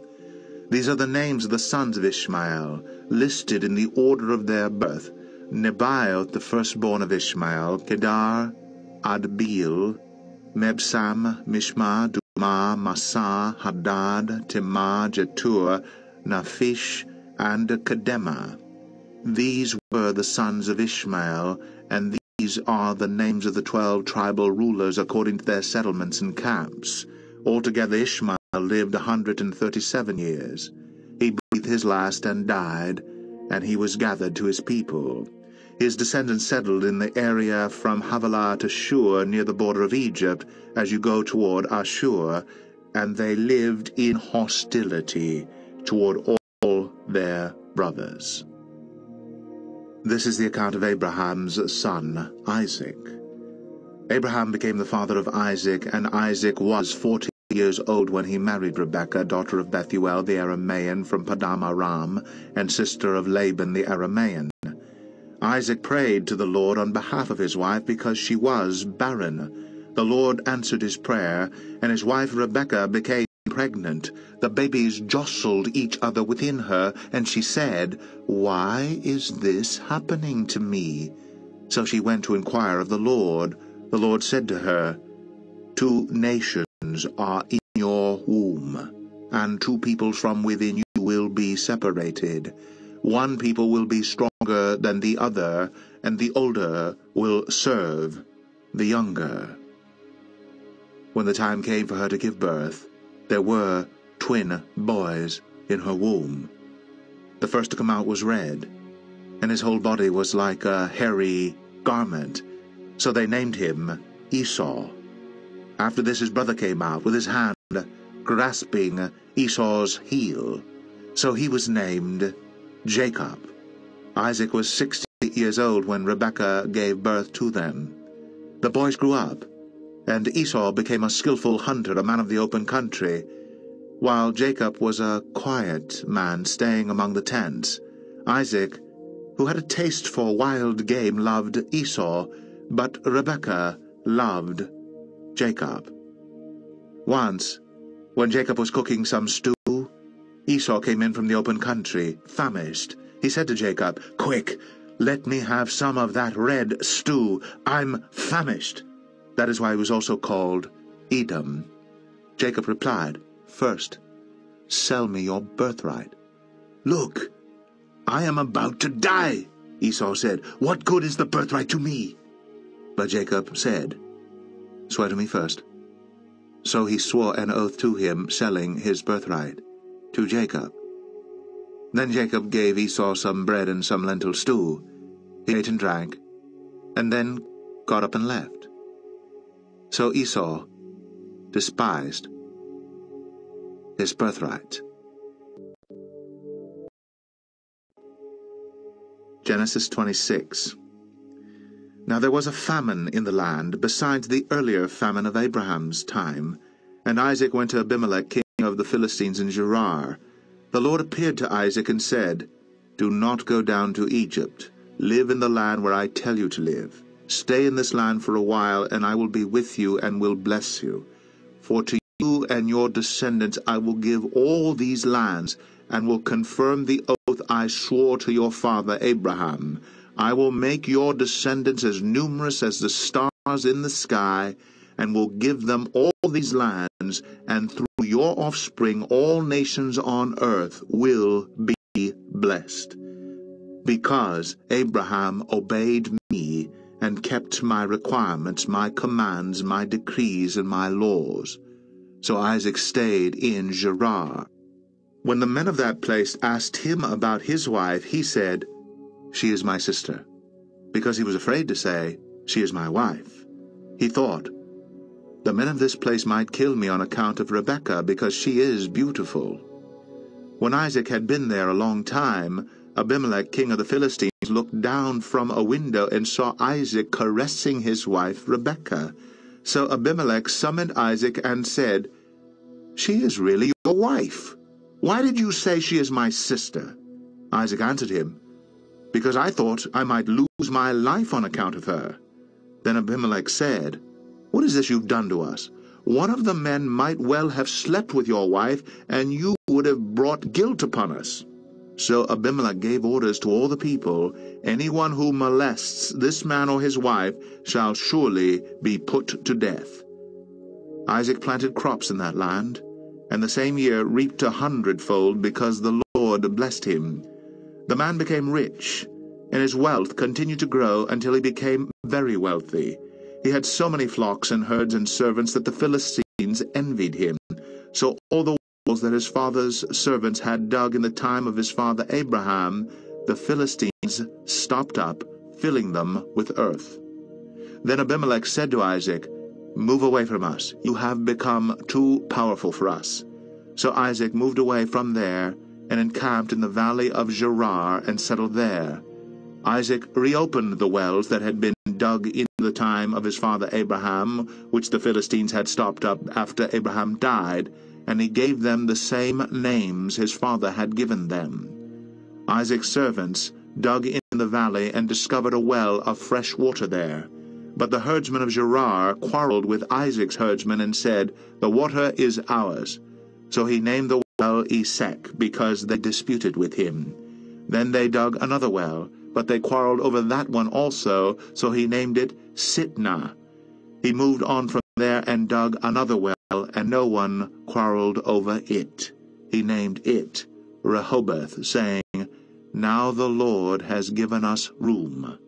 These are the names of the sons of Ishmael, listed in the order of their birth: Nebaioth, the firstborn of Ishmael, Kedar, Adbeel, Mibsam, Mishma, Dumah, Massa, Hadad, Timah, Jetur, Naphish, and Kedemah. These were the sons of Ishmael, and these are the names of the 12 tribal rulers according to their settlements and camps. Altogether Ishmael lived 137 years. He breathed his last and died, and he was gathered to his people. His descendants settled in the area from Havilah to Shur, near the border of Egypt, as you go toward Ashur, and they lived in hostility toward all their brothers. This is the account of Abraham's son Isaac. Abraham became the father of Isaac, and Isaac was 40 years old when he married Rebekah, daughter of Bethuel the Aramean from Padam Aram, and sister of Laban the Aramean. Isaac prayed to the Lord on behalf of his wife because she was barren. The Lord answered his prayer, and his wife Rebekah became pregnant. The babies jostled each other within her, and she said, "Why is this happening to me?" So she went to inquire of the Lord. The Lord said to her, 2 nations are in your womb, and 2 peoples from within you will be separated. One people will be stronger than the other, and the older will serve the younger. When the time came for her to give birth, there were twin boys in her womb. The first to come out was red, and his whole body was like a hairy garment, so they named him Esau. After this his brother came out with his hand grasping Esau's heel, so he was named Jacob. Isaac was 60 years old when Rebekah gave birth to them. The boys grew up, and Esau became a skillful hunter, a man of the open country, while Jacob was a quiet man staying among the tents. Isaac, who had a taste for wild game, loved Esau, but Rebekah loved Jacob. Once, when Jacob was cooking some stew, Esau came in from the open country, famished. He said to Jacob, "Quick, let me have some of that red stew. I'm famished." That is why he was also called Edom. Jacob replied, "First, sell me your birthright." "Look, I am about to die," Esau said. "What good is the birthright to me?" But Jacob said, "Swear to me first." So he swore an oath to him, selling his birthright to Jacob. Then Jacob gave Esau some bread and some lentil stew. He ate and drank, and then got up and left. So Esau despised his birthright. Genesis 26. Now there was a famine in the land, besides the earlier famine of Abraham's time, and Isaac went to Abimelech, king of the Philistines, in Gerar. The Lord appeared to Isaac and said, "Do not go down to Egypt. Live in the land where I tell you to live. Stay in this land for a while, and I will be with you and will bless you. For to you and your descendants I will give all these lands, and will confirm the oath I swore to your father Abraham. I will make your descendants as numerous as the stars in the sky, and will give them all these lands, and through your offspring all nations on earth will be blessed. Because Abraham obeyed me and kept my requirements, my commands, my decrees, and my laws." So Isaac stayed in Gerar. When the men of that place asked him about his wife, he said, "She is my sister," because he was afraid to say, "She is my wife." He thought, "The men of this place might kill me on account of Rebekah, because she is beautiful." When Isaac had been there a long time, Abimelech, king of the Philistines, looked down from a window and saw Isaac caressing his wife Rebekah. So Abimelech summoned Isaac and said, "She is really your wife. Why did you say she is my sister?" Isaac answered him, "Because I thought I might lose my life on account of her." Then Abimelech said, "What is this you've done to us? One of the men might well have slept with your wife, and you would have brought guilt upon us." So Abimelech gave orders to all the people, "Anyone who molests this man or his wife shall surely be put to death." Isaac planted crops in that land, and the same year reaped 100-fold, because the Lord blessed him. The man became rich, and his wealth continued to grow until he became very wealthy. He had so many flocks and herds and servants that the Philistines envied him. So all the wells that his father's servants had dug in the time of his father Abraham, the Philistines stopped up, filling them with earth. Then Abimelech said to Isaac, "Move away from us. You have become too powerful for us." So Isaac moved away from there and encamped in the valley of Gerar and settled there. Isaac reopened the wells that had been dug in the time of his father Abraham, which the Philistines had stopped up after Abraham died, and he gave them the same names his father had given them. Isaac's servants dug in the valley and discovered a well of fresh water there. But the herdsmen of Gerar quarreled with Isaac's herdsmen and said, "The water is ours." So he named the well Esek, because they disputed with him. Then they dug another well, but they quarreled over that one also, so he named it Sitnah. He moved on from there and dug another well, and no one quarreled over it. He named it Rehoboth, saying, "Now the Lord has given us room."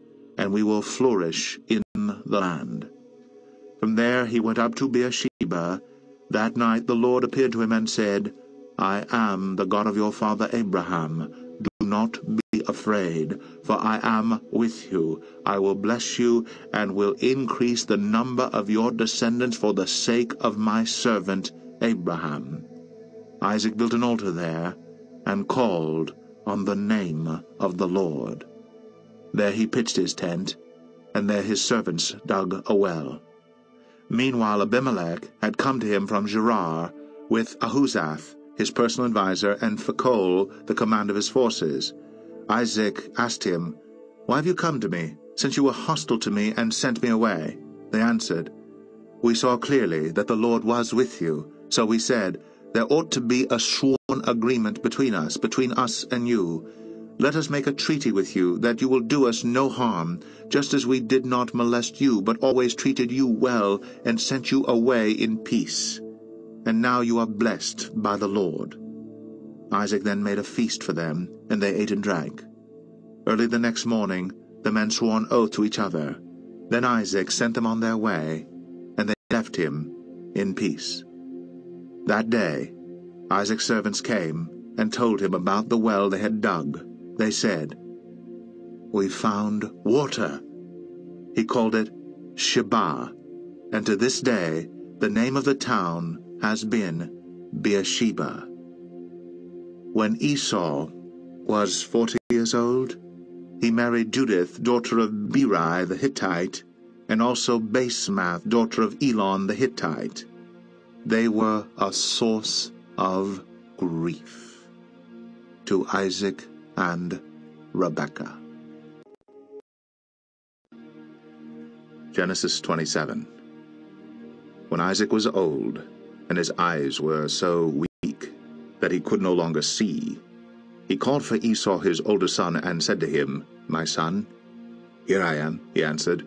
and we will flourish in the land." From there he went up to Beersheba. That night the Lord appeared to him and said, "I am the God of your father Abraham. Do not be afraid, for I am with you. I will bless you and will increase the number of your descendants for the sake of my servant Abraham." Isaac built an altar there and called on the name of the Lord. There he pitched his tent, and there his servants dug a well. Meanwhile Abimelech had come to him from Gerar with Ahuzath, his personal adviser, and Phicol, the commander of his forces. Isaac asked him, "Why have you come to me, since you were hostile to me and sent me away?" They answered, "We saw clearly that the Lord was with you, so we said, 'There ought to be a sworn agreement between us and you. Let us make a treaty with you that you will do us no harm, just as we did not molest you, but always treated you well and sent you away in peace. And now you are blessed by the Lord.'" Isaac then made a feast for them, and they ate and drank. Early the next morning the men swore an oath to each other. Then Isaac sent them on their way, and they left him in peace. That day Isaac's servants came and told him about the well they had dug. They said, "We found water." He called it Sheba, and to this day the name of the town has been Beersheba. When Esau was 40 years old, he married Judith, daughter of Beri the Hittite, and also Basemath, daughter of Elon the Hittite. They were a source of grief to Isaac and Rebekah. Genesis 27. When Isaac was old, and his eyes were so weak that he could no longer see, he called for Esau his older son and said to him, "My son?" "Here I am," he answered.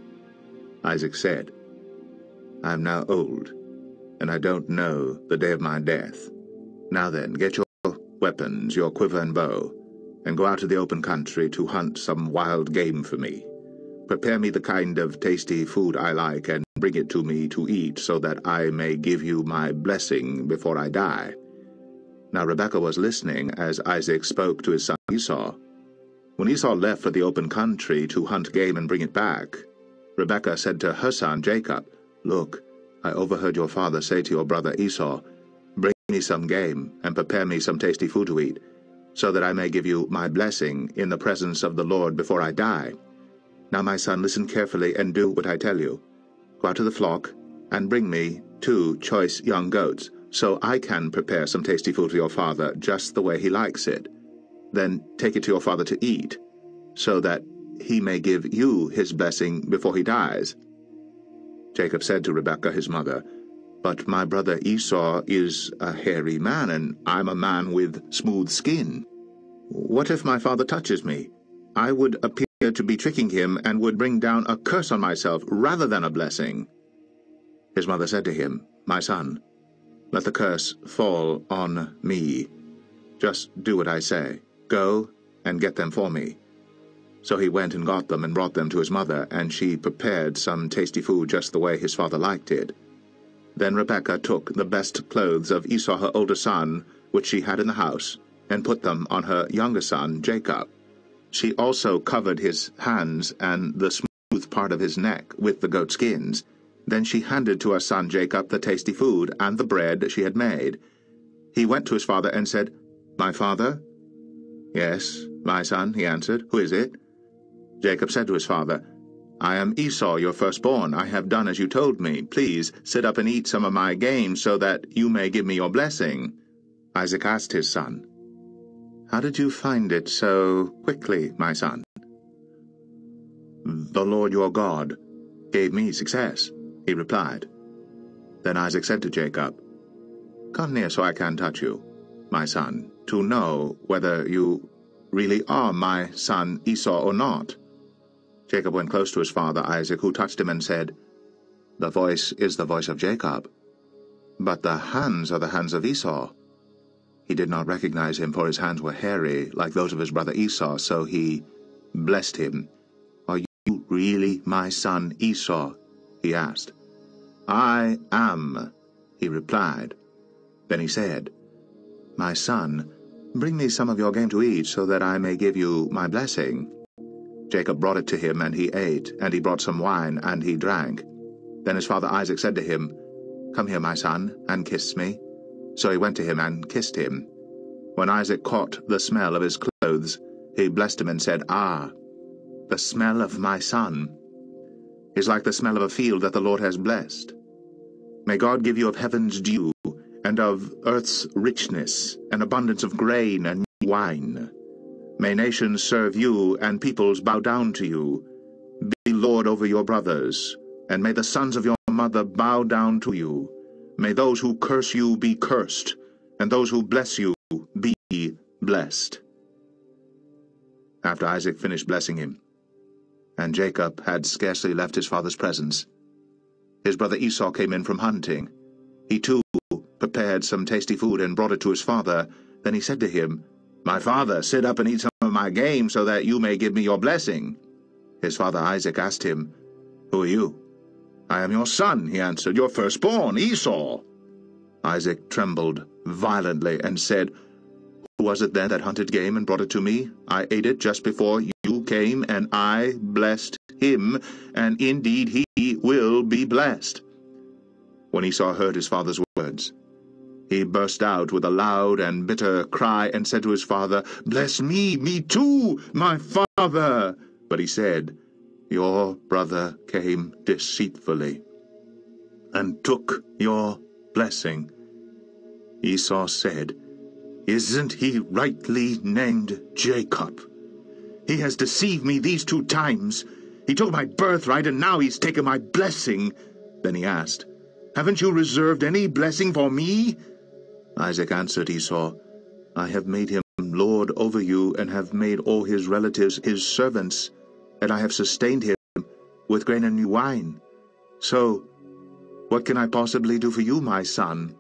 Isaac said, "I am now old, and I don't know the day of my death. Now then, get your weapons, your quiver and bow, and go out to the open country to hunt some wild game for me. Prepare me the kind of tasty food I like and bring it to me to eat, so that I may give you my blessing before I die." Now Rebekah was listening as Isaac spoke to his son Esau. When Esau left for the open country to hunt game and bring it back, Rebekah said to her son Jacob, "Look, I overheard your father say to your brother Esau, 'Bring me some game and prepare me some tasty food to eat, so that I may give you my blessing in the presence of the Lord before I die. Now, my son, listen carefully and do what I tell you. Go out to the flock and bring me 2 choice young goats, so I can prepare some tasty food for your father just the way he likes it. Then take it to your father to eat, so that he may give you his blessing before he dies." Jacob said to Rebekah his mother, "But my brother Esau is a hairy man, and I'm a man with smooth skin. What if my father touches me? I would appear to be tricking him and would bring down a curse on myself rather than a blessing." His mother said to him, "My son, let the curse fall on me. Just do what I say. Go and get them for me." So he went and got them and brought them to his mother, and she prepared some tasty food just the way his father liked it. Then Rebekah took the best clothes of Esau her older son, which she had in the house, and put them on her younger son Jacob. She also covered his hands and the smooth part of his neck with the goat skins. Then she handed to her son Jacob the tasty food and the bread she had made. He went to his father and said, "My father?" "Yes, my son," he answered. "Who is it?" Jacob said to his father, "I am Esau, your firstborn. I have done as you told me. Please sit up and eat some of my game, so that you may give me your blessing." Isaac asked his son, "How did you find it so quickly, my son?" "The Lord your God gave me success," he replied. Then Isaac said to Jacob, "Come near so I can touch you, my son, to know whether you really are my son Esau or not." Jacob went close to his father Isaac, who touched him and said, "The voice is the voice of Jacob, but the hands are the hands of Esau." He did not recognize him, for his hands were hairy, like those of his brother Esau, so he blessed him. "Are you really my son Esau?" he asked. "I am," he replied. Then he said, "My son, bring me some of your game to eat, so that I may give you my blessing." Jacob brought it to him, and he ate, and he brought some wine, and he drank. Then his father Isaac said to him, "Come here, my son, and kiss me." So he went to him and kissed him. When Isaac caught the smell of his clothes, he blessed him and said, "Ah, the smell of my son is like the smell of a field that the Lord has blessed. May God give you of heaven's dew, and of earth's richness, an abundance of grain and wine. May nations serve you, and peoples bow down to you. Be lord over your brothers, and may the sons of your mother bow down to you. May those who curse you be cursed, and those who bless you be blessed." After Isaac finished blessing him, and Jacob had scarcely left his father's presence, his brother Esau came in from hunting. He too prepared some tasty food and brought it to his father. Then he said to him, "My father, sit up and eat some of my game, so that you may give me your blessing." His father Isaac asked him, "Who are you?" "I am your son," he answered, "your firstborn, Esau." Isaac trembled violently and said, "Who was it then that hunted game and brought it to me? I ate it just before you came, and I blessed him, and indeed he will be blessed." When Esau heard his father's words, he burst out with a loud and bitter cry and said to his father, "Bless me too, my father." But he said, "Your brother came deceitfully and took your blessing." Esau said, "Isn't he rightly named Jacob? He has deceived me these 2 times. He took my birthright, and now he's taken my blessing." Then he asked, "Haven't you reserved any blessing for me?" Isaac answered Esau, "I have made him lord over you, and have made all his relatives his servants, and I have sustained him with grain and new wine. So, what can I possibly do for you, my son?"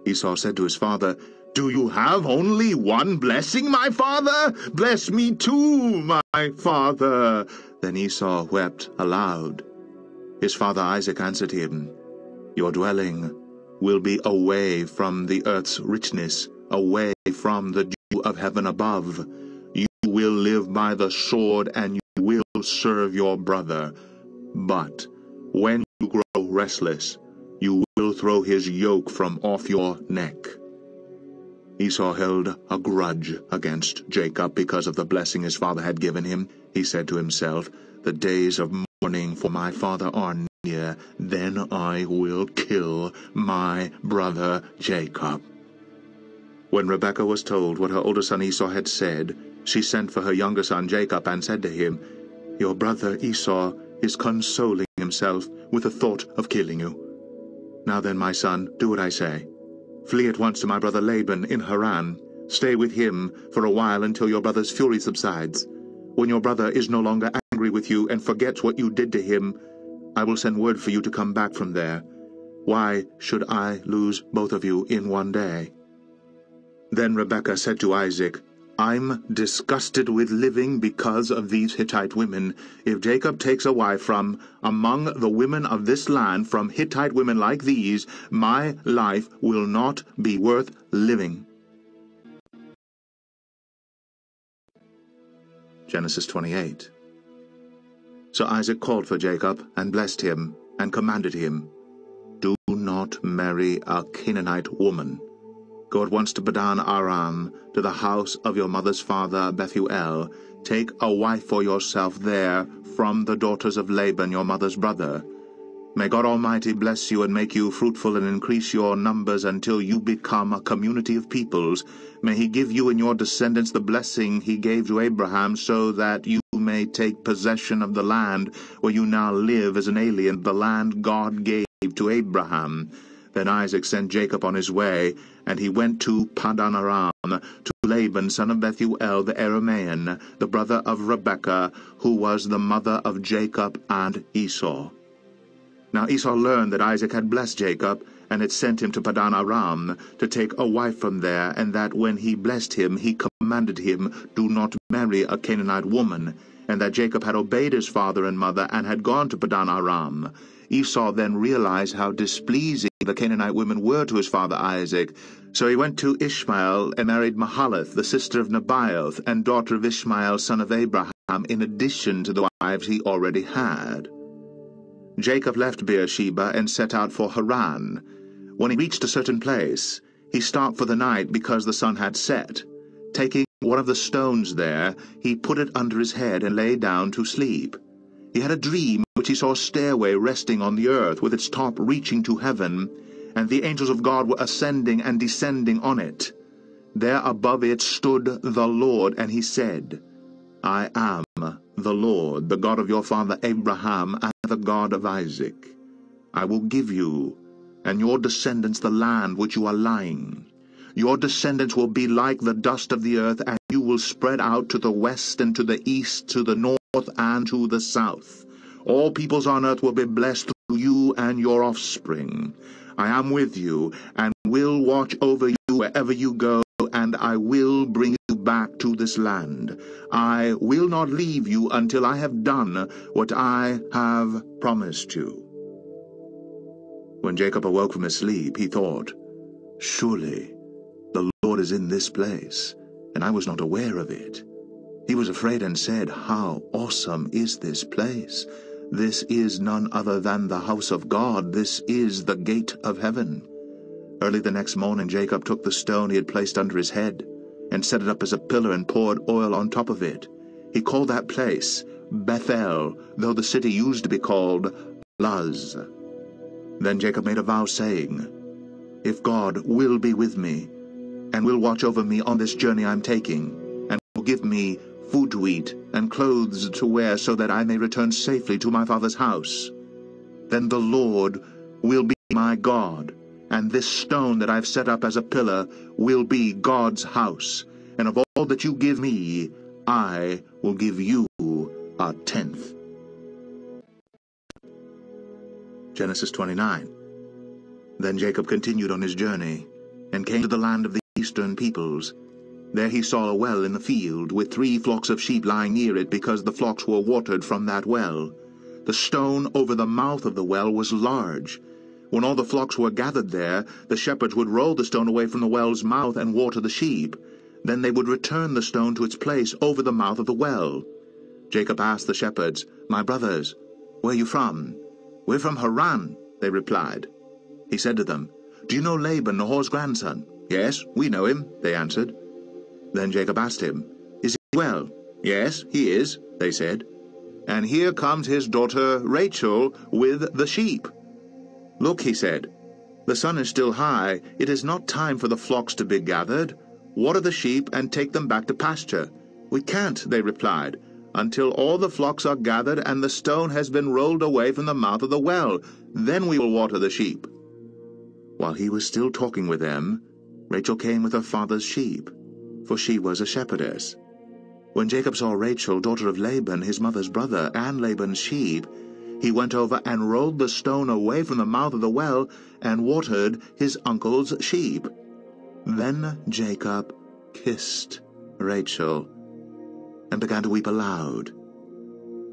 Esau said to his father, "Do you have only one blessing, my father? Bless me too, my father." Then Esau wept aloud. His father Isaac answered him, "Your dwelling will be away from the earth's richness, away from the dew of heaven above. You will live by the sword, and you will serve your brother. But when you grow restless, you will throw his yoke from off your neck." Esau held a grudge against Jacob because of the blessing his father had given him. He said to himself, "The days of mourning for my father are near. Then I will kill my brother Jacob." When Rebekah was told what her older son Esau had said, she sent for her younger son Jacob and said to him, "Your brother Esau is consoling himself with the thought of killing you. Now then, my son, do what I say. Flee at once to my brother Laban in Haran. Stay with him for a while until your brother's fury subsides. When your brother is no longer angry with you and forgets what you did to him, I will send word for you to come back from there. Why should I lose both of you in one day?" Then Rebekah said to Isaac, "I'm disgusted with living because of these Hittite women. If Jacob takes a wife from among the women of this land, from Hittite women like these, my life will not be worth living." Genesis 28. So Isaac called for Jacob and blessed him and commanded him, "Do not marry a Canaanite woman. Go at once to Padan Aram, to the house of your mother's father Bethuel. Take a wife for yourself there from the daughters of Laban your mother's brother. May God Almighty bless you and make you fruitful and increase your numbers until you become a community of peoples. May he give you and your descendants the blessing he gave to Abraham, so that you may take possession of the land where you now live as an alien, the land God gave to Abraham." Then Isaac sent Jacob on his way, and he went to Padan Aram, to Laban son of Bethuel the Aramean, the brother of Rebekah, who was the mother of Jacob and Esau. Now Esau learned that Isaac had blessed Jacob, and had sent him to Padan Aram to take a wife from there, and that when he blessed him, he commanded him, "Do not marry a Canaanite woman." and that Jacob had obeyed his father and mother and had gone to Padan Aram. Esau then realized how displeasing the Canaanite women were to his father Isaac, so he went to Ishmael and married Mahalath, the sister of Nebaioth, and daughter of Ishmael, son of Abraham, in addition to the wives he already had. Jacob left Beersheba and set out for Haran. When he reached a certain place, he stopped for the night because the sun had set. Taking one of the stones there, he put it under his head and lay down to sleep. He had a dream in which he saw a stairway resting on the earth, with its top reaching to heaven, and the angels of God were ascending and descending on it. There above it stood the Lord, and he said, I am the Lord, the God of your father Abraham, and the God of Isaac. I will give you and your descendants the land which you are lying. Your descendants will be like the dust of the earth, and you will spread out to the west and to the east, to the north and to the south. All peoples on earth will be blessed through you and your offspring. I am with you, and will watch over you wherever you go, and I will bring you back to this land. I will not leave you until I have done what I have promised you. When Jacob awoke from his sleep, he thought, Surely the Lord is in this place, and I was not aware of it. He was afraid and said, How awesome is this place! This is none other than the house of God. This is the gate of heaven. Early the next morning Jacob took the stone he had placed under his head, and set it up as a pillar and poured oil on top of it. He called that place Bethel, though the city used to be called Luz. Then Jacob made a vow, saying, If God will be with me, and will watch over me on this journey I am taking, and will give me food to eat and clothes to wear, so that I may return safely to my father's house, then the Lord will be my God, and this stone that I have set up as a pillar will be God's house, and of all that you give me, I will give you a tenth. Genesis 29. Then Jacob continued on his journey, and came to the land of the eastern peoples. There he saw a well in the field, with 3 flocks of sheep lying near it, because the flocks were watered from that well. The stone over the mouth of the well was large. When all the flocks were gathered there, the shepherds would roll the stone away from the well's mouth and water the sheep. Then they would return the stone to its place over the mouth of the well. Jacob asked the shepherds, My brothers, where are you from? We're from Haran, they replied. He said to them, Do you know Laban, Nahor's grandson? Yes, we know him, they answered. Then Jacob asked him, Is he well? Yes, he is, they said. And here comes his daughter Rachel with the sheep. Look, he said, the sun is still high. It is not time for the flocks to be gathered. Water the sheep and take them back to pasture. We can't, they replied, until all the flocks are gathered and the stone has been rolled away from the mouth of the well. Then we will water the sheep. While he was still talking with them, Rachel came with her father's sheep, for she was a shepherdess. When Jacob saw Rachel, daughter of Laban, his mother's brother, and Laban's sheep, he went over and rolled the stone away from the mouth of the well and watered his uncle's sheep. Then Jacob kissed Rachel and began to weep aloud.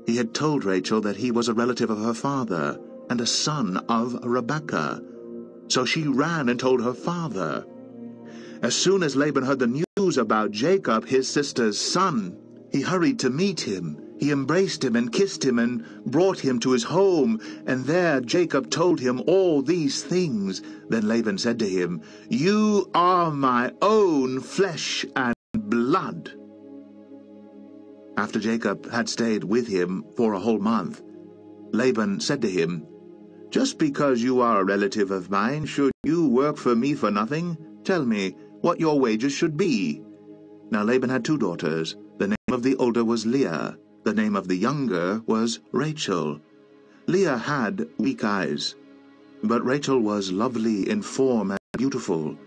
He had told Rachel that he was a relative of her father and a son of Rebekah. So she ran and told her father. As soon as Laban heard the news about Jacob, his sister's son, he hurried to meet him. He embraced him and kissed him and brought him to his home, and there Jacob told him all these things. Then Laban said to him, You are my own flesh and blood. After Jacob had stayed with him for a whole month, Laban said to him, Just because you are a relative of mine, should you work for me for nothing? Tell me what your wages should be. Now Laban had 2 daughters. The name of the older was Leah. The name of the younger was Rachel. Leah had weak eyes, but Rachel was lovely in form and beautiful.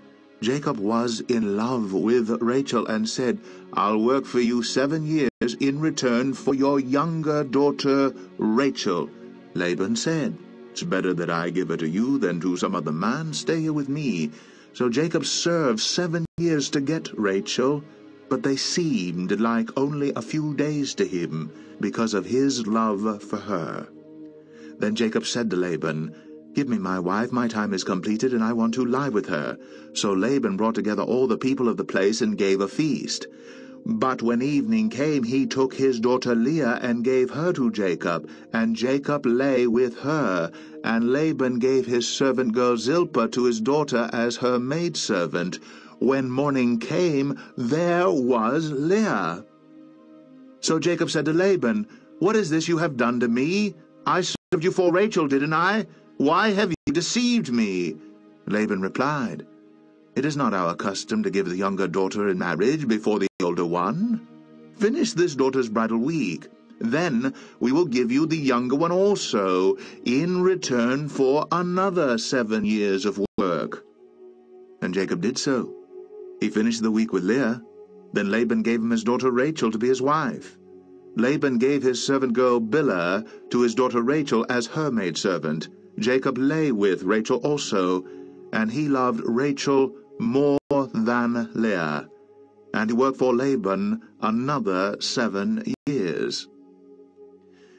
Jacob was in love with Rachel and said, I'll work for you 7 years in return for your younger daughter Rachel. Laban said, It's better that I give her to you than to some other man. Stay here with me. So Jacob served 7 years to get Rachel, but they seemed like only a few days to him because of his love for her. Then Jacob said to Laban, "Give me my wife, my time is completed, and I want to lie with her." So Laban brought together all the people of the place and gave a feast. But when evening came, he took his daughter Leah and gave her to Jacob, and Jacob lay with her. And Laban gave his servant girl Zilpah to his daughter as her maidservant. When morning came, there was Leah. So Jacob said to Laban, "What is this you have done to me? I served you for Rachel, didn't I? Why have you deceived me?" Laban replied, "It is not our custom to give the younger daughter in marriage before the older one. Finish this daughter's bridal week. Then we will give you the younger one also, in return for another 7 years of work." And Jacob did so. He finished the week with Leah. Then Laban gave him his daughter Rachel to be his wife. Laban gave his servant girl Bilhah to his daughter Rachel as her maidservant. Jacob lay with Rachel also, and he loved Rachel more than Leah. And he worked for Laban another 7 years.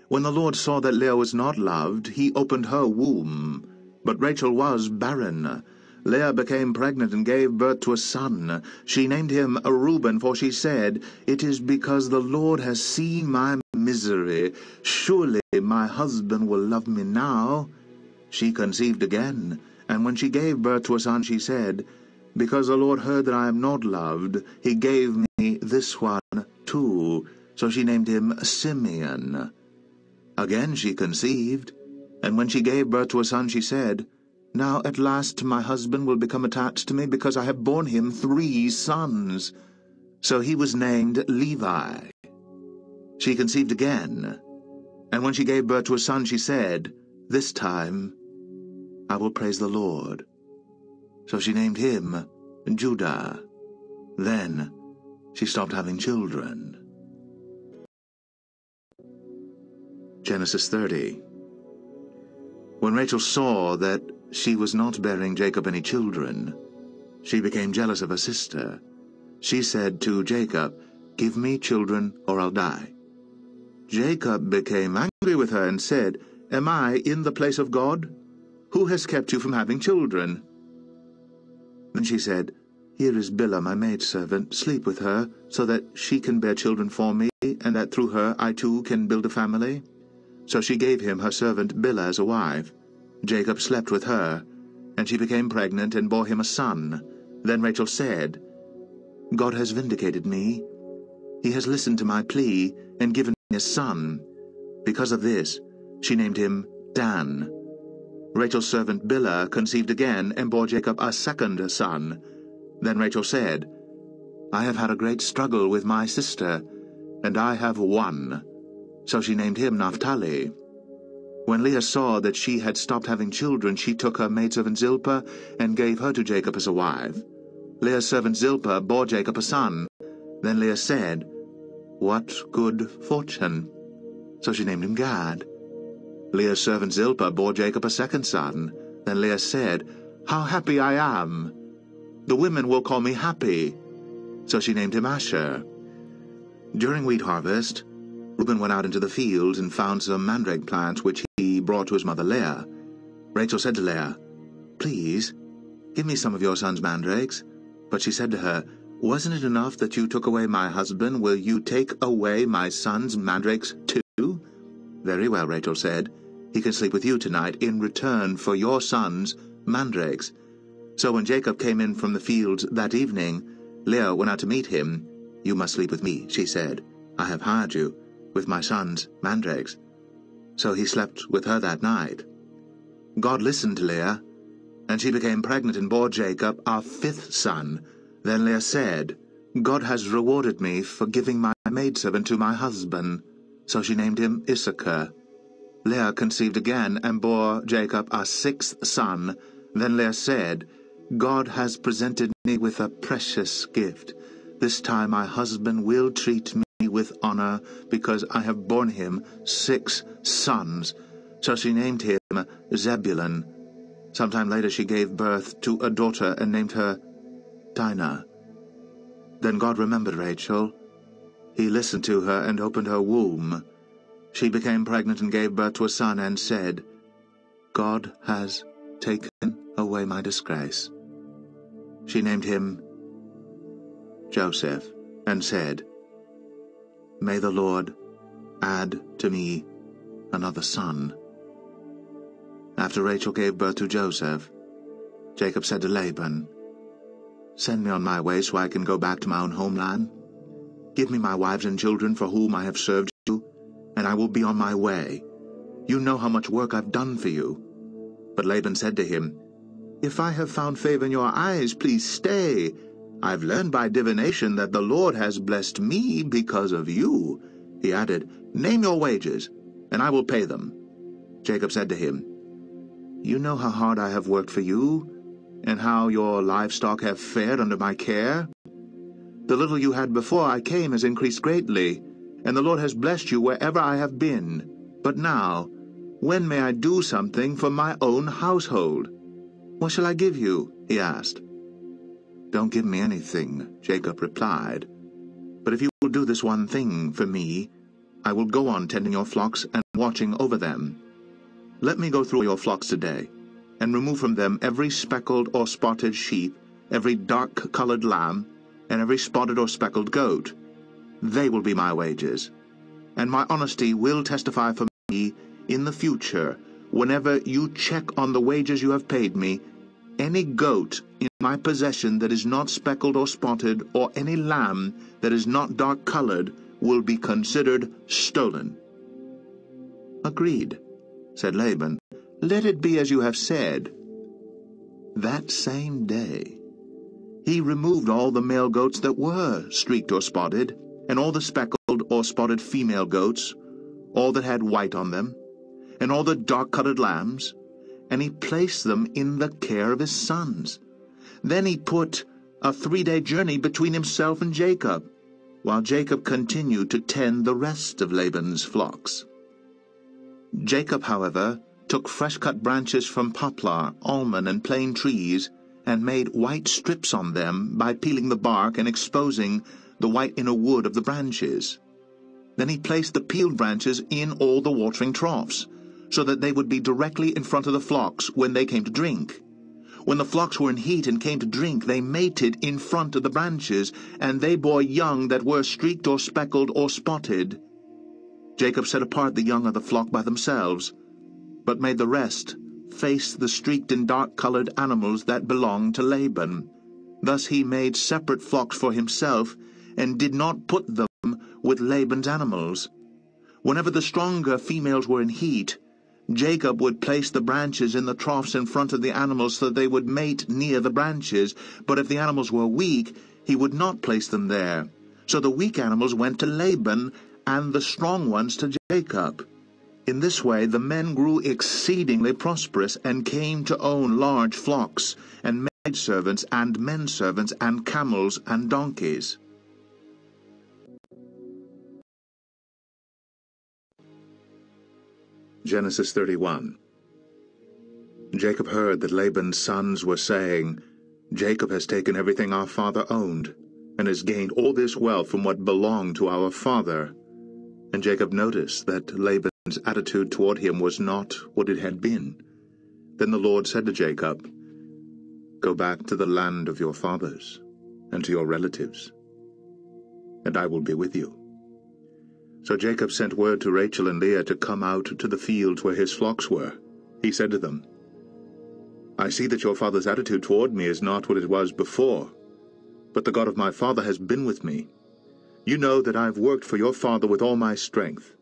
When the Lord saw that Leah was not loved, he opened her womb. But Rachel was barren. Leah became pregnant and gave birth to a son. She named him Reuben, for she said, "It is because the Lord has seen my misery. Surely my husband will love me now." She conceived again, and when she gave birth to a son, she said, "Because the Lord heard that I am not loved, he gave me this one too." So she named him Simeon. Again she conceived, and when she gave birth to a son, she said, "Now at last my husband will become attached to me, because I have borne him 3 sons." So he was named Levi. She conceived again, and when she gave birth to a son, she said, "This time I will praise the Lord." So she named him Judah. Then she stopped having children. Genesis 30. When Rachel saw that she was not bearing Jacob any children, she became jealous of her sister. She said to Jacob, "Give me children or I'll die." Jacob became angry with her and said, "Am I in the place of God? Who has kept you from having children?" Then she said, "Here is Bilhah, my maidservant. Sleep with her, so that she can bear children for me, and that through her I too can build a family." So she gave him her servant Bilhah as a wife. Jacob slept with her, and she became pregnant and bore him a son. Then Rachel said, "God has vindicated me. He has listened to my plea and given me a son." Because of this, she named him Dan. Rachel's servant Bilhah conceived again and bore Jacob a second son. Then Rachel said, "I have had a great struggle with my sister, and I have won." So she named him Naphtali. When Leah saw that she had stopped having children, she took her maidservant Zilpah and gave her to Jacob as a wife. Leah's servant Zilpah bore Jacob a son. Then Leah said, "What good fortune!" So she named him Gad. Leah's servant Zilpah bore Jacob a second son. Then Leah said, "How happy I am! The women will call me happy." So she named him Asher. During wheat harvest, Reuben went out into the fields and found some mandrake plants, which he brought to his mother Leah. Rachel said to Leah, "Please, give me some of your son's mandrakes." But she said to her, "Wasn't it enough that you took away my husband? Will you take away my son's mandrakes too?" "Very well," Rachel said. "He can sleep with you tonight in return for your son's mandrakes." So when Jacob came in from the fields that evening, Leah went out to meet him. "You must sleep with me," she said. "I have hired you with my son's mandrakes." So he slept with her that night. God listened to Leah, and she became pregnant and bore Jacob a 5th son. Then Leah said, "God has rewarded me for giving my maidservant to my husband." So she named him Issachar. Leah conceived again and bore Jacob a 6th son. Then Leah said, "God has presented me with a precious gift. This time my husband will treat me with honor, because I have borne him 6 sons." So she named him Zebulun. Sometime later she gave birth to a daughter and named her Dinah. Then God remembered Rachel. He listened to her and opened her womb. She became pregnant and gave birth to a son and said, God has taken away my disgrace. She named him Joseph and said, May the Lord add to me another son. After Rachel gave birth to Joseph, Jacob said to Laban, Send me on my way so I can go back to my own homeland. Give me my wives and children for whom I have served you, and I will be on my way. You know how much work I've done for you. But Laban said to him, If I have found favor in your eyes, please stay. I've learned by divination that the Lord has blessed me because of you. He added, Name your wages, and I will pay them. Jacob said to him, You know how hard I have worked for you, and how your livestock have fared under my care. The little you had before I came has increased greatly, and the Lord has blessed you wherever I have been. But now, when may I do something for my own household? What shall I give you? He asked. Don't give me anything, Jacob replied. But if you will do this one thing for me, I will go on tending your flocks and watching over them. Let me go through your flocks today, and remove from them every speckled or spotted sheep, every dark-colored lamb, and every spotted or speckled goat. They will be my wages, and my honesty will testify for me in the future. Whenever you check on the wages you have paid me, any goat in my possession that is not speckled or spotted, or any lamb that is not dark-colored, will be considered stolen. Agreed, said Laban. Let it be as you have said. That same day he removed all the male goats that were streaked or spotted, and all the speckled or spotted female goats, all that had white on them, and all the dark-colored lambs, and he placed them in the care of his sons. Then he put a 3-day journey between himself and Jacob, while Jacob continued to tend the rest of Laban's flocks. Jacob, however, took fresh-cut branches from poplar, almond, and plane trees, and made white strips on them by peeling the bark and exposing the white inner wood of the branches. Then he placed the peeled branches in all the watering troughs, so that they would be directly in front of the flocks when they came to drink. When the flocks were in heat and came to drink, they mated in front of the branches, and they bore young that were streaked or speckled or spotted. Jacob set apart the young of the flock by themselves, but made the rest face the streaked and dark-colored animals that belonged to Laban. Thus he made separate flocks for himself, and did not put them with Laban's animals. Whenever the stronger females were in heat, Jacob would place the branches in the troughs in front of the animals so that they would mate near the branches, but if the animals were weak, he would not place them there. So the weak animals went to Laban, and the strong ones to Jacob. In this way the men grew exceedingly prosperous, and came to own large flocks, and maidservants, and men-servants, and camels, and donkeys. Genesis 31. Jacob heard that Laban's sons were saying, Jacob has taken everything our father owned, and has gained all this wealth from what belonged to our father. And Jacob noticed that Laban's attitude toward him was not what it had been. Then the Lord said to Jacob, Go back to the land of your fathers, and to your relatives, and I will be with you. So Jacob sent word to Rachel and Leah to come out to the fields where his flocks were. He said to them, I see that your father's attitude toward me is not what it was before, but the God of my father has been with me. You know that I've worked for your father with all my strength.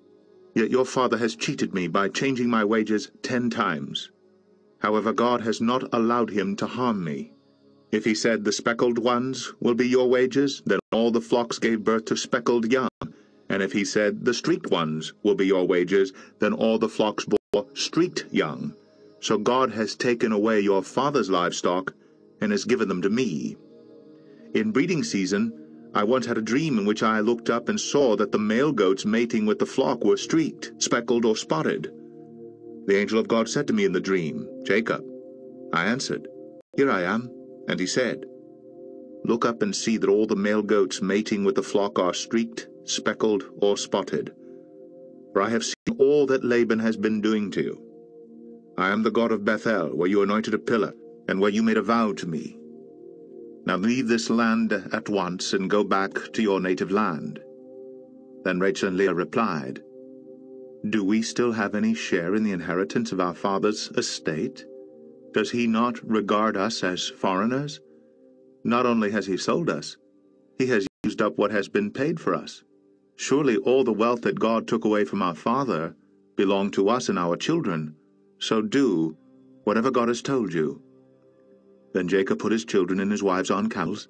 Yet your father has cheated me by changing my wages 10 times. However, God has not allowed him to harm me. If he said the speckled ones will be your wages, then all the flocks gave birth to speckled young. And if he said, the streaked ones will be your wages, then all the flocks bore streaked young. So God has taken away your father's livestock, and has given them to me. In breeding season, I once had a dream in which I looked up and saw that the male goats mating with the flock were streaked, speckled, or spotted. The angel of God said to me in the dream, Jacob. I answered, Here I am. And he said, Look up and see that all the male goats mating with the flock are streaked, speckled, or spotted. For I have seen all that Laban has been doing to you. I am the God of Bethel, where you anointed a pillar, and where you made a vow to me. Now leave this land at once and go back to your native land." Then Rachel and Leah replied, "Do we still have any share in the inheritance of our father's estate? Does he not regard us as foreigners? Not only has he sold us, he has used up what has been paid for us. Surely all the wealth that God took away from our father belonged to us and our children. So do whatever God has told you." Then Jacob put his children and his wives on camels,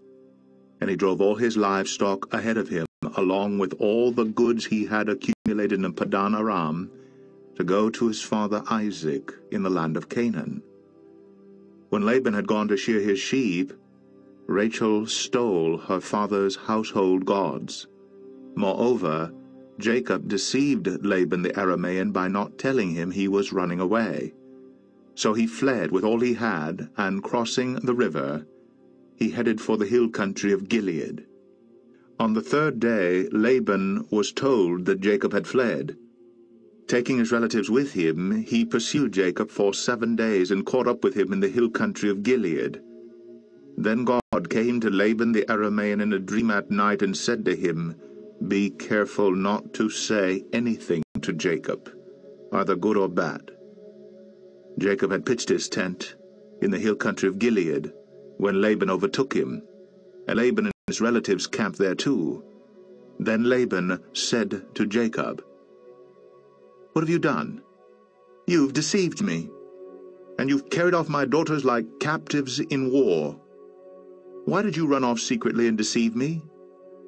and he drove all his livestock ahead of him, along with all the goods he had accumulated in Padan Aram, to go to his father Isaac in the land of Canaan. When Laban had gone to shear his sheep, Rachel stole her father's household gods. Moreover, Jacob deceived Laban the Aramean by not telling him he was running away. So he fled with all he had, and crossing the river, he headed for the hill country of Gilead. On the third day Laban was told that Jacob had fled. Taking his relatives with him, he pursued Jacob for 7 days and caught up with him in the hill country of Gilead. Then God came to Laban the Aramean in a dream at night and said to him, "Be careful not to say anything to Jacob, either good or bad." Jacob had pitched his tent in the hill country of Gilead when Laban overtook him, and Laban and his relatives camped there too. Then Laban said to Jacob, "What have you done? You've deceived me, and you've carried off my daughters like captives in war. Why did you run off secretly and deceive me?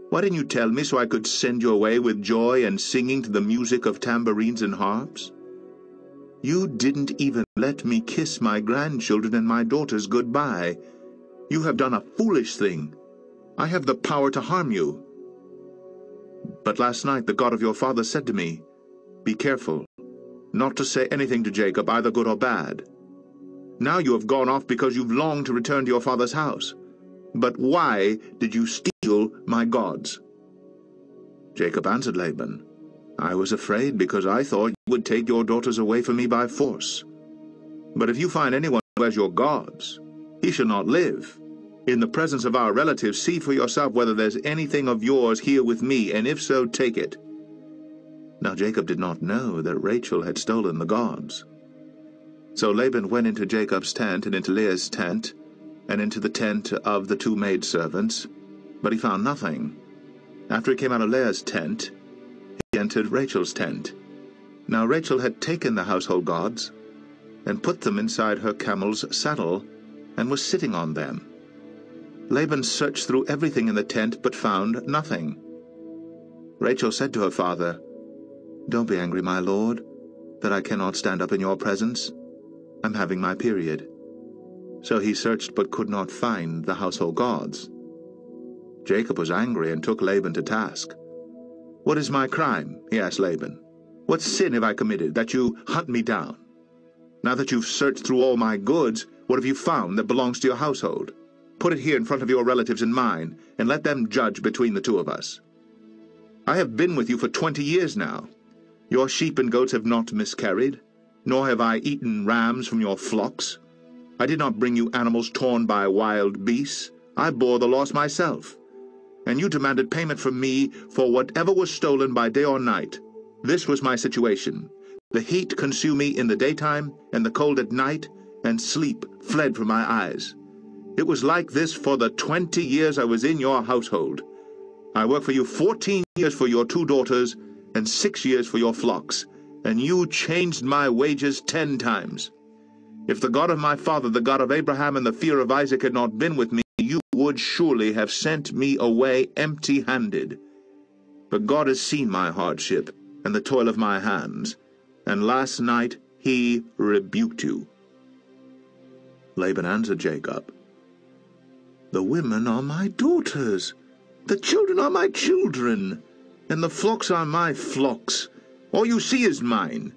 Why didn't you tell me so I could send you away with joy and singing to the music of tambourines and harps? You didn't even let me kiss my grandchildren and my daughters goodbye. You have done a foolish thing. I have the power to harm you. But last night the God of your father said to me, 'Be careful not to say anything to Jacob, either good or bad.' Now you have gone off because you've longed to return to your father's house. But why did you steal my gods?" Jacob answered Laban, "I was afraid because I thought you would take your daughters away from me by force. But if you find anyone who has your gods, he shall not live. In the presence of our relatives, see for yourself whether there's anything of yours here with me, and if so, take it." Now Jacob did not know that Rachel had stolen the gods. So Laban went into Jacob's tent and into Leah's tent, and into the tent of the 2 maidservants, but he found nothing. After he came out of Leah's tent, he entered Rachel's tent. Now Rachel had taken the household gods, and put them inside her camel's saddle, and was sitting on them. Laban searched through everything in the tent, but found nothing. Rachel said to her father, "Don't be angry, my lord, that I cannot stand up in your presence. I'm having my period." So he searched but could not find the household gods. Jacob was angry and took Laban to task. "What is my crime?" he asked Laban. "What sin have I committed, that you hunt me down? Now that you've searched through all my goods, what have you found that belongs to your household? Put it here in front of your relatives and mine, and let them judge between the 2 of us. I have been with you for 20 years now. Your sheep and goats have not miscarried, nor have I eaten rams from your flocks. I did not bring you animals torn by wild beasts. I bore the loss myself. And you demanded payment from me for whatever was stolen by day or night. This was my situation. The heat consumed me in the daytime, and the cold at night, and sleep fled from my eyes. It was like this for the 20 years I was in your household. I worked for you 14 years for your 2 daughters, and 6 years for your flocks, and you changed my wages 10 times. If the God of my father, the God of Abraham, and the fear of Isaac had not been with me, you would surely have sent me away empty-handed. But God has seen my hardship and the toil of my hands, and last night he rebuked you." Laban answered Jacob, "The women are my daughters, the children are my children, and the flocks are my flocks. All you see is mine.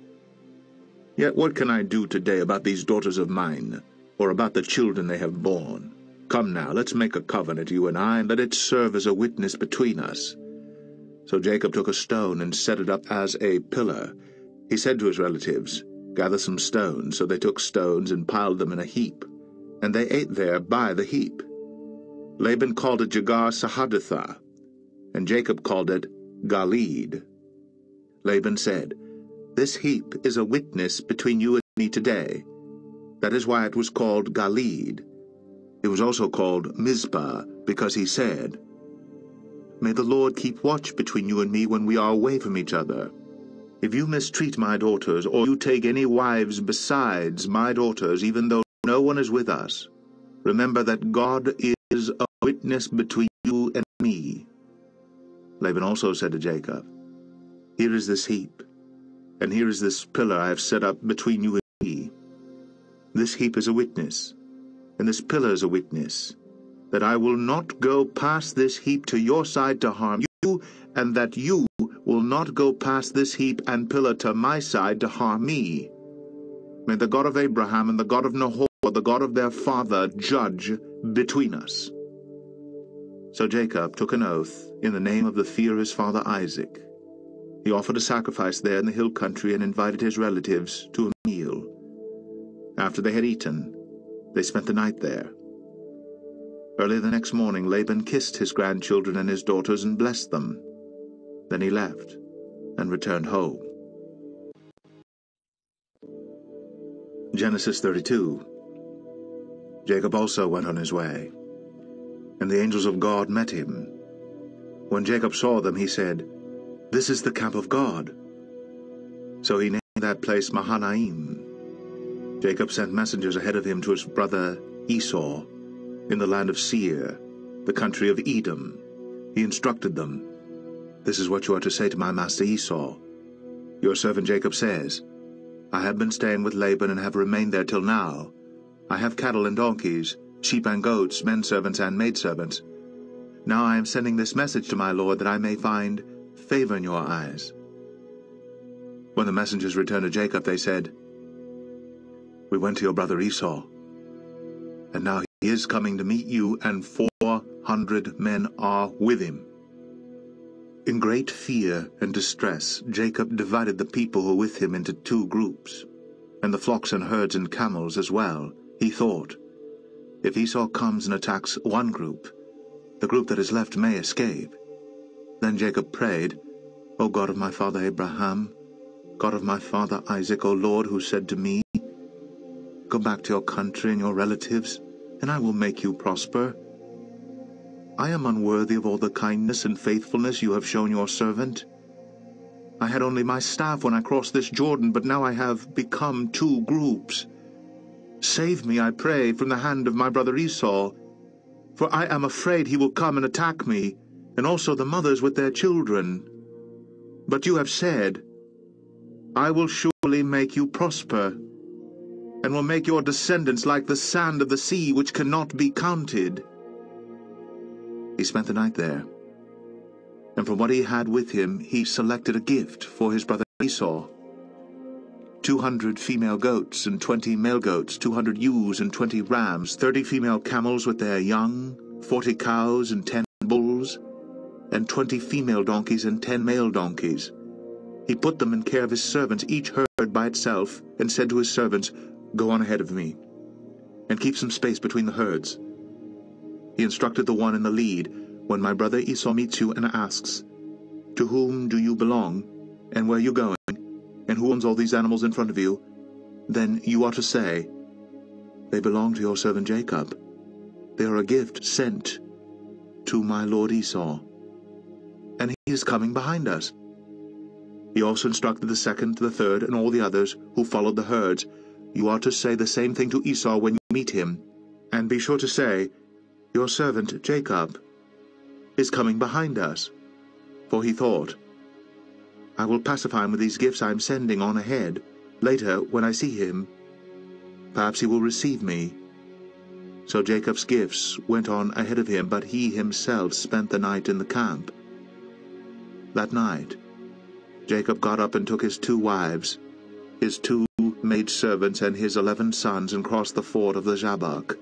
Yet what can I do today about these daughters of mine, or about the children they have borne? Come now, let's make a covenant, you and I, and let it serve as a witness between us." So Jacob took a stone and set it up as a pillar. He said to his relatives, "Gather some stones." So they took stones and piled them in a heap, and they ate there by the heap. Laban called it Jegar-Sahadutha, and Jacob called it Galeed. Laban said, "This heap is a witness between you and me today." That is why it was called Galeed. It was also called Mizpah, because he said, "May the Lord keep watch between you and me when we are away from each other. If you mistreat my daughters, or you take any wives besides my daughters, even though no one is with us, remember that God is a witness between you and me." Laban also said to Jacob, "Here is this heap, and here is this pillar I have set up between you and me. This heap is a witness, and this pillar is a witness, that I will not go past this heap to your side to harm you, and that you will not go past this heap and pillar to my side to harm me. May the God of Abraham and the God of Nahor, the God of their father, judge between us." So Jacob took an oath in the name of the fear of his father Isaac. He offered a sacrifice there in the hill country and invited his relatives to a meal. After they had eaten, they spent the night there. Early the next morning, Laban kissed his grandchildren and his daughters and blessed them. Then he left and returned home. Genesis 32. Jacob also went on his way, and the angels of God met him. When Jacob saw them, he said, "This is the camp of God." So he named that place Mahanaim. Jacob sent messengers ahead of him to his brother Esau, in the land of Seir, the country of Edom. He instructed them, "This is what you are to say to my master Esau. Your servant Jacob says, I have been staying with Laban and have remained there till now. I have cattle and donkeys, sheep and goats, menservants and maidservants. Now I am sending this message to my lord that I may find favor in your eyes." When the messengers returned to Jacob, they said, "We went to your brother Esau, and now he is coming to meet you, and 400 men are with him." In great fear and distress, Jacob divided the people who were with him into 2 groups, and the flocks and herds and camels as well. He thought, if Esau comes and attacks one group, the group that is left may escape. Then Jacob prayed, "O God of my father Abraham, God of my father Isaac, O Lord, who said to me, 'Go back to your country and your relatives, and I will make you prosper.' I am unworthy of all the kindness and faithfulness you have shown your servant. I had only my staff when I crossed this Jordan, but now I have become 2 groups. Save me, I pray, from the hand of my brother Esau, for I am afraid he will come and attack me, and also the mothers with their children. But you have said, I will surely make you prosper, and will make your descendants like the sand of the sea, which cannot be counted." He spent the night there, and from what he had with him he selected a gift for his brother Esau: 200 female goats and 20 male goats, 200 ewes and 20 rams, 30 female camels with their young, 40 cows and 10 bulls, and 20 female donkeys and 10 male donkeys. He put them in care of his servants, each herd by itself, and said to his servants, "Go on ahead of me, and keep some space between the herds." He instructed the one in the lead, "When my brother Esau meets you and asks, 'To whom do you belong, and where are you going, and who owns all these animals in front of you?' then you are to say, 'They belong to your servant Jacob. They are a gift sent to my lord Esau, and he is coming behind us.'" He also instructed the second, the third, and all the others who followed the herds, "You are to say the same thing to Esau when you meet him, and be sure to say, 'Your servant Jacob is coming behind us.'" For he thought, "I will pacify him with these gifts I am sending on ahead. Later, when I see him, perhaps he will receive me." So Jacob's gifts went on ahead of him, but he himself spent the night in the camp. That night, Jacob got up and took his 2 wives, his 2 maidservants, and his 11 sons, and crossed the ford of the Jabbok.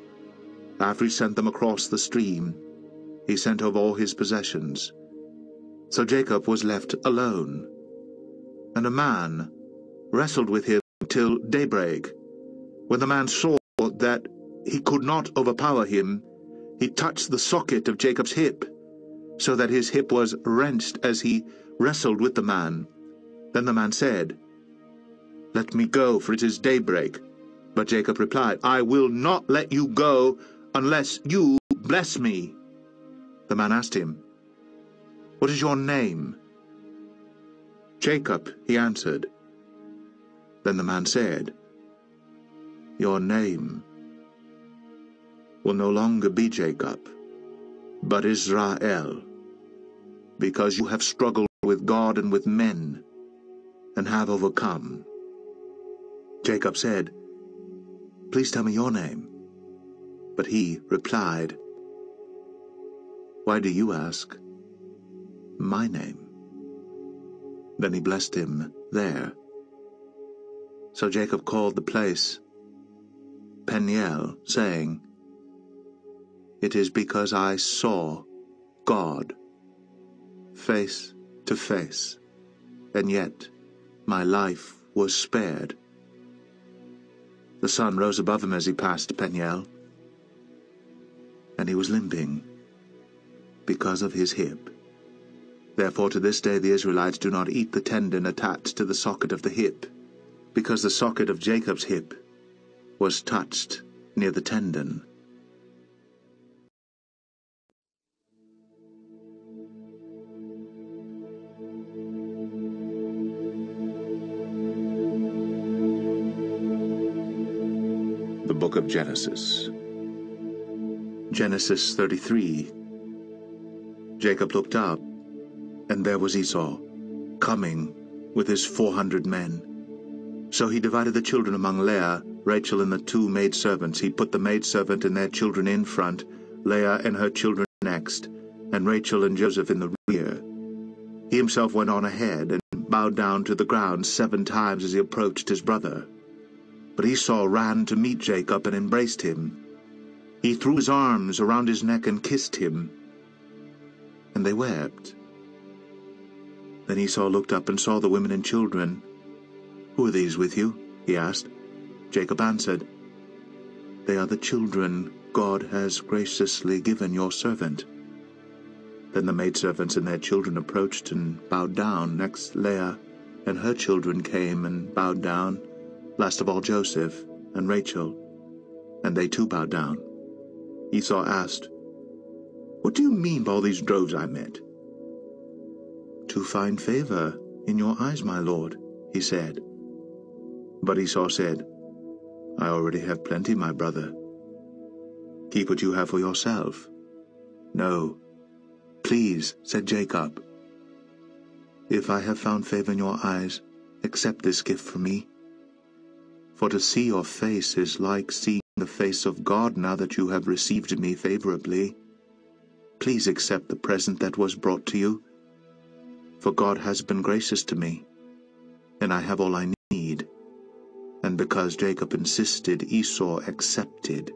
After he sent them across the stream, he sent over all his possessions. So Jacob was left alone, and a man wrestled with him till daybreak. When the man saw that he could not overpower him, he touched the socket of Jacob's hip, so that his hip was wrenched as he wrestled with the man. Then the man said, "Let me go, for it is daybreak." But Jacob replied, "I will not let you go unless you bless me." The man asked him, "What is your name?" "Jacob," he answered. Then the man said, "Your name will no longer be Jacob, but Israel, because you have struggled with God and with men, and have overcome." Jacob said, "Please tell me your name." But he replied, "Why do you ask my name?" Then he blessed him there. So Jacob called the place Peniel, saying, "It is because I saw God face to face, and yet my life was spared." The sun rose above him as he passed Peniel, and he was limping because of his hip. Therefore to this day the Israelites do not eat the tendon attached to the socket of the hip, because the socket of Jacob's hip was touched near the tendon. The Book of Genesis. Genesis 33. Jacob looked up, and there was Esau, coming with his 400 men. So he divided the children among Leah, Rachel, and the 2 maidservants. He put the maidservant and their children in front, Leah and her children next, and Rachel and Joseph in the rear. He himself went on ahead and bowed down to the ground 7 times as he approached his brother. But Esau ran to meet Jacob and embraced him. He threw his arms around his neck and kissed him, and they wept. Then Esau looked up and saw the women and children. "Who are these with you?" he asked. Jacob answered, "They are the children God has graciously given your servant." Then the maidservants and their children approached and bowed down. Next Leah and her children came and bowed down, last of all Joseph and Rachel, and they too bowed down. Esau asked, "What do you mean by all these droves I met?" "To find favor in your eyes, my lord," he said. But Esau said, "I already have plenty, my brother. Keep what you have for yourself." "No, please," said Jacob. "If I have found favor in your eyes, accept this gift from me. For to see your face is like seeing the face of God now that you have received me favorably. Please accept the present that was brought to you. For God has been gracious to me, and I have all I need." And because Jacob insisted, Esau accepted.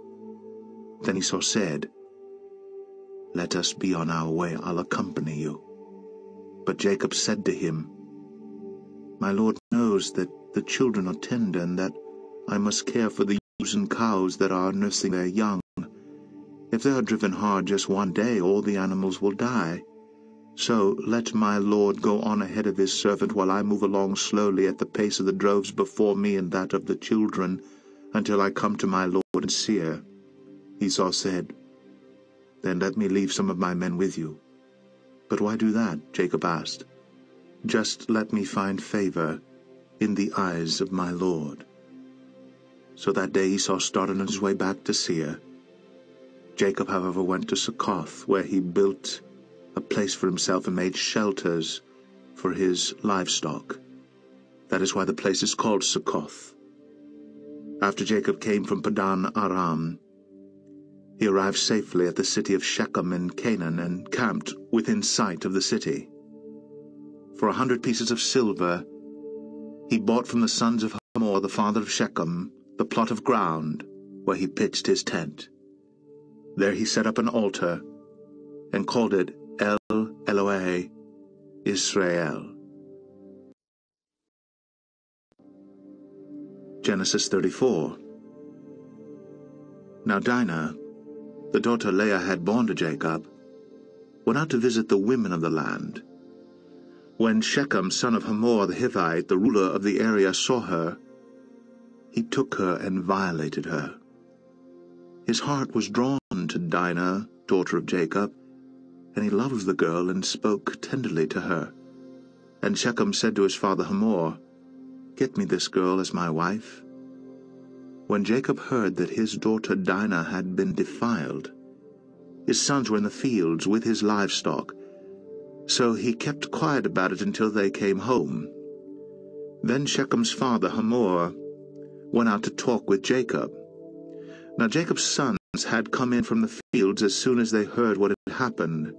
Then Esau said, "Let us be on our way, I'll accompany you." But Jacob said to him, "My lord knows that the children are tender, and that I must care for the ewes and cows that are nursing their young. If they are driven hard just one day, all the animals will die. So let my lord go on ahead of his servant while I move along slowly at the pace of the droves before me and that of the children, until I come to my lord and Seir." Esau said, "Then let me leave some of my men with you." "But why do that?" Jacob asked. "Just let me find favor in the eyes of my lord." So that day Esau started on his way back to Seir. Jacob, however, went to Succoth, where he built a place for himself and made shelters for his livestock. That is why the place is called Succoth. After Jacob came from Padan Aram, he arrived safely at the city of Shechem in Canaan and camped within sight of the city. For 100 pieces of silver he bought from the sons of Hamor, the father of Shechem, the plot of ground where he pitched his tent. There he set up an altar and called it El Elohe Israel. Genesis 34. Now Dinah, the daughter Leah had borne to Jacob, went out to visit the women of the land. When Shechem, son of Hamor the Hivite, the ruler of the area, saw her, he took her and violated her. His heart was drawn to Dinah, daughter of Jacob, and he loved the girl and spoke tenderly to her. And Shechem said to his father Hamor, "Get me this girl as my wife." When Jacob heard that his daughter Dinah had been defiled, his sons were in the fields with his livestock, so he kept quiet about it until they came home. Then Shechem's father Hamor went out to talk with Jacob. Now Jacob's sons had come in from the fields as soon as they heard what had happened.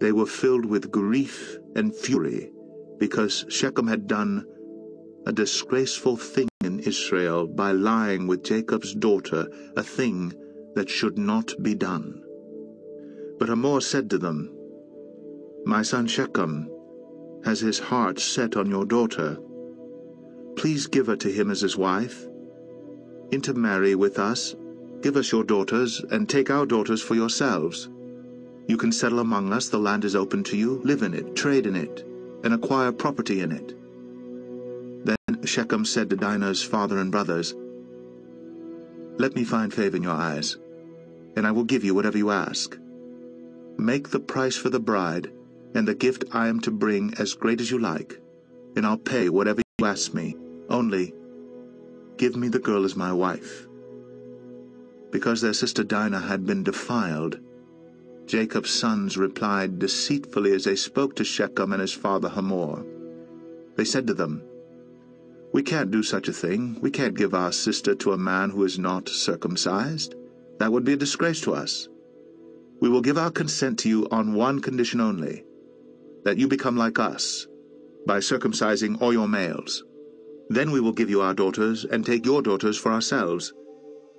They were filled with grief and fury, because Shechem had done a disgraceful thing in Israel by lying with Jacob's daughter, a thing that should not be done. But Hamor said to them, "My son Shechem has his heart set on your daughter. Please give her to him as his wife. Intermarry with us, give us your daughters, and take our daughters for yourselves. You can settle among us, the land is open to you, live in it, trade in it, and acquire property in it." Then Shechem said to Dinah's father and brothers, "Let me find favor in your eyes, and I will give you whatever you ask. Make the price for the bride and the gift I am to bring as great as you like, and I'll pay whatever you ask me. Only give me the girl as my wife." Because their sister Dinah had been defiled, Jacob's sons replied deceitfully as they spoke to Shechem and his father Hamor. They said to them, "We can't do such a thing. We can't give our sister to a man who is not circumcised. That would be a disgrace to us. We will give our consent to you on one condition only, that you become like us, by circumcising all your males. Then we will give you our daughters and take your daughters for ourselves.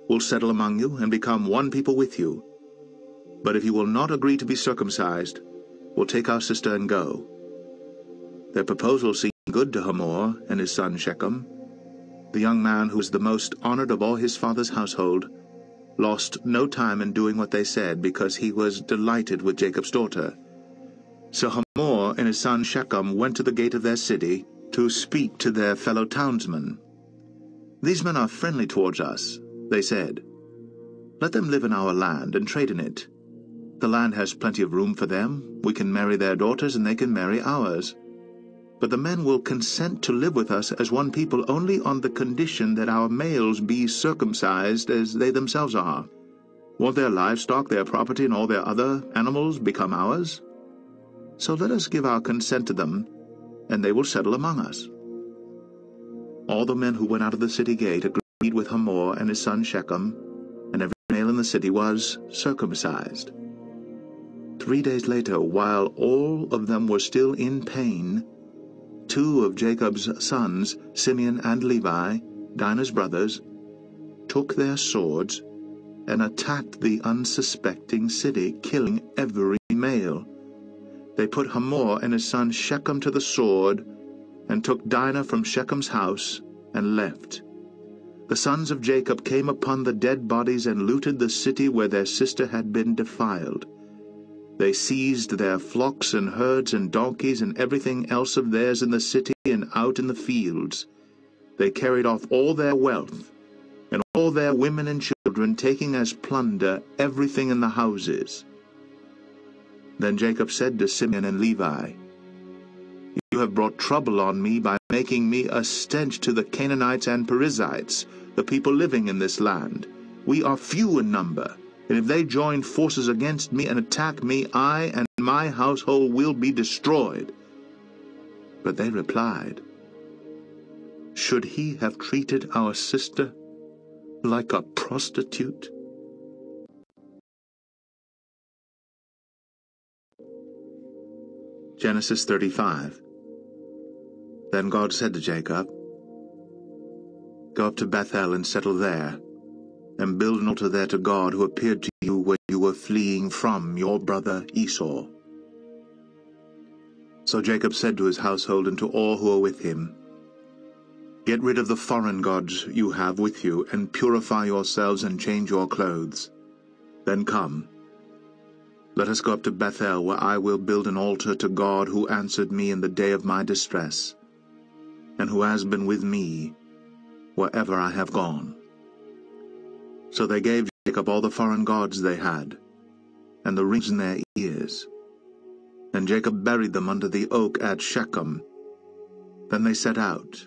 We'll settle among you and become one people with you. But if you will not agree to be circumcised, we'll take our sister and go." Their proposal seemed good to Hamor and his son Shechem. The young man, who was the most honored of all his father's household, lost no time in doing what they said, because he was delighted with Jacob's daughter. So Hamor and his son Shechem went to the gate of their city to speak to their fellow townsmen. "These men are friendly towards us," they said. "Let them live in our land and trade in it. The land has plenty of room for them. We can marry their daughters and they can marry ours. But the men will consent to live with us as one people only on the condition that our males be circumcised as they themselves are. Won't their livestock, their property, and all their other animals become ours? So let us give our consent to them, and they will settle among us." All the men who went out of the city gate agreed with Hamor and his son Shechem, and every male in the city was circumcised. 3 days later, while all of them were still in pain, 2 of Jacob's sons, Simeon and Levi, Dinah's brothers, took their swords and attacked the unsuspecting city, killing every male. They put Hamor and his son Shechem to the sword, and took Dinah from Shechem's house, and left. The sons of Jacob came upon the dead bodies and looted the city where their sister had been defiled. They seized their flocks and herds and donkeys and everything else of theirs in the city and out in the fields. They carried off all their wealth, and all their women and children, taking as plunder everything in the houses. Then Jacob said to Simeon and Levi, "You have brought trouble on me by making me a stench to the Canaanites and Perizzites, the people living in this land. We are few in number, and if they join forces against me and attack me, I and my household will be destroyed." But they replied, "Should he have treated our sister like a prostitute?" Genesis 35. Then God said to Jacob, "Go up to Bethel and settle there, and build an altar there to God who appeared to you when you were fleeing from your brother Esau." So Jacob said to his household and to all who were with him, "Get rid of the foreign gods you have with you, and purify yourselves and change your clothes. Then come, let us go up to Bethel, where I will build an altar to God who answered me in the day of my distress, and who has been with me wherever I have gone." So they gave Jacob all the foreign gods they had, and the rings in their ears. And Jacob buried them under the oak at Shechem. Then they set out,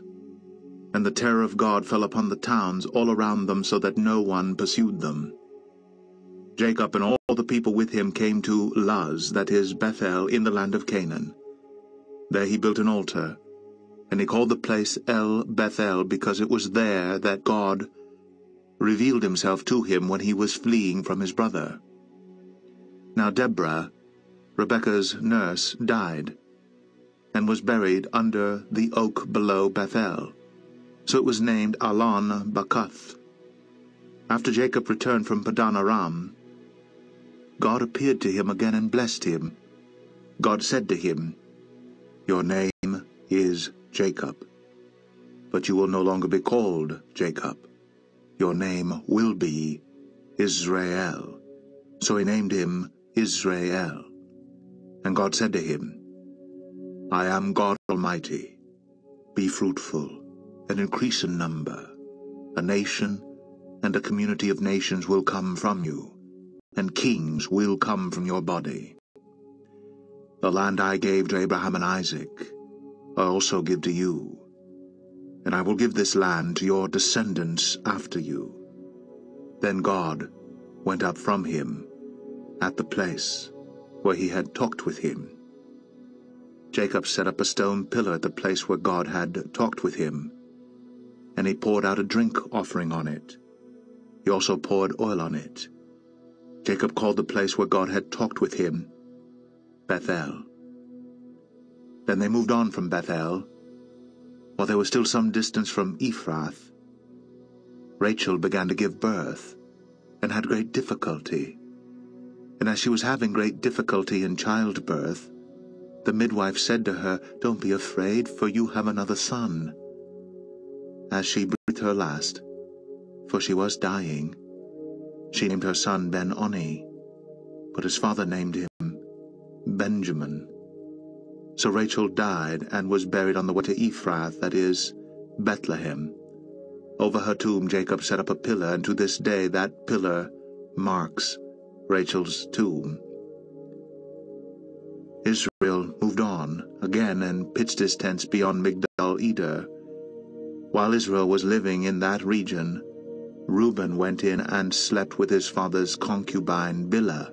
and the terror of God fell upon the towns all around them, so that no one pursued them. Jacob and all the people with him came to Luz, that is Bethel, in the land of Canaan. There he built an altar, and he called the place El Bethel, because it was there that God revealed himself to him when he was fleeing from his brother. Now Deborah, Rebekah's nurse, died, and was buried under the oak below Bethel. So it was named Alon Bakuth. After Jacob returned from Padan Aram, God appeared to him again and blessed him. God said to him, "Your name is Jacob, but you will no longer be called Jacob. Your name will be Israel." So he named him Israel. And God said to him, "I am God Almighty. Be fruitful and increase in number. A nation and a community of nations will come from you, and kings will come from your body. The land I gave to Abraham and Isaac I also give to you, and I will give this land to your descendants after you." Then God went up from him at the place where he had talked with him. Jacob set up a stone pillar at the place where God had talked with him, and he poured out a drink offering on it. He also poured oil on it. Jacob called the place where God had talked with him Bethel. Then they moved on from Bethel. While they were still some distance from Ephrath, Rachel began to give birth, and had great difficulty. And as she was having great difficulty in childbirth, the midwife said to her, "Don't be afraid, for you have another son." As she breathed her last, for she was dying, she named her son Ben-Oni, but his father named him Benjamin. So Rachel died and was buried on the way to Ephrath, that is, Bethlehem. Over her tomb Jacob set up a pillar, and to this day that pillar marks Rachel's tomb. Israel moved on again and pitched his tents beyond Migdal-Eder. While Israel was living in that region, Reuben went in and slept with his father's concubine Bilhah,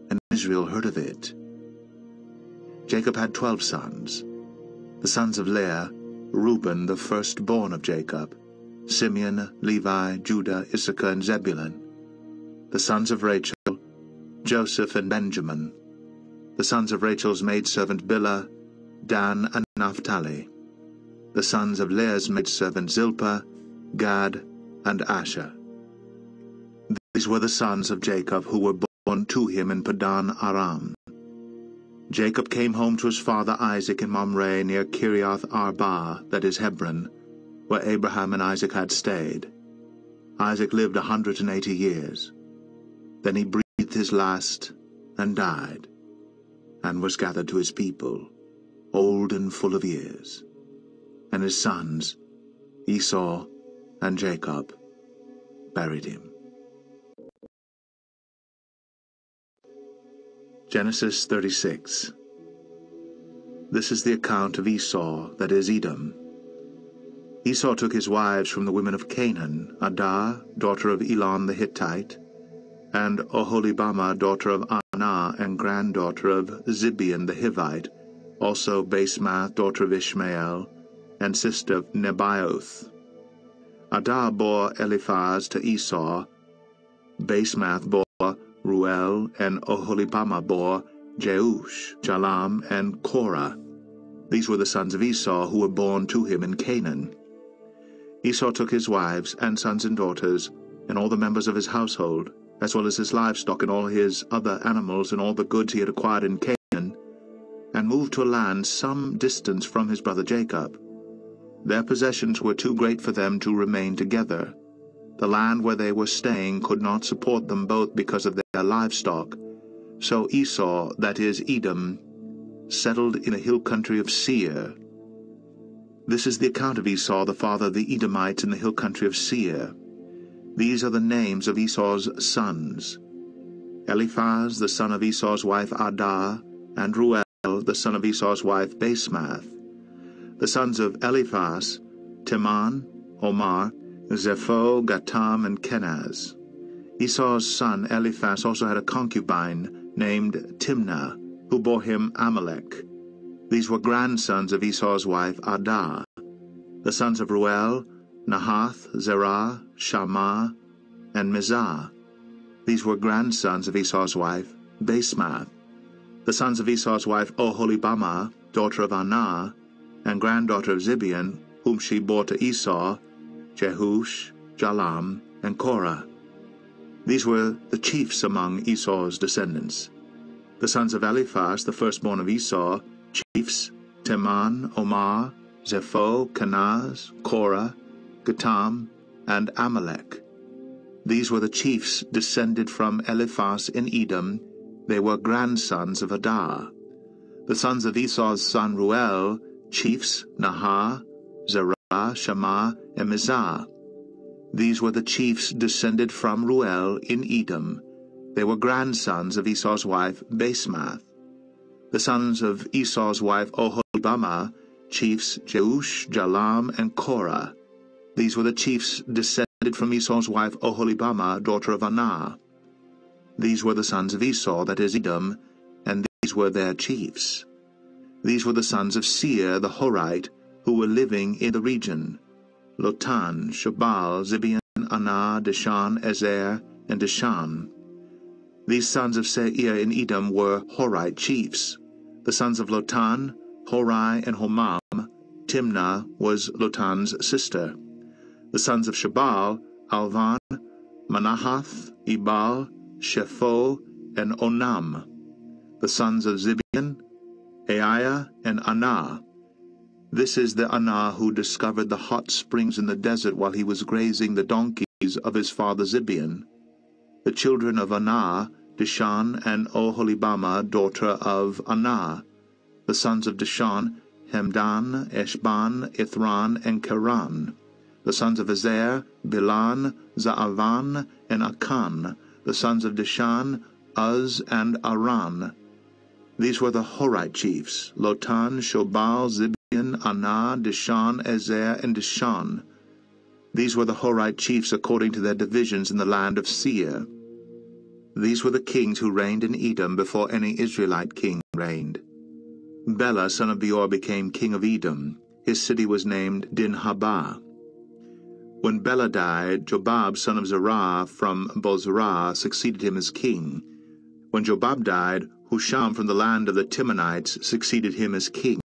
and Israel heard of it. Jacob had 12 sons. The sons of Leah, Reuben, the firstborn of Jacob, Simeon, Levi, Judah, Issachar, and Zebulun. The sons of Rachel, Joseph and Benjamin. The sons of Rachel's maidservant Bilhah, Dan and Naphtali. The sons of Leah's maidservant Zilpah, Gad, and Asher. These were the sons of Jacob who were born to him in Padan Aram. Jacob came home to his father Isaac in Mamre near Kiriath Arba, that is Hebron, where Abraham and Isaac had stayed. Isaac lived 180 years. Then he breathed his last and died, and was gathered to his people, old and full of years. And his sons, Esau and Jacob, buried him. Genesis 36. This is the account of Esau, that is Edom. Esau took his wives from the women of Canaan, Adah, daughter of Elon the Hittite, and Oholibamah, daughter of Anah, and granddaughter of Zibeon the Hivite, also Basemath, daughter of Ishmael, and sister of Nebaioth. Adah bore Eliphaz to Esau, Basemath bore Ruel, and Oholibamah bore Jeush, Jalam, and Korah. These were the sons of Esau who were born to him in Canaan. Esau took his wives and sons and daughters, and all the members of his household, as well as his livestock and all his other animals and all the goods he had acquired in Canaan, and moved to a land some distance from his brother Jacob. Their possessions were too great for them to remain together. The land where they were staying could not support them both because of their livestock. So Esau, that is Edom, settled in the hill country of Seir. This is the account of Esau, the father of the Edomites in the hill country of Seir. These are the names of Esau's sons: Eliphaz, the son of Esau's wife Adah, and Ruel, the son of Esau's wife Basemath. The sons of Eliphaz: Teman, Omar, Zepho, Gatam, and Kenaz. Esau's son Eliphaz also had a concubine named Timnah, who bore him Amalek. These were grandsons of Esau's wife Adah. The sons of Ruel: Nahath, Zerah, Shammah, and Mizah. These were grandsons of Esau's wife Basemath. The sons of Esau's wife Oholibamah, daughter of Anah, and granddaughter of Zibeon, whom she bore to Esau: Jehush, Jalam, and Korah. These were the chiefs among Esau's descendants. The sons of Eliphaz, the firstborn of Esau, chiefs: Teman, Omar, Zepho, Kenaz, Korah, Gatam, and Amalek. These were the chiefs descended from Eliphaz in Edom. They were grandsons of Adah. The sons of Esau's son Ruel, chiefs: Nahah, Zerah, Shammah, and Mizah. These were the chiefs descended from Ruel in Edom. They were grandsons of Esau's wife Basemath. The sons of Esau's wife Oholibamah, chiefs: Jeush, Jalam, and Korah. These were the chiefs descended from Esau's wife Oholibamah, daughter of Anah. These were the sons of Esau, that is Edom, and these were their chiefs. These were the sons of Seir the Horite, who were living in the region: Lotan, Shobal, Zibeon, Anah, Dishan, Ezer, and Dishan. These sons of Seir in Edom were Horite chiefs. The sons of Lotan: Hori and Homam. Timnah was Lotan's sister. The sons of Shobal: Alvan, Manahath, Ebal, Shepho, and Onam. The sons of Zibeon: Aiah and Anah. This is the Anah who discovered the hot springs in the desert while he was grazing the donkeys of his father Zibeon. The children of Anah: Dishan and Oholibamah, daughter of Anah. The sons of Dishan: Hemdan, Eshban, Ithran, and Keran. The sons of Ezer: Bilan, Zaavan, and Akan. The sons of Dishan: Uz and Aran. These were the Horite chiefs: Lotan, Shobal, Zibeon, Anah, Dishan, Ezer, and Dishan. These were the Horite chiefs according to their divisions in the land of Seir. These were the kings who reigned in Edom before any Israelite king reigned. Bela, son of Beor, became king of Edom. His city was named Dinhabah. When Bela died, Jobab, son of Zerah from Bozrah, succeeded him as king. When Jobab died, Husham from the land of the Timonites succeeded him as king.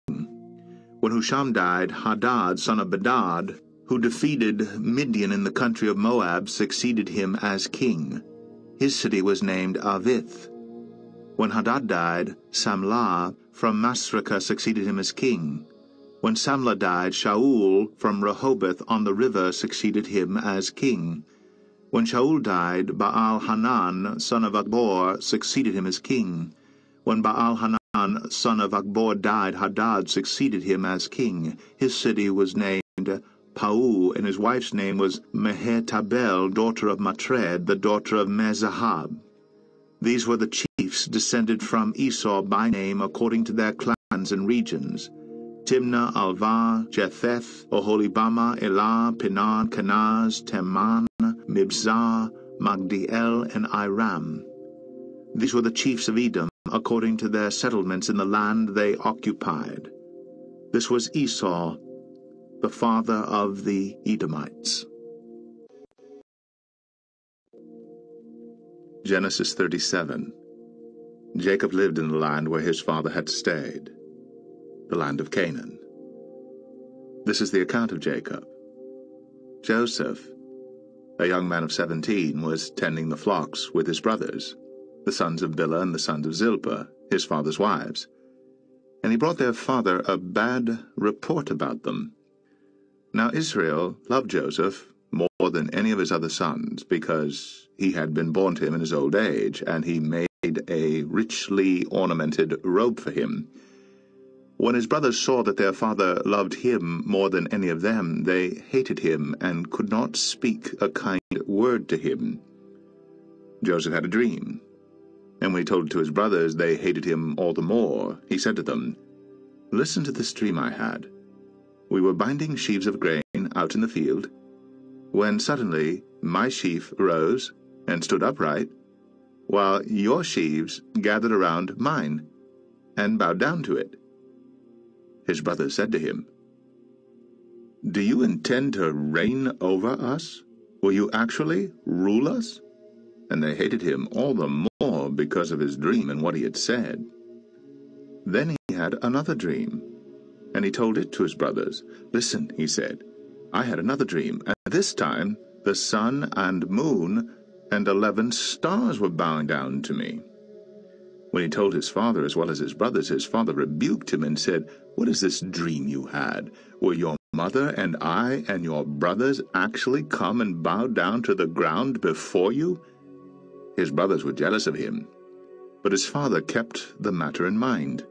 When Husham died, Hadad, son of Bedad, who defeated Midian in the country of Moab, succeeded him as king. His city was named Avith. When Hadad died, Samlah from Masrekah succeeded him as king. When Samlah died, Shaul from Rehoboth on the river succeeded him as king. When Shaul died, Baal-Hanan, son of Akbor, succeeded him as king. When Baal-Hanan, son of Akbor, died, Hadad succeeded him as king. His city was named Pau, and his wife's name was Mehetabel, daughter of Matred, the daughter of Mezahab. These were the chiefs descended from Esau by name according to their clans and regions: Timnah, Alvah, Jetheth, Oholibamah, Elah, Pinan, Kenaz, Teman, Mibzah, Magdiel, and Iram. These were the chiefs of Edom according to their settlements in the land they occupied. This was Esau, the father of the Edomites. Genesis 37. Jacob lived in the land where his father had stayed, the land of Canaan. This is the account of Jacob. Joseph, A young man of 17 was tending the flocks with his brothers, the sons of Bilhah and the sons of Zilpah, his father's wives. And he brought their father a bad report about them. Now Israel loved Joseph more than any of his other sons, because he had been born to him in his old age, and he made a richly ornamented robe for him. When his brothers saw that their father loved him more than any of them, they hated him and could not speak a kind word to him. Joseph had a dream, and when he told it to his brothers, they hated him all the more. He said to them, "Listen to this dream I had. We were binding sheaves of grain out in the field, when suddenly my sheaf rose and stood upright, while your sheaves gathered around mine and bowed down to it." His brothers said to him, "Do you intend to reign over us? Will you actually rule us?" And they hated him all the more because of his dream and what he had said. Then he had another dream, and he told it to his brothers. "Listen," he said, "I had another dream, and this time the sun and moon and 11 stars were bowing down to me." When he told his father as well as his brothers, his father rebuked him and said, "What is this dream you had? Will your mother and I and your brothers actually come and bow down to the ground before you?" His brothers were jealous of him, but his father kept the matter in mind.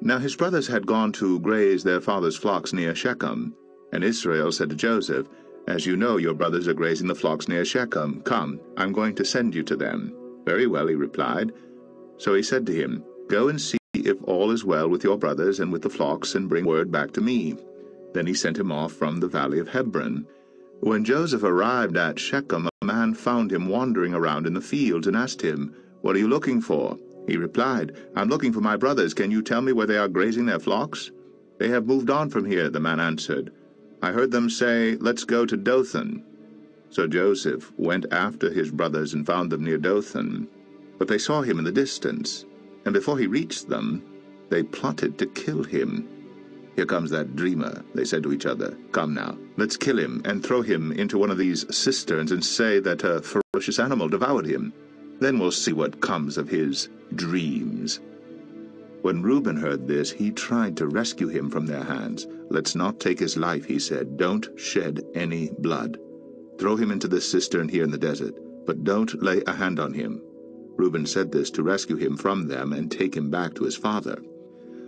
Now his brothers had gone to graze their father's flocks near Shechem, and Israel said to Joseph, "As you know, your brothers are grazing the flocks near Shechem. Come, I'm going to send you to them." "Very well," he replied. So he said to him, "Go and see if all is well with your brothers and with the flocks, and bring word back to me." Then he sent him off from the valley of Hebron. When Joseph arrived at Shechem, a man found him wandering around in the fields and asked him, "What are you looking for?" He replied, "I'm looking for my brothers. Can you tell me where they are grazing their flocks?" "They have moved on from here," the man answered. "I heard them say, 'Let's go to Dothan.'" So Joseph went after his brothers and found them near Dothan. But they saw him in the distance, and before he reached them, they plotted to kill him. "Here comes that dreamer," they said to each other. "Come now, let's kill him and throw him into one of these cisterns and say that a ferocious animal devoured him. Then we'll see what comes of his dreams." When Reuben heard this, he tried to rescue him from their hands. "Let's not take his life," he said. "Don't shed any blood. Throw him into this cistern here in the desert, but don't lay a hand on him." Reuben said this to rescue him from them and take him back to his father.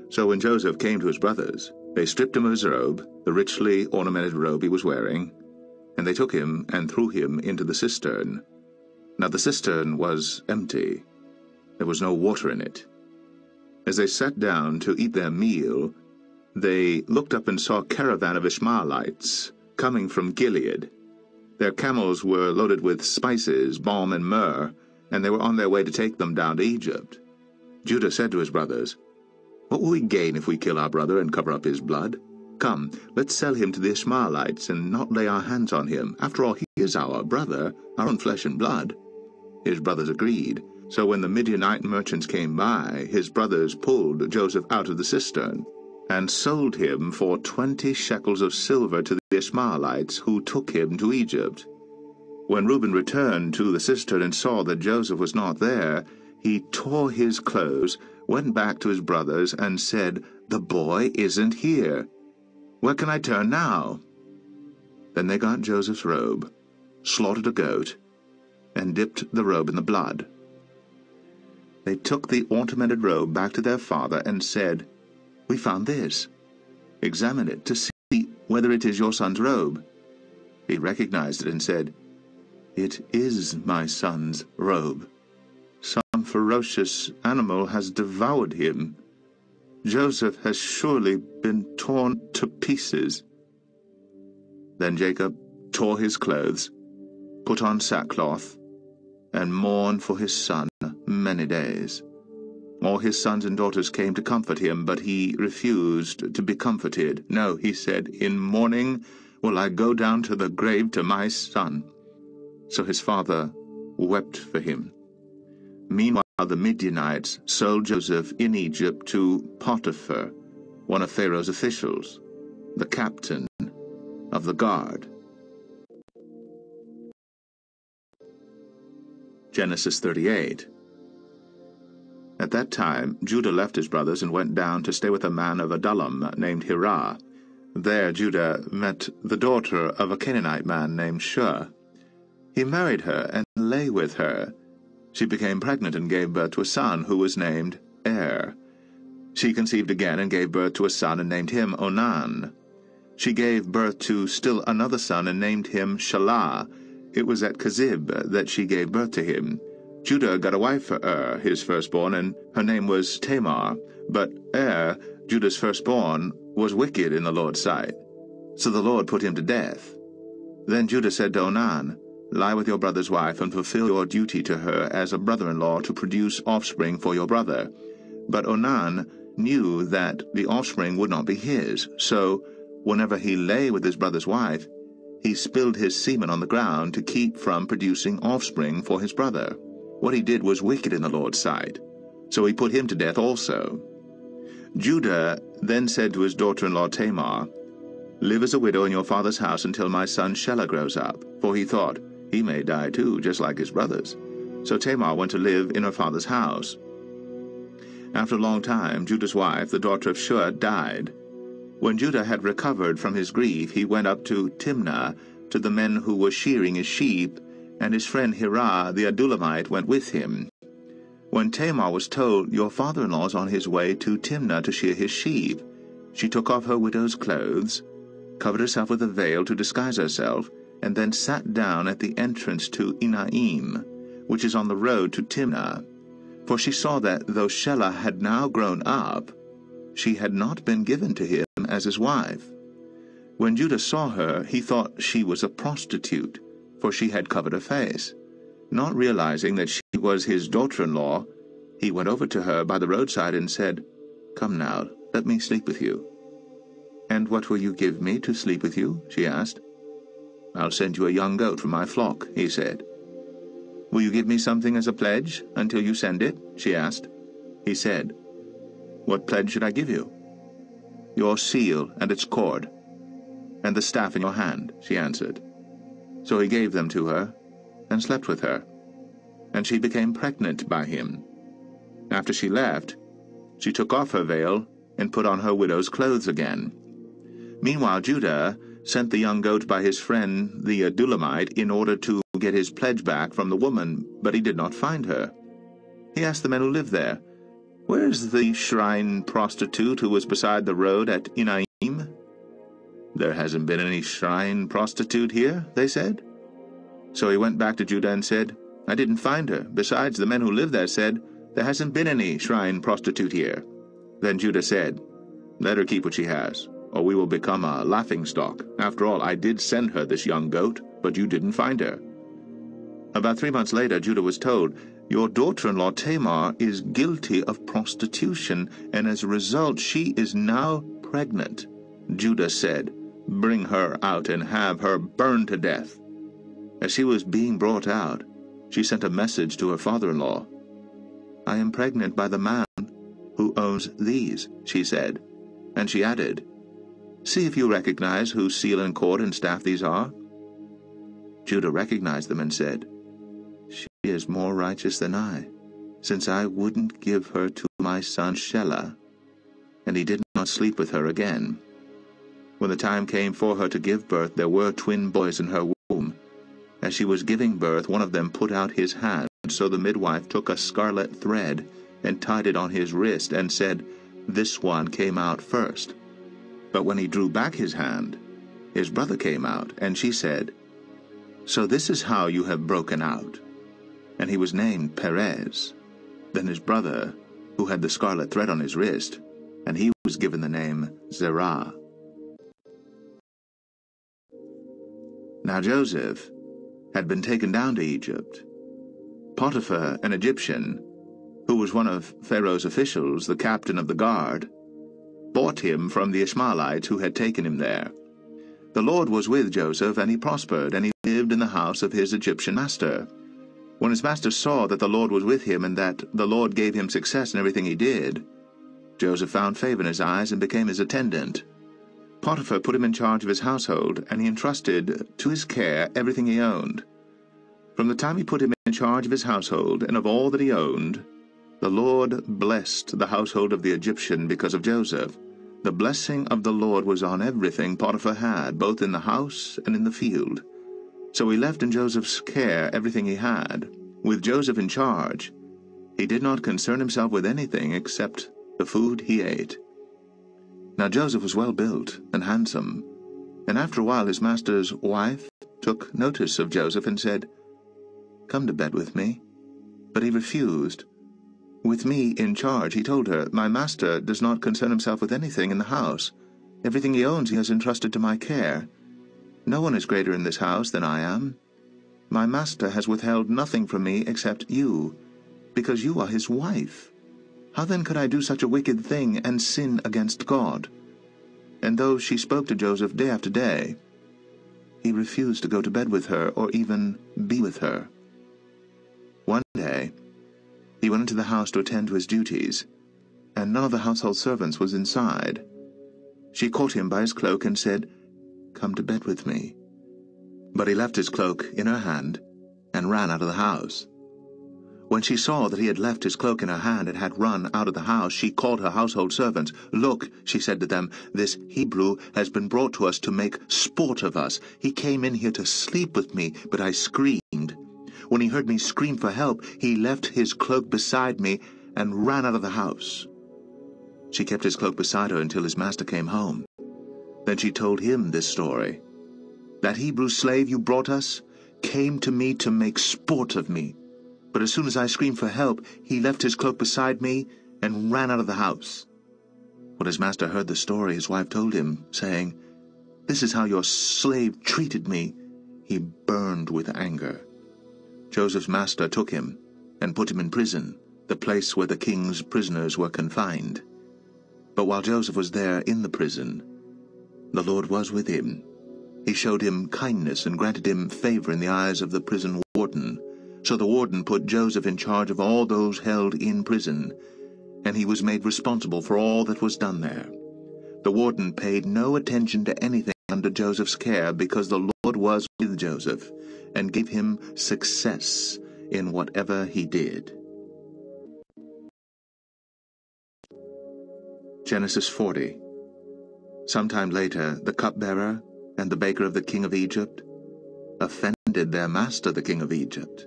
So when Joseph came to his brothers, they stripped him of his robe, the richly ornamented robe he was wearing, and they took him and threw him into the cistern. Now the cistern was empty. There was no water in it. As they sat down to eat their meal, they looked up and saw a caravan of Ishmaelites coming from Gilead. Their camels were loaded with spices, balm, and myrrh, and they were on their way to take them down to Egypt. Judah said to his brothers, "What will we gain if we kill our brother and cover up his blood? Come, let's sell him to the Ishmaelites and not lay our hands on him. After all, he is our brother, our own flesh and blood." His brothers agreed. So when the Midianite merchants came by, his brothers pulled Joseph out of the cistern and sold him for 20 shekels of silver to the Ishmaelites, who took him to Egypt. When Reuben returned to the cistern and saw that Joseph was not there, he tore his clothes, went back to his brothers, and said, "The boy isn't here. Where can I turn now?" Then they got Joseph's robe, slaughtered a goat, and dipped the robe in the blood. They took the ornamented robe back to their father and said, "We found this. Examine it to see whether it is your son's robe." He recognized it and said, "It is my son's robe. Some ferocious animal has devoured him. Joseph has surely been torn to pieces." Then Jacob tore his clothes, put on sackcloth, and mourned for his son many days. All his sons and daughters came to comfort him, but he refused to be comforted. "No," he said, "in mourning will I go down to the grave to my son." So his father wept for him. Meanwhile the Midianites sold Joseph in Egypt to Potiphar, one of Pharaoh's officials, the captain of the guard. Genesis 38. At that time Judah left his brothers and went down to stay with a man of Adullam named Hirah. There Judah met the daughter of a Canaanite man named Shur. He married her and lay with her. She became pregnant and gave birth to a son who was named Er. She conceived again and gave birth to a son and named him Onan. She gave birth to still another son and named him Shelah. It was at Kezib that she gave birth to him. Judah got a wife for his firstborn, and her name was Tamar. But Judah's firstborn, was wicked in the Lord's sight. So the Lord put him to death. Then Judah said to Onan, "Lie with your brother's wife, and fulfill your duty to her as a brother-in-law to produce offspring for your brother." But Onan knew that the offspring would not be his, so whenever he lay with his brother's wife, he spilled his semen on the ground to keep from producing offspring for his brother. What he did was wicked in the Lord's sight, so he put him to death also. Judah then said to his daughter-in-law Tamar, "Live as a widow in your father's house until my son Shelah grows up," for he thought, he may die too, just like his brothers. So Tamar went to live in her father's house. After a long time, Judah's wife, the daughter of Shur, died. When Judah had recovered from his grief, he went up to Timnah to the men who were shearing his sheep, and his friend Hirah the Adullamite went with him. When Tamar was told, "Your father-in-law is on his way to Timnah to shear his sheep," she took off her widow's clothes, covered herself with a veil to disguise herself, and then sat down at the entrance to Enaim, which is on the road to Timnah. For she saw that, though Shelah had now grown up, she had not been given to him as his wife. When Judah saw her, he thought she was a prostitute, for she had covered her face. Not realizing that she was his daughter-in-law, he went over to her by the roadside and said, "Come now, let me sleep with you." "And what will you give me to sleep with you?" she asked. "I'll send you a young goat from my flock," he said. "Will you give me something as a pledge until you send it?" she asked. He said, "What pledge should I give you?" "Your seal and its cord, and the staff in your hand," she answered. So he gave them to her, and slept with her, and she became pregnant by him. After she left, she took off her veil and put on her widow's clothes again. Meanwhile Judah sent the young goat by his friend the Adullamite in order to get his pledge back from the woman, but he did not find her. He asked the men who lived there, "Where is the shrine prostitute who was beside the road at Enaim?" "There hasn't been any shrine prostitute here," they said. So he went back to Judah and said, "I didn't find her. Besides, the men who live there said, 'There hasn't been any shrine prostitute here.'" Then Judah said, "Let her keep what she has, or we will become a laughingstock. After all, I did send her this young goat, but you didn't find her." About 3 months later, Judah was told, "Your daughter-in-law Tamar is guilty of prostitution, and as a result she is now pregnant." Judah said, "Bring her out and have her burned to death." As she was being brought out, she sent a message to her father-in-law. "I am pregnant by the man who owns these," she said. And she added, "See if you recognize whose seal and cord and staff these are." Judah recognized them and said, "She is more righteous than I, since I wouldn't give her to my son Shelah." And he did not sleep with her again. When the time came for her to give birth, there were twin boys in her womb. As she was giving birth, one of them put out his hand, so the midwife took a scarlet thread and tied it on his wrist and said, "This one came out first." But when he drew back his hand, his brother came out, and she said, "So this is how you have broken out." And he was named Perez. Then his brother, who had the scarlet thread on his wrist, and he was given the name Zerah. Now Joseph had been taken down to Egypt. Potiphar, an Egyptian, who was one of Pharaoh's officials, the captain of the guard, bought him from the Ishmaelites who had taken him there. The Lord was with Joseph, and he prospered, and he lived in the house of his Egyptian master. When his master saw that the Lord was with him, and that the Lord gave him success in everything he did, Joseph found favor in his eyes and became his attendant. Potiphar put him in charge of his household, and he entrusted to his care everything he owned. From the time he put him in charge of his household and of all that he owned, the Lord blessed the household of the Egyptian because of Joseph. The blessing of the Lord was on everything Potiphar had, both in the house and in the field. So he left in Joseph's care everything he had. With Joseph in charge, he did not concern himself with anything except the food he ate. Now Joseph was well built and handsome, and after a while his master's wife took notice of Joseph and said, "Come to bed with me." But he refused. With me in charge, he told her, "My master does not concern himself with anything in the house. Everything he owns he has entrusted to my care. No one is greater in this house than I am. My master has withheld nothing from me except you, because you are his wife. How then could I do such a wicked thing and sin against God?" And though she spoke to Joseph day after day, he refused to go to bed with her or even be with her. One day, he went into the house to attend to his duties, and none of the household servants was inside. She caught him by his cloak and said, "Come to bed with me." But he left his cloak in her hand and ran out of the house. When she saw that he had left his cloak in her hand and had run out of the house, she called her household servants. "Look," she said to them, "this Hebrew has been brought to us to make sport of us. He came in here to sleep with me, but I screamed. When he heard me scream for help, he left his cloak beside me and ran out of the house." She kept his cloak beside her until his master came home. Then she told him this story. "That Hebrew slave you brought us came to me to make sport of me. But as soon as I screamed for help, he left his cloak beside me and ran out of the house." When his master heard the story, his wife told him, saying, "This is how your slave treated me." He burned with anger. Joseph's master took him and put him in prison, the place where the king's prisoners were confined. But while Joseph was there in the prison, the Lord was with him. He showed him kindness and granted him favor in the eyes of the prison warden. So the warden put Joseph in charge of all those held in prison, and he was made responsible for all that was done there. The warden paid no attention to anything under Joseph's care, because the Lord was with Joseph and gave him success in whatever he did. Genesis 40. Sometime later, the cupbearer and the baker of the king of Egypt offended their master, the king of Egypt.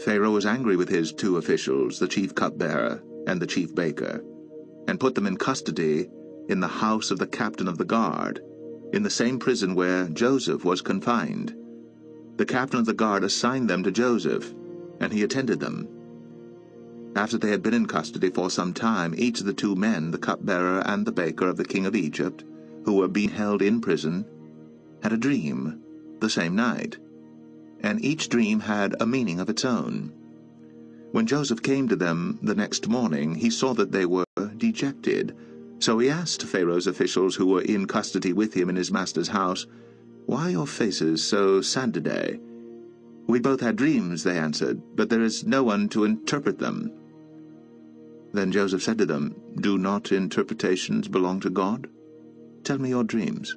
Pharaoh was angry with his two officials, the chief cupbearer and the chief baker, and put them in custody in the house of the captain of the guard, in the same prison where Joseph was confined. The captain of the guard assigned them to Joseph, and he attended them. After they had been in custody for some time, each of the two men, the cupbearer and the baker of the king of Egypt, who were being held in prison, had a dream the same night, and each dream had a meaning of its own. When Joseph came to them the next morning, he saw that they were dejected. So he asked Pharaoh's officials who were in custody with him in his master's house, "Why are your faces so sad today?" "We both had dreams," they answered, "but there is no one to interpret them." Then Joseph said to them, "Do not interpretations belong to God? Tell me your dreams."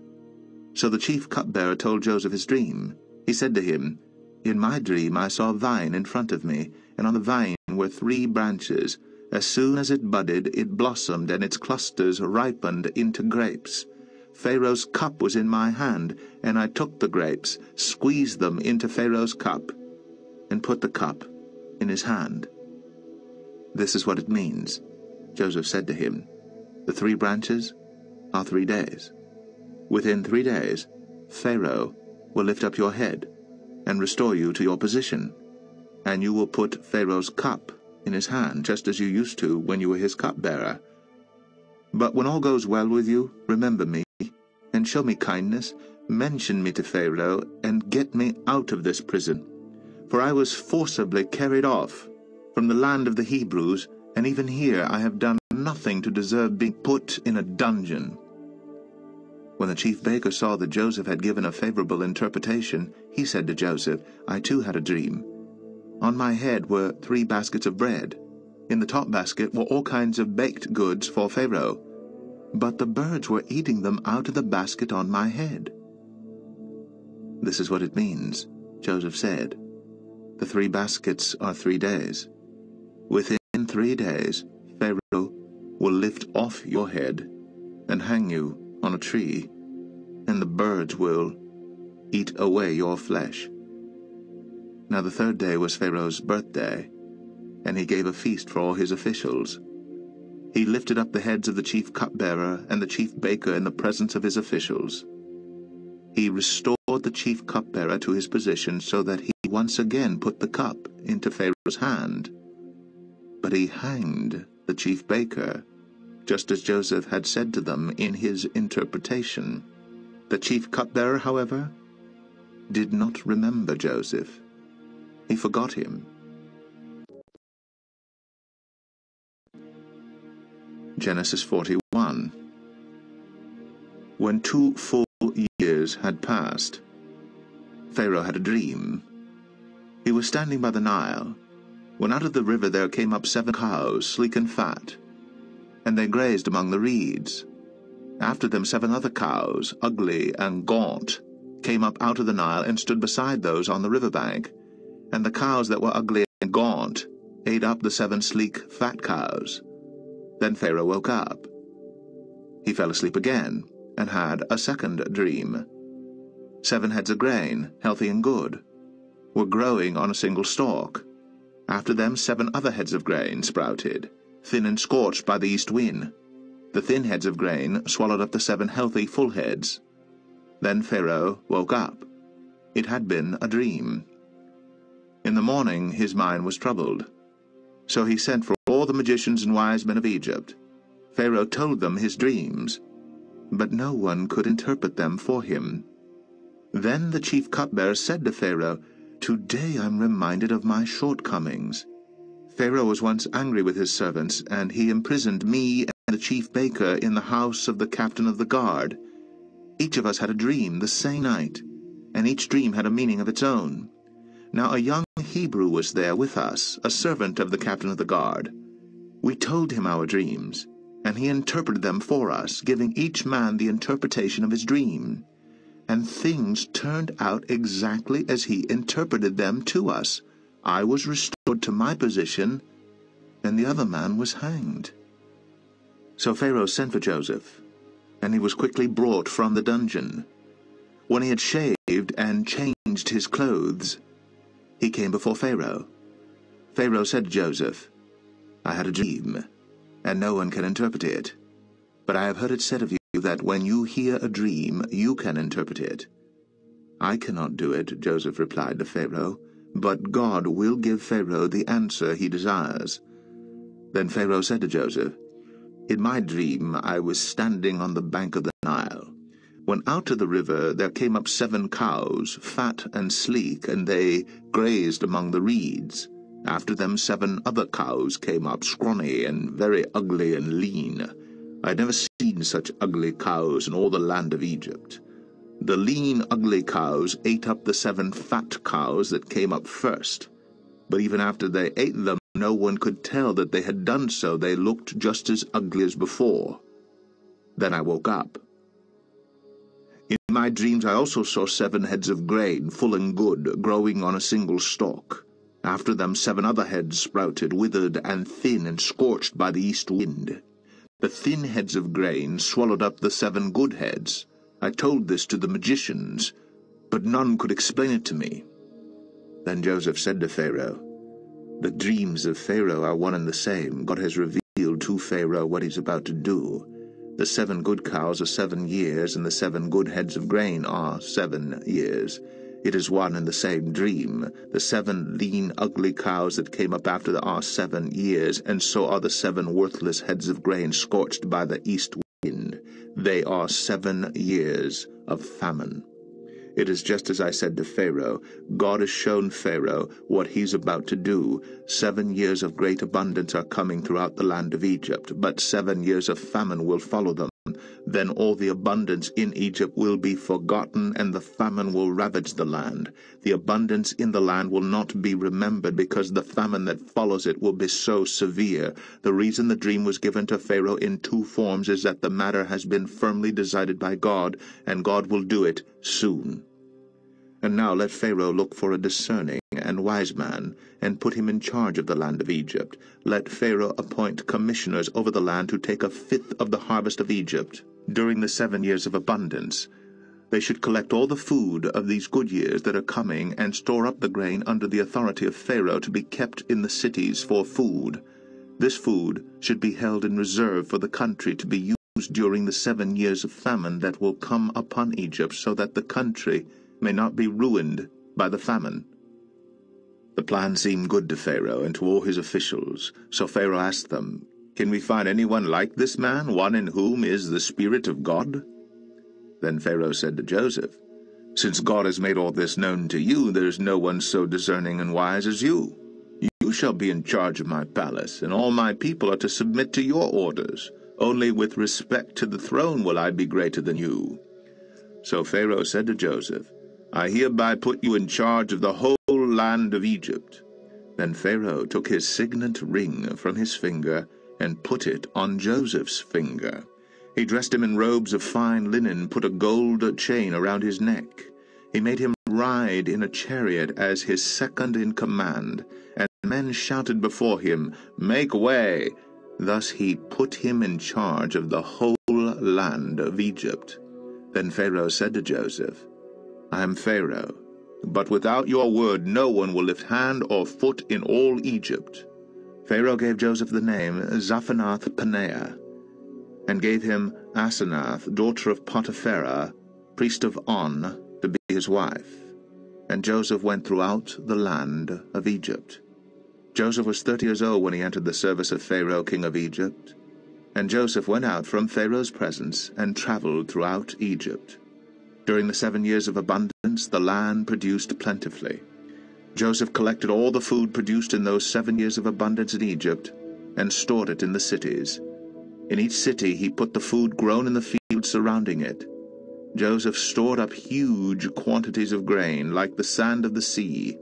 So the chief cupbearer told Joseph his dream. He said to him, "In my dream I saw a vine in front of me, and on the vine were 3 branches. As soon as it budded, it blossomed, and its clusters ripened into grapes. Pharaoh's cup was in my hand, and I took the grapes, squeezed them into Pharaoh's cup, and put the cup in his hand." "This is what it means," Joseph said to him. "The 3 branches are 3 days. Within 3 days, Pharaoh will lift up your head and restore you to your position, and you will put Pharaoh's cup in his hand, just as you used to when you were his cupbearer. But when all goes well with you, remember me, and show me kindness, mention me to Pharaoh, and get me out of this prison. For I was forcibly carried off from the land of the Hebrews, and even here I have done nothing to deserve being put in a dungeon." When the chief baker saw that Joseph had given a favorable interpretation, he said to Joseph, "I too had a dream. On my head were 3 baskets of bread. In the top basket were all kinds of baked goods for Pharaoh, but the birds were eating them out of the basket on my head." "This is what it means," Joseph said. The 3 baskets are 3 days. Within 3 days, Pharaoh will lift off your head and hang you on a tree, and the birds will eat away your flesh. Now the 3rd day was Pharaoh's birthday, and he gave a feast for all his officials. He lifted up the heads of the chief cupbearer and the chief baker in the presence of his officials. He restored the chief cupbearer to his position so that he once again put the cup into Pharaoh's hand. But he hanged the chief baker, just as Joseph had said to them in his interpretation. The chief cupbearer, however, did not remember Joseph. He forgot him. Genesis 41. When 2 full years had passed, Pharaoh had a dream. He was standing by the Nile, when out of the river there came up 7 cows, sleek and fat, and they grazed among the reeds. After them 7 other cows, ugly and gaunt, came up out of the Nile and stood beside those on the river bank. And the cows that were ugly and gaunt ate up the 7 sleek, fat cows. Then Pharaoh woke up. He fell asleep again, and had a second dream. 7 heads of grain, healthy and good, were growing on a single stalk. After them 7 other heads of grain sprouted, thin and scorched by the east wind. The thin heads of grain swallowed up the 7 healthy, full heads. Then Pharaoh woke up. It had been a dream. In the morning his mind was troubled. So he sent for all the magicians and wise men of Egypt. Pharaoh told them his dreams, but no one could interpret them for him. Then the chief cupbearer said to Pharaoh, "Today I'm reminded of my shortcomings. Pharaoh was once angry with his servants, and he imprisoned me and the chief baker in the house of the captain of the guard. Each of us had a dream the same night, and each dream had a meaning of its own. Now a young Hebrew was there with us, a servant of the captain of the guard. We told him our dreams, and he interpreted them for us, giving each man the interpretation of his dream. And things turned out exactly as he interpreted them to us. I was restored to my position, and the other man was hanged." So Pharaoh sent for Joseph, and he was quickly brought from the dungeon. When he had shaved and changed his clothes, he came before Pharaoh. Pharaoh said to Joseph, "I had a dream, and no one can interpret it. But I have heard it said of you that when you hear a dream, you can interpret it." "I cannot do it," Joseph replied to Pharaoh, "but God will give Pharaoh the answer he desires." Then Pharaoh said to Joseph, "In my dream I was standing on the bank of the Nile, when out of the river there came up 7 cows, fat and sleek, and they grazed among the reeds. After them 7 other cows came up, scrawny and very ugly and lean. I had never seen such ugly cows in all the land of Egypt. The lean, ugly cows ate up the 7 fat cows that came up first. But even after they ate them, no one could tell that they had done so. They looked just as ugly as before. Then I woke up. In my dreams I also saw 7 heads of grain, full and good, growing on a single stalk. After them 7 other heads sprouted, withered and thin and scorched by the east wind. The thin heads of grain swallowed up the 7 good heads. I told this to the magicians, but none could explain it to me." Then Joseph said to Pharaoh, "The dreams of Pharaoh are one and the same. God has revealed to Pharaoh what he's about to do. The 7 good cows are 7 years, and the 7 good heads of grain are 7 years. It is one and the same dream. The 7 lean, ugly cows that came up after them are 7 years, and so are the 7 worthless heads of grain scorched by the east wind. They are 7 years of famine. It is just as I said to Pharaoh. God has shown Pharaoh what he's about to do. 7 years of great abundance are coming throughout the land of Egypt, but 7 years of famine will follow them. Then all the abundance in Egypt will be forgotten, and the famine will ravage the land. The abundance in the land will not be remembered, because the famine that follows it will be so severe. The reason the dream was given to Pharaoh in 2 forms is that the matter has been firmly decided by God, and God will do it soon." And now let Pharaoh look for a discerning and wise man, and put him in charge of the land of Egypt. Let Pharaoh appoint commissioners over the land to take 1/5 of the harvest of Egypt during the 7 years of abundance. They should collect all the food of these good years that are coming, and store up the grain under the authority of Pharaoh to be kept in the cities for food. This food should be held in reserve for the country to be used during the 7 years of famine that will come upon Egypt, so that the country may not be ruined by the famine. The plan seemed good to Pharaoh and to all his officials. So Pharaoh asked them, "Can we find anyone like this man, one in whom is the Spirit of God?" Then Pharaoh said to Joseph, "Since God has made all this known to you, there is no one so discerning and wise as you. You shall be in charge of my palace, and all my people are to submit to your orders. Only with respect to the throne will I be greater than you." So Pharaoh said to Joseph, "I hereby put you in charge of the whole land of Egypt." Then Pharaoh took his signet ring from his finger and put it on Joseph's finger. He dressed him in robes of fine linen, put a gold chain around his neck. He made him ride in a chariot as his second in command, and men shouted before him, "Make way!" Thus he put him in charge of the whole land of Egypt. Then Pharaoh said to Joseph, "I am Pharaoh, but without your word no one will lift hand or foot in all Egypt." Pharaoh gave Joseph the name Zaphenath-Paneah, and gave him Asenath, daughter of Potipharah, priest of On, to be his wife. And Joseph went throughout the land of Egypt. Joseph was 30 years old when he entered the service of Pharaoh, king of Egypt. And Joseph went out from Pharaoh's presence and traveled throughout Egypt. During the 7 years of abundance, the land produced plentifully. Joseph collected all the food produced in those 7 years of abundance in Egypt and stored it in the cities. In each city he put the food grown in the fields surrounding it. Joseph stored up huge quantities of grain, like the sand of the sea.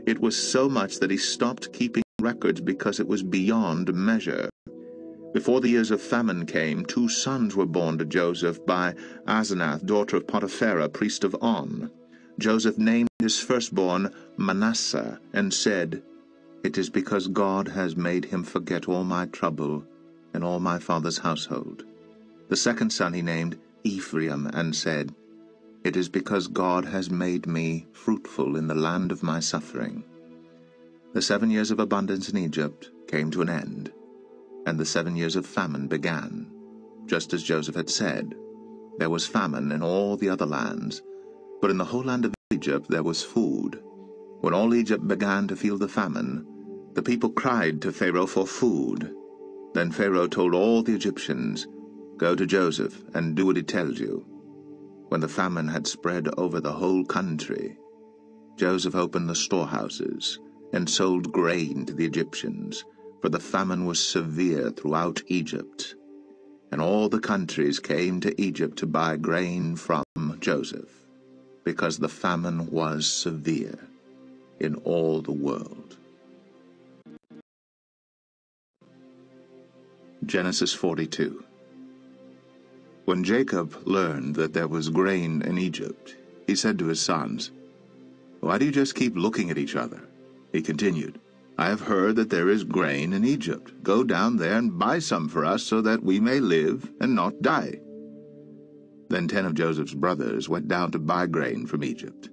It was so much that he stopped keeping records because it was beyond measure. Before the years of famine came, 2 sons were born to Joseph by Asenath, daughter of Potipharah, priest of On. Joseph named his firstborn Manasseh, and said, "It is because God has made him forget all my trouble and all my father's household." The second son he named Ephraim, and said, "It is because God has made me fruitful in the land of my suffering." The 7 years of abundance in Egypt came to an end, and the 7 years of famine began. Just as Joseph had said, there was famine in all the other lands, but in the whole land of Egypt there was food. When all Egypt began to feel the famine, the people cried to Pharaoh for food. Then Pharaoh told all the Egyptians, "Go to Joseph and do what he tells you." When the famine had spread over the whole country, Joseph opened the storehouses and sold grain to the Egyptians, for the famine was severe throughout Egypt. And all the countries came to Egypt to buy grain from Joseph, because the famine was severe in all the world. Genesis 42. When Jacob learned that there was grain in Egypt, he said to his sons, "Why do you just keep looking at each other?" He continued, "I have heard that there is grain in Egypt. Go down there and buy some for us, so that we may live and not die." Then 10 of Joseph's brothers went down to buy grain from Egypt.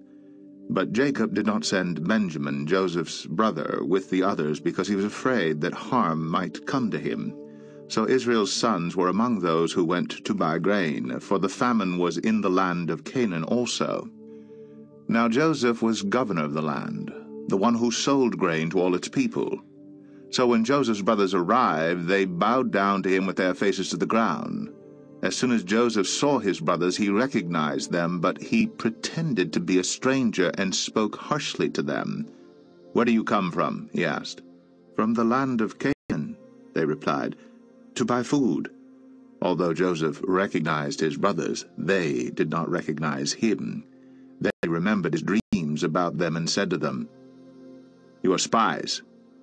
But Jacob did not send Benjamin, Joseph's brother, with the others, because he was afraid that harm might come to him. So Israel's sons were among those who went to buy grain, for the famine was in the land of Canaan also. Now Joseph was governor of the land, the one who sold grain to all its people. So when Joseph's brothers arrived, they bowed down to him with their faces to the ground. As soon as Joseph saw his brothers, he recognized them, but he pretended to be a stranger and spoke harshly to them. "Where do you come from?" he asked. "From the land of Canaan," they replied, "to buy food." Although Joseph recognized his brothers, they did not recognize him. Then he remembered his dreams about them and said to them, "You are spies.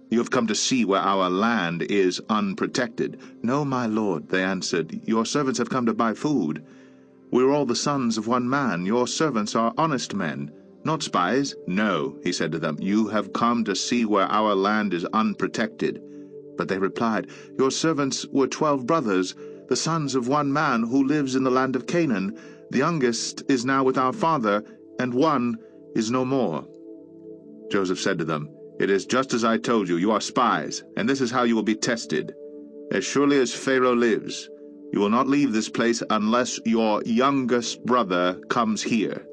You have come to see where our land is unprotected." "No, my lord," they answered, "your servants have come to buy food. We are all the sons of one man. Your servants are honest men. "Not spies? No," he said to them. "You have come to see where our land is unprotected." But they replied, "Your servants were 12 brothers, the sons of one man who lives in the land of Canaan. The youngest is now with our father, and one is no more." Joseph said to them, "It is just as I told you. You are spies, and this is how you will be tested. As surely as Pharaoh lives, you will not leave this place unless your youngest brother comes here.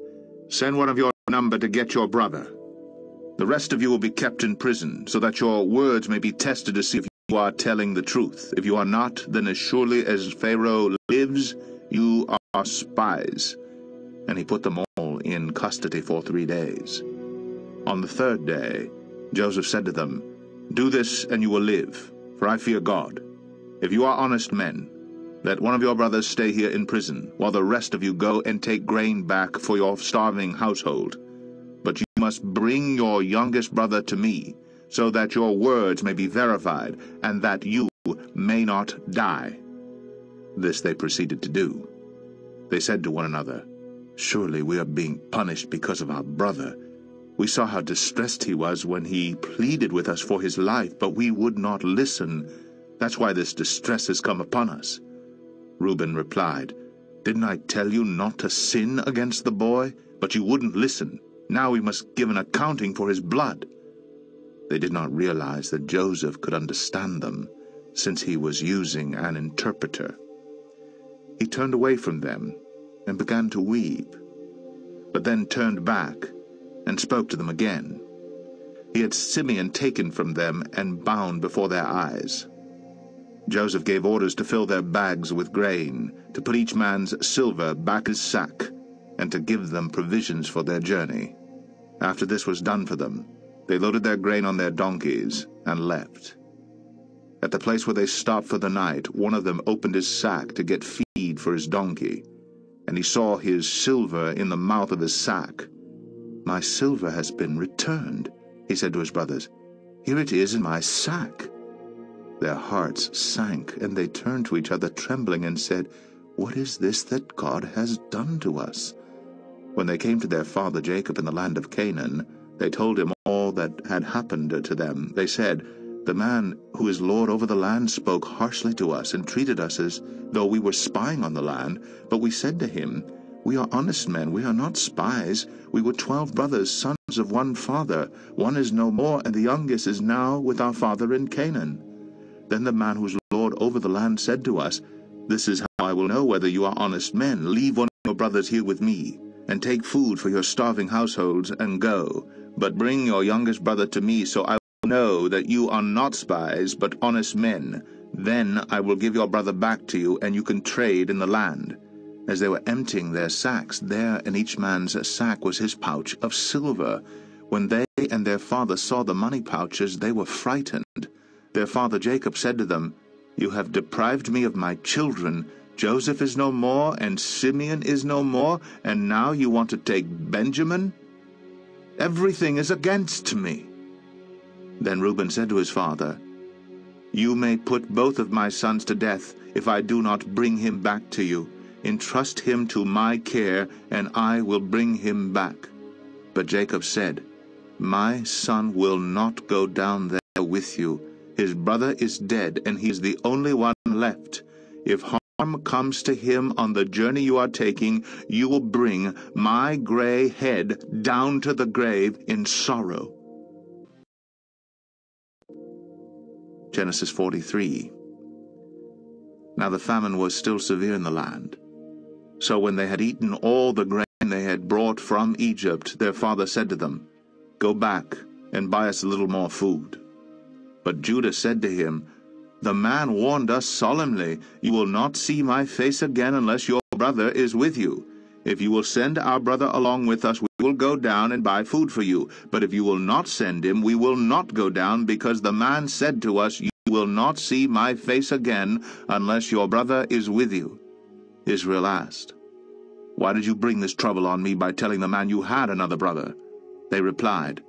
Send one of your number to get your brother. The rest of you will be kept in prison, so that your words may be tested to see if you are telling the truth. If you are not, then as surely as Pharaoh lives, you are spies." And he put them all in custody for 3 days. On the 3rd day, Joseph said to them, "Do this, and you will live, for I fear God. If you are honest men, let one of your brothers stay here in prison, while the rest of you go and take grain back for your starving household. But you must bring your youngest brother to me, so that your words may be verified, and that you may not die." This they proceeded to do. They said to one another, "Surely we are being punished because of our brother. We saw how distressed he was when he pleaded with us for his life, but we would not listen. That's why this distress has come upon us." Reuben replied, "Didn't I tell you not to sin against the boy? But you wouldn't listen. Now we must give an accounting for his blood." They did not realize that Joseph could understand them, since he was using an interpreter. He turned away from them and began to weep, but then turned back and spoke to them again. He had Simeon taken from them and bound before their eyes. Joseph gave orders to fill their bags with grain, to put each man's silver back in his sack, and to give them provisions for their journey. After this was done for them, they loaded their grain on their donkeys and left. At the place where they stopped for the night, one of them opened his sack to get feed for his donkey, and he saw his silver in the mouth of his sack. "My silver has been returned," he said to his brothers. "Here it is in my sack." Their hearts sank, and they turned to each other trembling and said, "What is this that God has done to us?" When they came to their father Jacob in the land of Canaan, they told him all that had happened to them. They said, "The man who is lord over the land spoke harshly to us and treated us as though we were spying on the land. But we said to him, 'We are honest men, we are not spies. We were 12 brothers, sons of one father. One is no more, and the youngest is now with our father in Canaan.' Then the man who is lord over the land said to us, 'This is how I will know whether you are honest men. Leave one of your brothers here with me, and take food for your starving households, and go. But bring your youngest brother to me, so I will know that you are not spies, but honest men. Then I will give your brother back to you, and you can trade in the land.' As they were emptying their sacks, there in each man's sack was his pouch of silver. When they and their father saw the money pouches, they were frightened. Their father Jacob said to them, 'You have deprived me of my children. Joseph is no more, and Simeon is no more, and now you want to take Benjamin? Everything is against me.' Then Reuben said to his father, 'You may put both of my sons to death if I do not bring him back to you. Entrust him to my care, and I will bring him back.' But Jacob said, 'My son will not go down there with you. His brother is dead, and he is the only one left. If harm comes to him on the journey you are taking, you will bring my gray head down to the grave in sorrow.'" Genesis 43. Now the famine was still severe in the land. So when they had eaten all the grain they had brought from Egypt, their father said to them, "Go back and buy us a little more food." But Judah said to him, "The man warned us solemnly, 'You will not see my face again unless your brother is with you. If you will send our brother along with us, we will go down and buy food for you. But if you will not send him, we will not go down, because the man said to us, "You will not see my face again unless your brother is with you."' Israel asked, 'Why did you bring this trouble on me by telling the man you had another brother?' They replied,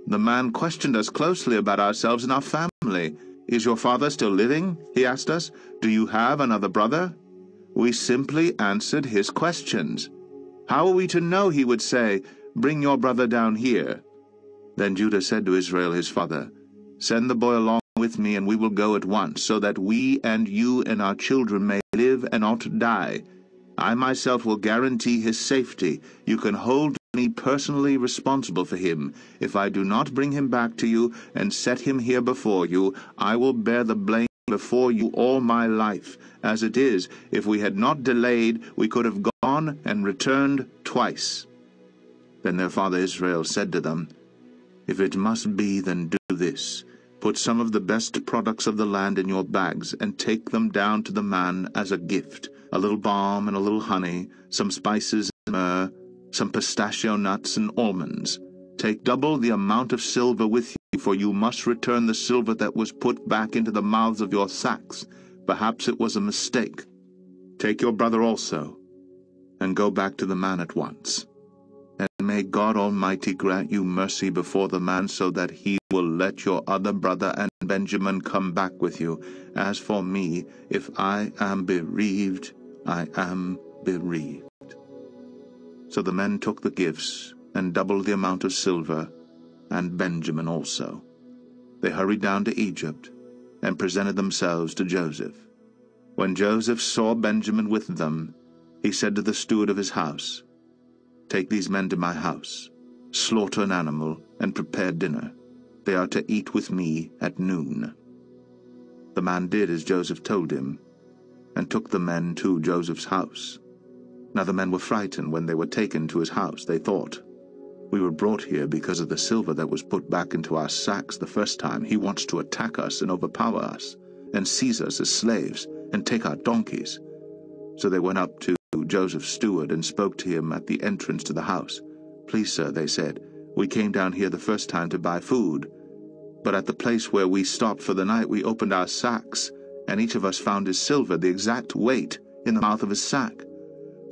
'The man questioned us closely about ourselves and our family. "Is your father still living?" he asked us. "Do you have another brother?" We simply answered his questions. How are we to know, he would say, "Bring your brother down here." Then Judah said to Israel his father, "Send the boy along with me, and we will go at once, so that we and you and our children may live and not die. I myself will guarantee his safety. You can hold me personally responsible for him. If I do not bring him back to you and set him here before you, I will bear the blame before you all my life. As it is, if we had not delayed, we could have gone and returned twice." Then their father Israel said to them, "If it must be, then do this. Put some of the best products of the land in your bags, and take them down to the man as a gift, a little balm and a little honey, some spices and myrrh, some pistachio nuts and almonds. Take double the amount of silver with you, for you must return the silver that was put back into the mouths of your sacks. Perhaps it was a mistake. Take your brother also, and go back to the man at once. And may God Almighty grant you mercy before the man, so that he will let your other brother and Benjamin come back with you. As for me, if I am bereaved, I am bereaved." So the men took the gifts, and doubled the amount of silver, and Benjamin also. They hurried down to Egypt, and presented themselves to Joseph. When Joseph saw Benjamin with them, he said to the steward of his house, "Take these men to my house, slaughter an animal, and prepare dinner. They are to eat with me at noon." The man did as Joseph told him, and took the men to Joseph's house. Now the men were frightened when they were taken to his house. They thought, "We were brought here because of the silver that was put back into our sacks the first time. He wants to attack us and overpower us, and seize us as slaves, and take our donkeys." So they went up to Joseph's steward and spoke to him at the entrance to the house. "Please, sir," they said, "we came down here the first time to buy food. But at the place where we stopped for the night, we opened our sacks, and each of us found his silver, the exact weight, in the mouth of his sack.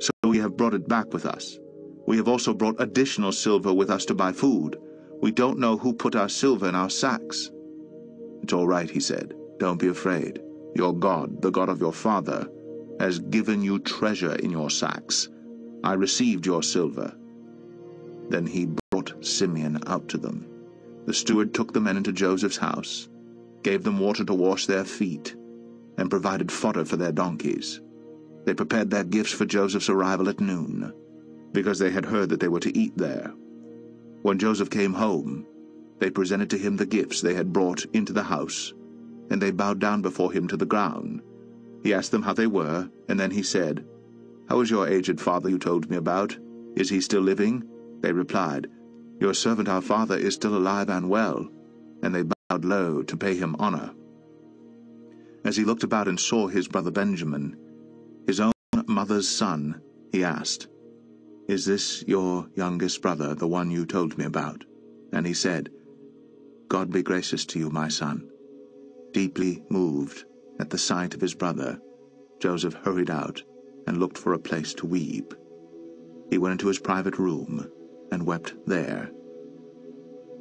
So we have brought it back with us. We have also brought additional silver with us to buy food. We don't know who put our silver in our sacks." "It's all right," he said. "Don't be afraid. Your God, the God of your father, has given you treasure in your sacks. I received your silver." Then he brought Simeon out to them. The steward took the men into Joseph's house, gave them water to wash their feet, and provided fodder for their donkeys. They prepared their gifts for Joseph's arrival at noon, because they had heard that they were to eat there. When Joseph came home, they presented to him the gifts they had brought into the house, and they bowed down before him to the ground. He asked them how they were, and then he said, "How is your aged father you told me about? Is he still living?" They replied, "Your servant our father is still alive and well." And they bowed low to pay him honor. As he looked about and saw his brother Benjamin, his own mother's son, he asked, "Is this your youngest brother, the one you told me about?" And he said, "God be gracious to you, my son." Deeply moved at the sight of his brother, Joseph hurried out and looked for a place to weep. He went into his private room and wept there.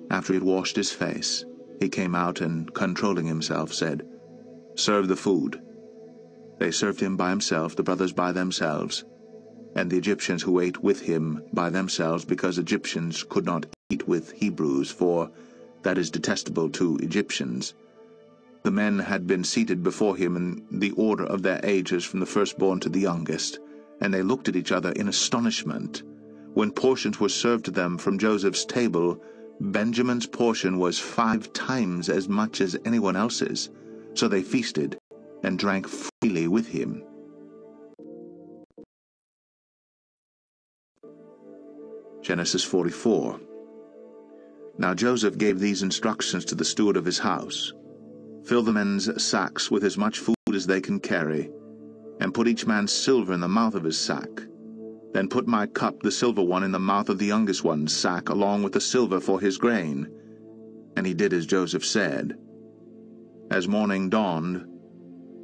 After he had washed his face, he came out and, controlling himself, said, "Serve the food." They served him by himself, the brothers by themselves, and the Egyptians who ate with him by themselves, because Egyptians could not eat with Hebrews, for that is detestable to Egyptians. The men had been seated before him in the order of their ages, from the firstborn to the youngest, and they looked at each other in astonishment. When portions were served to them from Joseph's table, Benjamin's portion was 5 times as much as anyone else's. So they feasted and drank freely with him. Genesis 44. Now Joseph gave these instructions to the steward of his house. "Fill the men's sacks with as much food as they can carry, and put each man's silver in the mouth of his sack. Then put my cup, the silver one, in the mouth of the youngest one's sack, along with the silver for his grain." And he did as Joseph said. As morning dawned,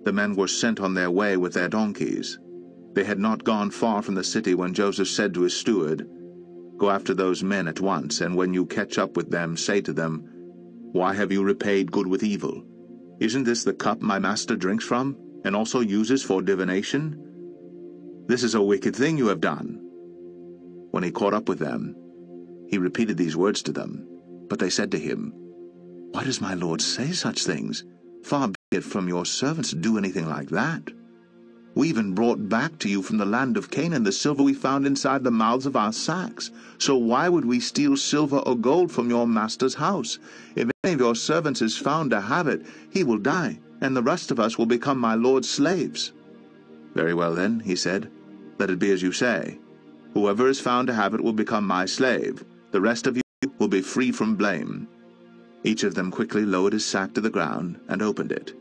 the men were sent on their way with their donkeys. They had not gone far from the city when Joseph said to his steward, "Go after those men at once, and when you catch up with them, say to them, 'Why have you repaid good with evil? Isn't this the cup my master drinks from, and also uses for divination? This is a wicked thing you have done.'" When he caught up with them, He repeated these words to them. But they said to him, "Why does my lord say such things? Far be it from your servants to do anything like that. We even brought back to you from the land of Canaan the silver we found inside the mouths of our sacks. So why would we steal silver or gold from your master's house? If any of your servants is found to have it, he will die, and the rest of us will become my lord's slaves." "Very well then," he said, "let it be as you say. Whoever is found to have it will become my slave. The rest of you will be free from blame." Each of them quickly lowered his sack to the ground and opened it.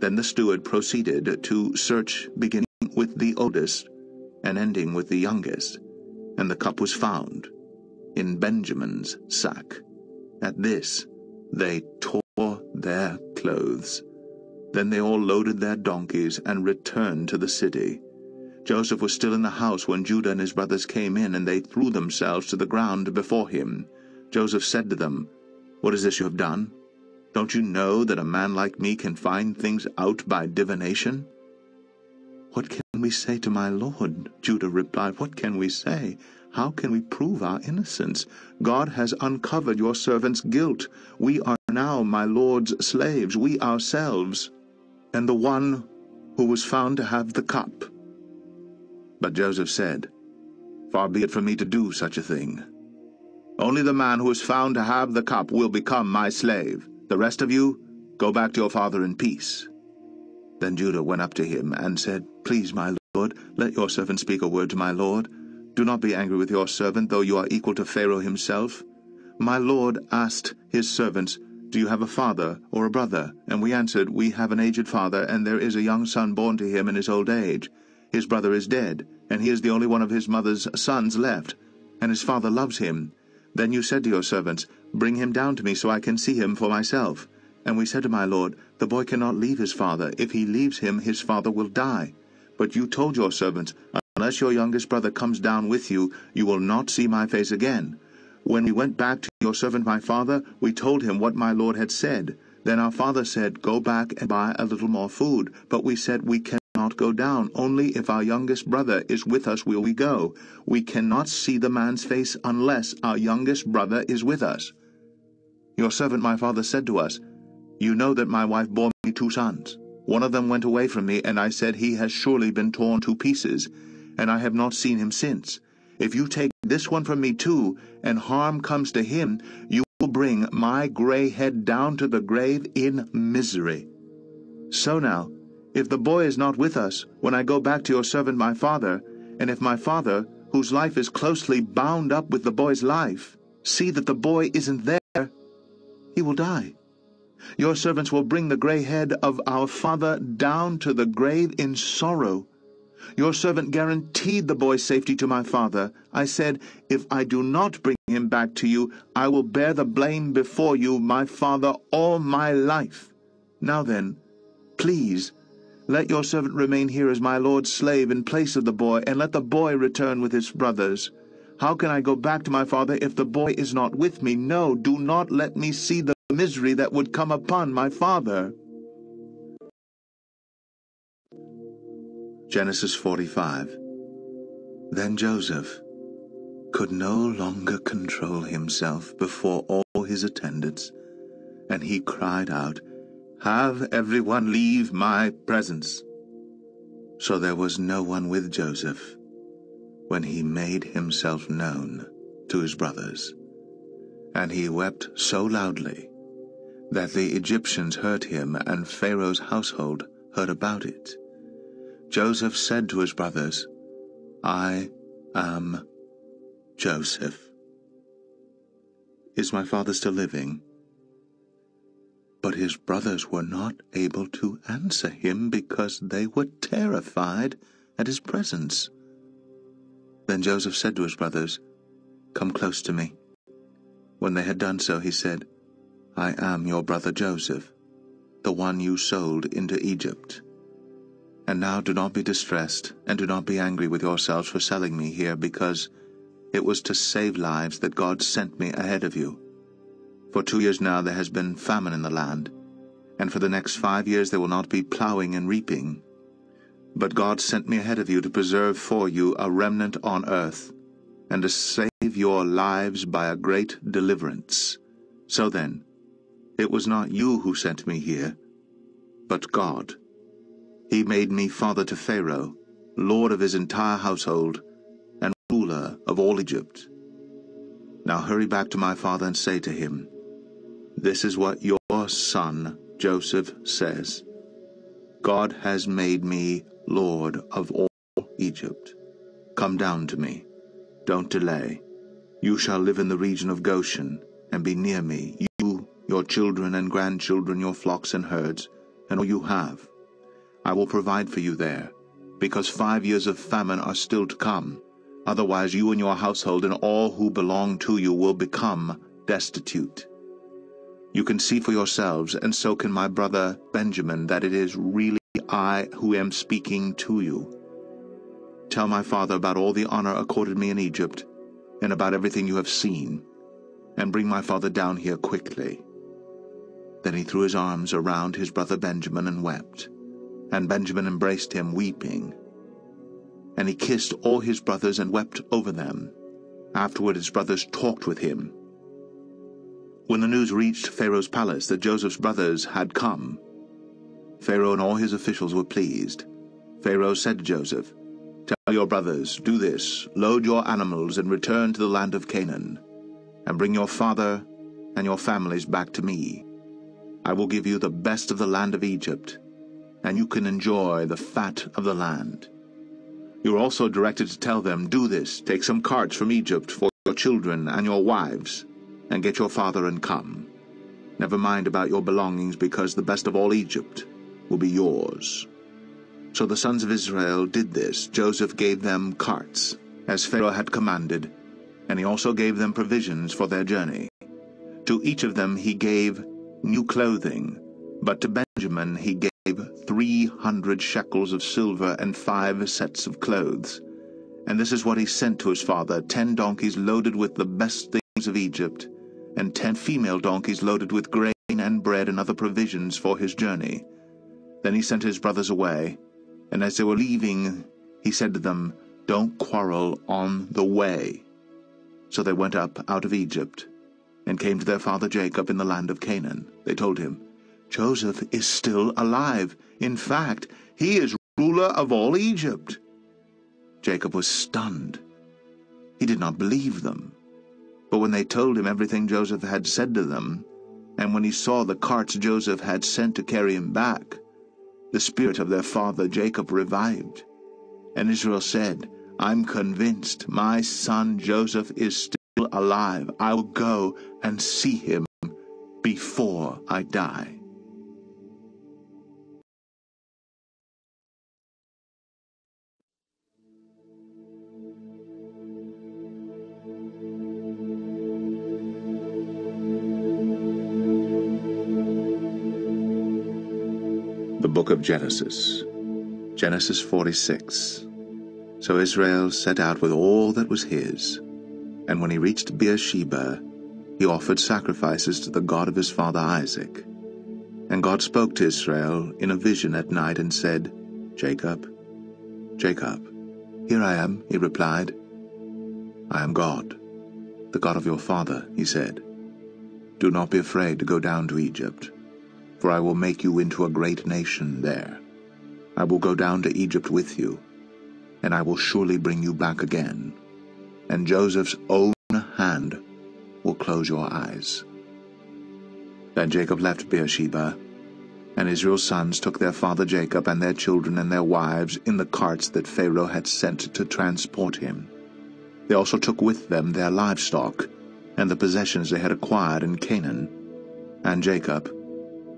Then the steward proceeded to search, beginning with the oldest and ending with the youngest, and the cup was found in Benjamin's sack. At this they tore their clothes. Then they all loaded their donkeys and returned to the city. Joseph was still in the house when Judah and his brothers came in, and they threw themselves to the ground before him. Joseph said to them, "What is this you have done? Don't you know that a man like me can find things out by divination?" "What can we say to my lord?" Judah replied. "What can we say? How can we prove our innocence? God has uncovered your servant's guilt. We are now my lord's slaves, we ourselves, and the one who was found to have the cup." But Joseph said, "Far be it from me to do such a thing. Only the man who is found to have the cup will become my slave. The rest of you, go back to your father in peace." Then Judah went up to him and said, "Please, my lord, let your servant speak a word to my lord. Do not be angry with your servant, though you are equal to Pharaoh himself. My lord asked his servants, 'Do you have a father or a brother?' And we answered, 'We have an aged father, and there is a young son born to him in his old age. His brother is dead, and he is the only one of his mother's sons left, and his father loves him.' Then you said to your servants, 'Bring him down to me so I can see him for myself.' And we said to my lord, 'The boy cannot leave his father. If he leaves him, his father will die.' But you told your servants, 'Unless your youngest brother comes down with you, you will not see my face again.' When we went back to your servant my father, we told him what my lord had said. Then our father said, 'Go back and buy a little more food.' But we said, 'We cannot go down. Only if our youngest brother is with us will we go. We cannot see the man's face unless our youngest brother is with us.' Your servant my father said to us, 'You know that my wife bore me 2 sons. One of them went away from me, and I said, he has surely been torn to pieces, and I have not seen him since. If you take this one from me too, and harm comes to him, you will bring my gray head down to the grave in misery. So now, if the boy is not with us when I go back to your servant my father, and if my father, whose life is closely bound up with the boy's life, see that the boy isn't there, he will die. Your servants will bring the gray head of our father down to the grave in sorrow. Your servant guaranteed the boy's safety to my father. I said, if I do not bring him back to you, I will bear the blame before you, my father, all my life. Now then, please, let your servant remain here as my lord's slave in place of the boy, and let the boy return with his brothers. How can I go back to my father if the boy is not with me? No, do not let me see the misery that would come upon my father." Genesis 45. Then Joseph could no longer control himself before all his attendants, and he cried out, "Have everyone leave my presence." So there was no one with Joseph when he made himself known to his brothers. And he wept so loudly that the Egyptians heard him, and Pharaoh's household heard about it. Joseph said to his brothers, "I am Joseph. Is my father still living?" But his brothers were not able to answer him because they were terrified at his presence. Then Joseph said to his brothers, "Come close to me." When they had done so, he said, "I am your brother Joseph, the one you sold into Egypt. And now do not be distressed, and do not be angry with yourselves for selling me here, because it was to save lives that God sent me ahead of you. For 2 years now there has been famine in the land, and for the next 5 years there will not be plowing and reaping. But God sent me ahead of you to preserve for you a remnant on earth. and to save your lives by a great deliverance. So then, it was not you who sent me here, but God. He made me father to Pharaoh, lord of his entire household, and ruler of all Egypt. Now hurry back to my father and say to him, this is what your son Joseph says. God has made me lord of all Egypt. Come down to me. Don't delay. You shall live in the region of Goshen, and be near me, you, your children and grandchildren, your flocks and herds, and all you have. I will provide for you there, because 5 years of famine are still to come. Otherwise you and your household and all who belong to you will become destitute. You can see for yourselves, and so can my brother Benjamin, that it is really I who am speaking to you. Tell my father about all the honor accorded me in Egypt, and about everything you have seen, and bring my father down here quickly." Then he threw his arms around his brother Benjamin and wept, and Benjamin embraced him, weeping. And he kissed all his brothers and wept over them. Afterward his brothers talked with him. When the news reached Pharaoh's palace that Joseph's brothers had come, Pharaoh and all his officials were pleased. Pharaoh said to Joseph, "Tell your brothers, do this, load your animals and return to the land of Canaan, and bring your father and your families back to me. I will give you the best of the land of Egypt, and you can enjoy the fat of the land." You are also directed to tell them, "Do this, take some carts from Egypt for your children and your wives, and get your father and come. Never mind about your belongings, because the best of all Egypt will be yours." So the sons of Israel did this. Joseph gave them carts, as Pharaoh had commanded, and he also gave them provisions for their journey. To each of them he gave new clothing, but to Benjamin he gave 300 shekels of silver and 5 sets of clothes. And this is what he sent to his father: 10 donkeys loaded with the best things of Egypt, and 10 female donkeys loaded with grain and bread and other provisions for his journey. Then he sent his brothers away, and as they were leaving, he said to them, "Don't quarrel on the way." So they went up out of Egypt, and came to their father Jacob in the land of Canaan. They told him, "Joseph is still alive. In fact, he is ruler of all Egypt." Jacob was stunned. He did not believe them. But when they told him everything Joseph had said to them, and when he saw the carts Joseph had sent to carry him back, the spirit of their father Jacob revived. And Israel said, "I'm convinced my son Joseph is still alive. I will go and see him before I die." The Book of Genesis. Genesis 46. So Israel set out with all that was his, and when he reached Beersheba, he offered sacrifices to the God of his father Isaac. And God spoke to Israel in a vision at night and said, "Jacob, Jacob." "Here I am," he replied. "I am God, the God of your father," he said. "Do not be afraid to go down to Egypt, for I will make you into a great nation there. I will go down to Egypt with you, and I will surely bring you back again, and Joseph's own hand will close your eyes." Then Jacob left Beersheba, and Israel's sons took their father Jacob and their children and their wives in the carts that Pharaoh had sent to transport him. They also took with them their livestock and the possessions they had acquired in Canaan, and Jacob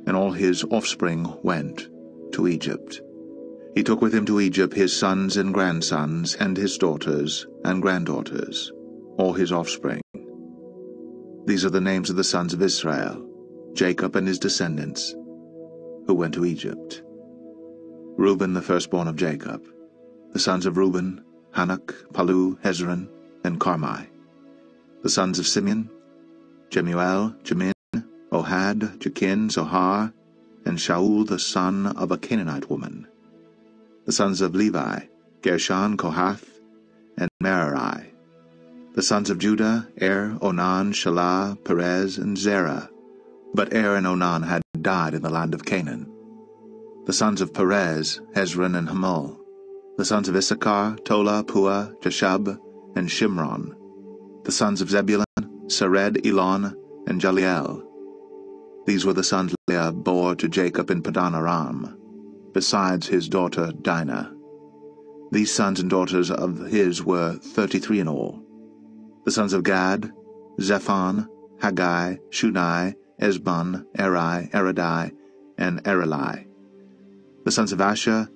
and all his offspring went to Egypt. He took with him to Egypt his sons and grandsons, and his daughters and granddaughters, all his offspring. These are the names of the sons of Israel, Jacob and his descendants, who went to Egypt. Reuben, the firstborn of Jacob. The sons of Reuben, Hanok, Palu, Hezron, and Carmi. The sons of Simeon, Jemuel, Jamin, Ohad, Jachin, Zohar, and Shaul the son of a Canaanite woman. The sons of Levi, Gershon, Kohath, and Merari. The sons of Judah, Onan, Shelah, Perez, and Zerah. But and Onan had died in the land of Canaan. The sons of Perez, Hezron and Hamul. The sons of Issachar, Tola, Pua, Jashub, and Shimron. The sons of Zebulun, Sered, Elon, and Jaliel. These were the sons Leah bore to Jacob in Padan Aram, besides his daughter Dinah. These sons and daughters of his were 33 in all. The sons of Gad, Zephon, Haggai, Shunai, Esbon, Eri, Eridai, and Erelai. The sons of Asher,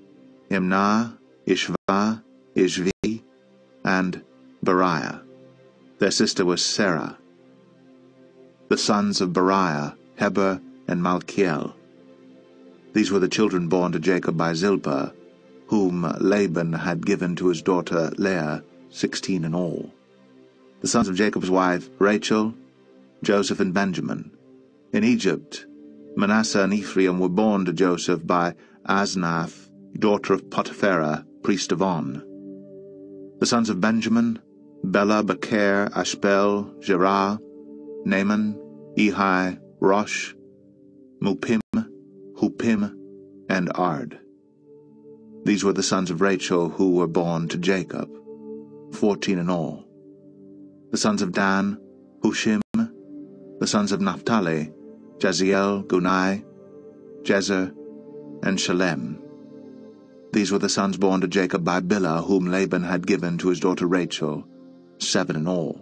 Imnah, Ishva, Ishvi, and Beriah. Their sister was Sarah. The sons of Beriah, Heber, and Malchiel. These were the children born to Jacob by Zilpah, whom Laban had given to his daughter Leah, 16 in all. The sons of Jacob's wife, Rachel, Joseph, and Benjamin. In Egypt, Manasseh and Ephraim were born to Joseph by Asnath, daughter of Potipharah, priest of On. The sons of Benjamin, Bela, Becher, Ashbel, Jerah, Naaman, Ehi, Rosh, Mupim, Hupim, and Ard. These were the sons of Rachel who were born to Jacob, 14 in all. The sons of Dan, Hushim. The sons of Naphtali, Jaziel, Gunai, Jezer, and Shalem. These were the sons born to Jacob by Bilhah, whom Laban had given to his daughter Rachel, 7 in all.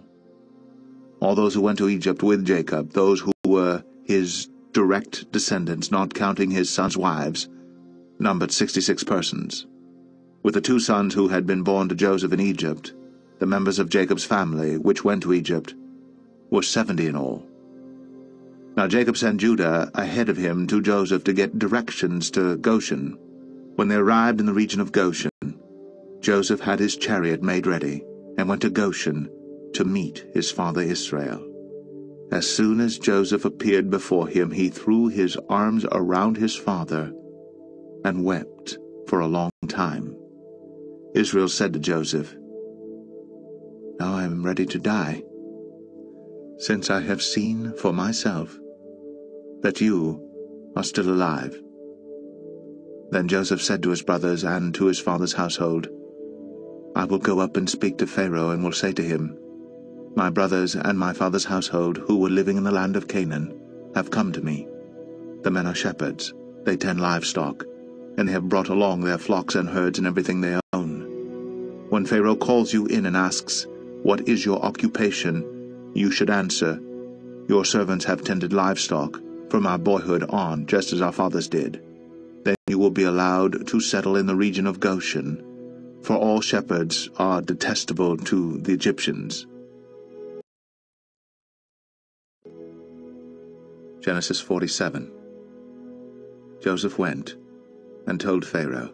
All those who went to Egypt with Jacob, those who were his direct descendants, not counting his sons' wives, numbered 66 persons. With the 2 sons who had been born to Joseph in Egypt, the members of Jacob's family, which went to Egypt, were 70 in all. Now Jacob sent Judah ahead of him to Joseph to get directions to Goshen. When they arrived in the region of Goshen, Joseph had his chariot made ready and went to Goshen to meet his father Israel. As soon as Joseph appeared before him, he threw his arms around his father and wept for a long time. Israel said to Joseph, "Now I am ready to die, since I have seen for myself that you are still alive." Then Joseph said to his brothers and to his father's household, "I will go up and speak to Pharaoh and will say to him, 'My brothers and my father's household, who were living in the land of Canaan, have come to me. The men are shepherds, they tend livestock, and they have brought along their flocks and herds and everything they own. When Pharaoh calls you in and asks, "What is your occupation?" you should answer, "Your servants have tended livestock from our boyhood on, just as our fathers did." Then you will be allowed to settle in the region of Goshen, for all shepherds are detestable to the Egyptians. Genesis 47. Joseph went and told Pharaoh,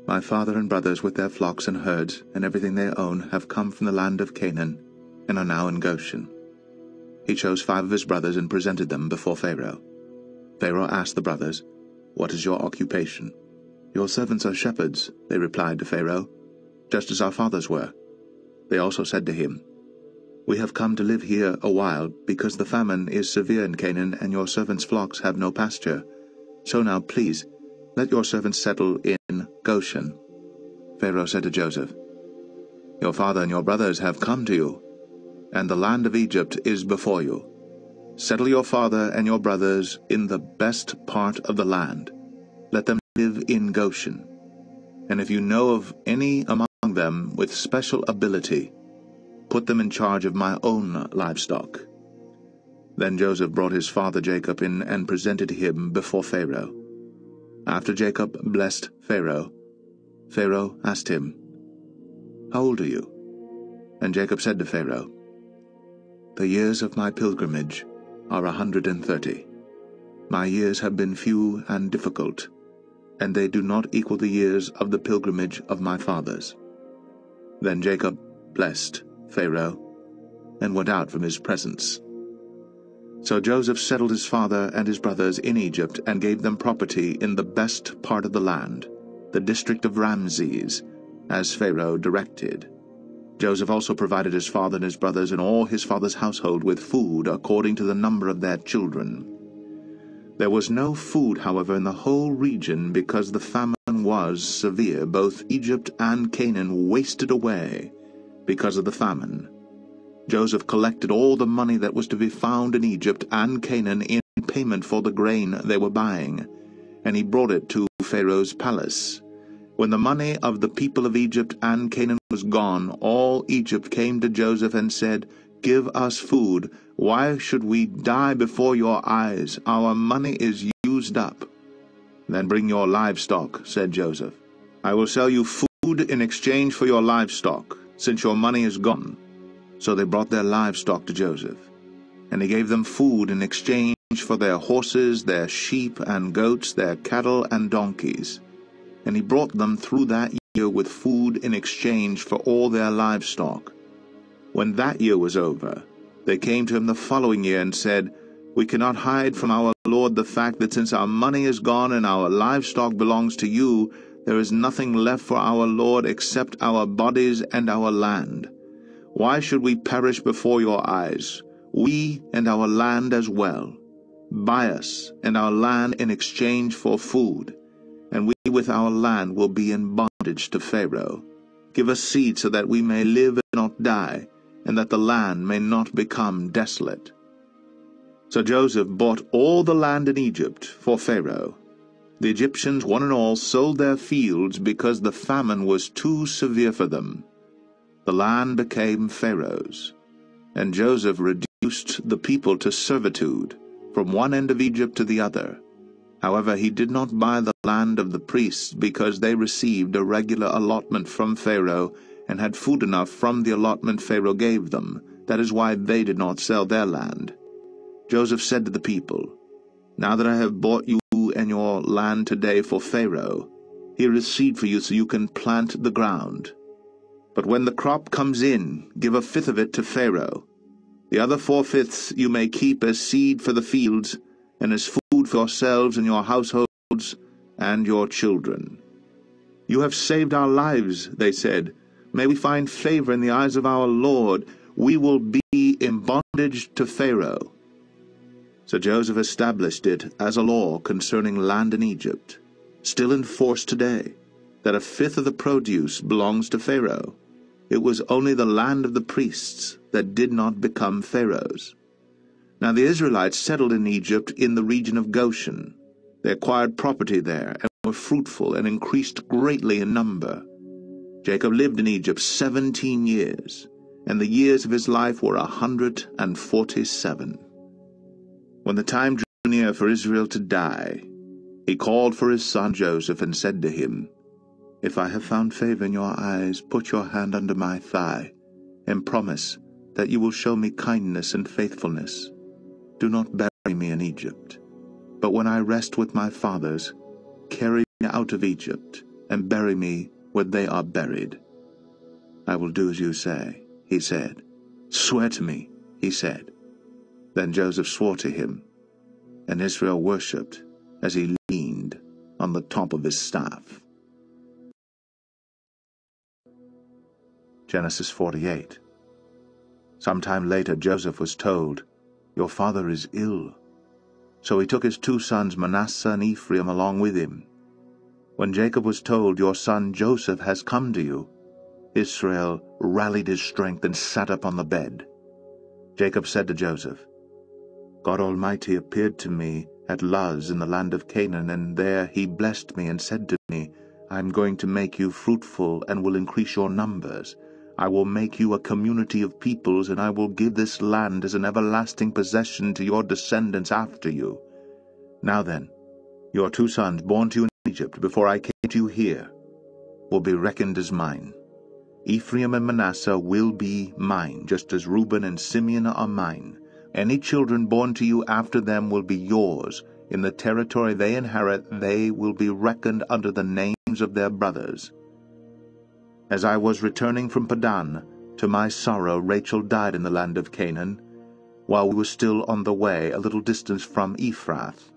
"My father and brothers with their flocks and herds and everything they own have come from the land of Canaan and are now in Goshen." He chose 5 of his brothers and presented them before Pharaoh. Pharaoh asked the brothers, "What is your occupation?" "Your servants are shepherds," they replied to Pharaoh, "just as our fathers were." They also said to him, "We have come to live here a while, because the famine is severe in Canaan and your servants' flocks have no pasture. So now, please, let your servants settle in Goshen." Pharaoh said to Joseph, "Your father and your brothers have come to you, and the land of Egypt is before you. Settle your father and your brothers in the best part of the land. Let them live in Goshen. And if you know of any among them with special ability, put them in charge of my own livestock." Then Joseph brought his father Jacob in and presented him before Pharaoh. After Jacob blessed Pharaoh, Pharaoh asked him, "How old are you?" And Jacob said to Pharaoh, "The years of my pilgrimage are 130. My years have been few and difficult, and they do not equal the years of the pilgrimage of my fathers." Then Jacob blessed Pharaoh and went out from his presence. So Joseph settled his father and his brothers in Egypt and gave them property in the best part of the land, the district of Ramses, as Pharaoh directed. Joseph also provided his father and his brothers and all his father's household with food according to the number of their children. There was no food, however, in the whole region, because the famine was severe. Both Egypt and Canaan wasted away because of the famine. Joseph collected all the money that was to be found in Egypt and Canaan in payment for the grain they were buying, and he brought it to Pharaoh's palace. When the money of the people of Egypt and Canaan was gone, all Egypt came to Joseph and said, "Give us food. Why should we die before your eyes? Our money is used up." "Then bring your livestock," said Joseph. "I will sell you food in exchange for your livestock, since your money is gone." So they brought their livestock to Joseph, and he gave them food in exchange for their horses, their sheep and goats, their cattle and donkeys. And he brought them through that year with food in exchange for all their livestock. When that year was over, they came to him the following year and said, "We cannot hide from our Lord the fact that since our money is gone and our livestock belongs to you, there is nothing left for our Lord except our bodies and our land. Why should we perish before your eyes, we and our land as well? Buy us and our land in exchange for food, and we with our land will be in bondage to Pharaoh. Give us seed so that we may live and not die, and that the land may not become desolate." So Joseph bought all the land in Egypt for Pharaoh. The Egyptians, one and all, sold their fields because the famine was too severe for them. The land became Pharaoh's, and Joseph reduced the people to servitude from one end of Egypt to the other. However, he did not buy the land of the priests, because they received a regular allotment from Pharaoh and had food enough from the allotment Pharaoh gave them. That is why they did not sell their land. Joseph said to the people, "Now that I have bought you and your land today for Pharaoh, here is seed for you so you can plant the ground. But when the crop comes in, give a fifth of it to Pharaoh. The other 4/5 you may keep as seed for the fields, and as food for yourselves and your households and your children." "You have saved our lives," they said. "May we find favor in the eyes of our Lord. We will be in bondage to Pharaoh." So Joseph established it as a law concerning land in Egypt, still in force today, that a fifth of the produce belongs to Pharaoh. It was only the land of the priests that did not become Pharaoh's. Now the Israelites settled in Egypt in the region of Goshen. They acquired property there and were fruitful and increased greatly in number. Jacob lived in Egypt 17 years, and the years of his life were 147. When the time drew near for Israel to die, he called for his son Joseph and said to him, "If I have found favor in your eyes, put your hand under my thigh, and promise that you will show me kindness and faithfulness. Do not bury me in Egypt, but when I rest with my fathers, carry me out of Egypt, and bury me where they are buried." "I will do as you say," he said. "Swear to me," he said. Then Joseph swore to him, and Israel worshipped as he leaned on the top of his staff. Genesis 48. Sometime later Joseph was told, "Your father is ill." So he took his 2 sons Manasseh and Ephraim along with him. When Jacob was told, "Your son Joseph has come to you," Israel rallied his strength and sat up on the bed. Jacob said to Joseph, "God Almighty appeared to me at Luz in the land of Canaan, and there he blessed me and said to me, 'I am going to make you fruitful and will increase your numbers. I will make you a community of peoples, and I will give this land as an everlasting possession to your descendants after you.' Now then, your 2 sons born to you in Egypt before I came to you here will be reckoned as mine. Ephraim and Manasseh will be mine, just as Reuben and Simeon are mine. Any children born to you after them will be yours. In the territory they inherit, they will be reckoned under the names of their brothers. As I was returning from Padan, to my sorrow Rachel died in the land of Canaan, while we were still on the way a little distance from Ephrath.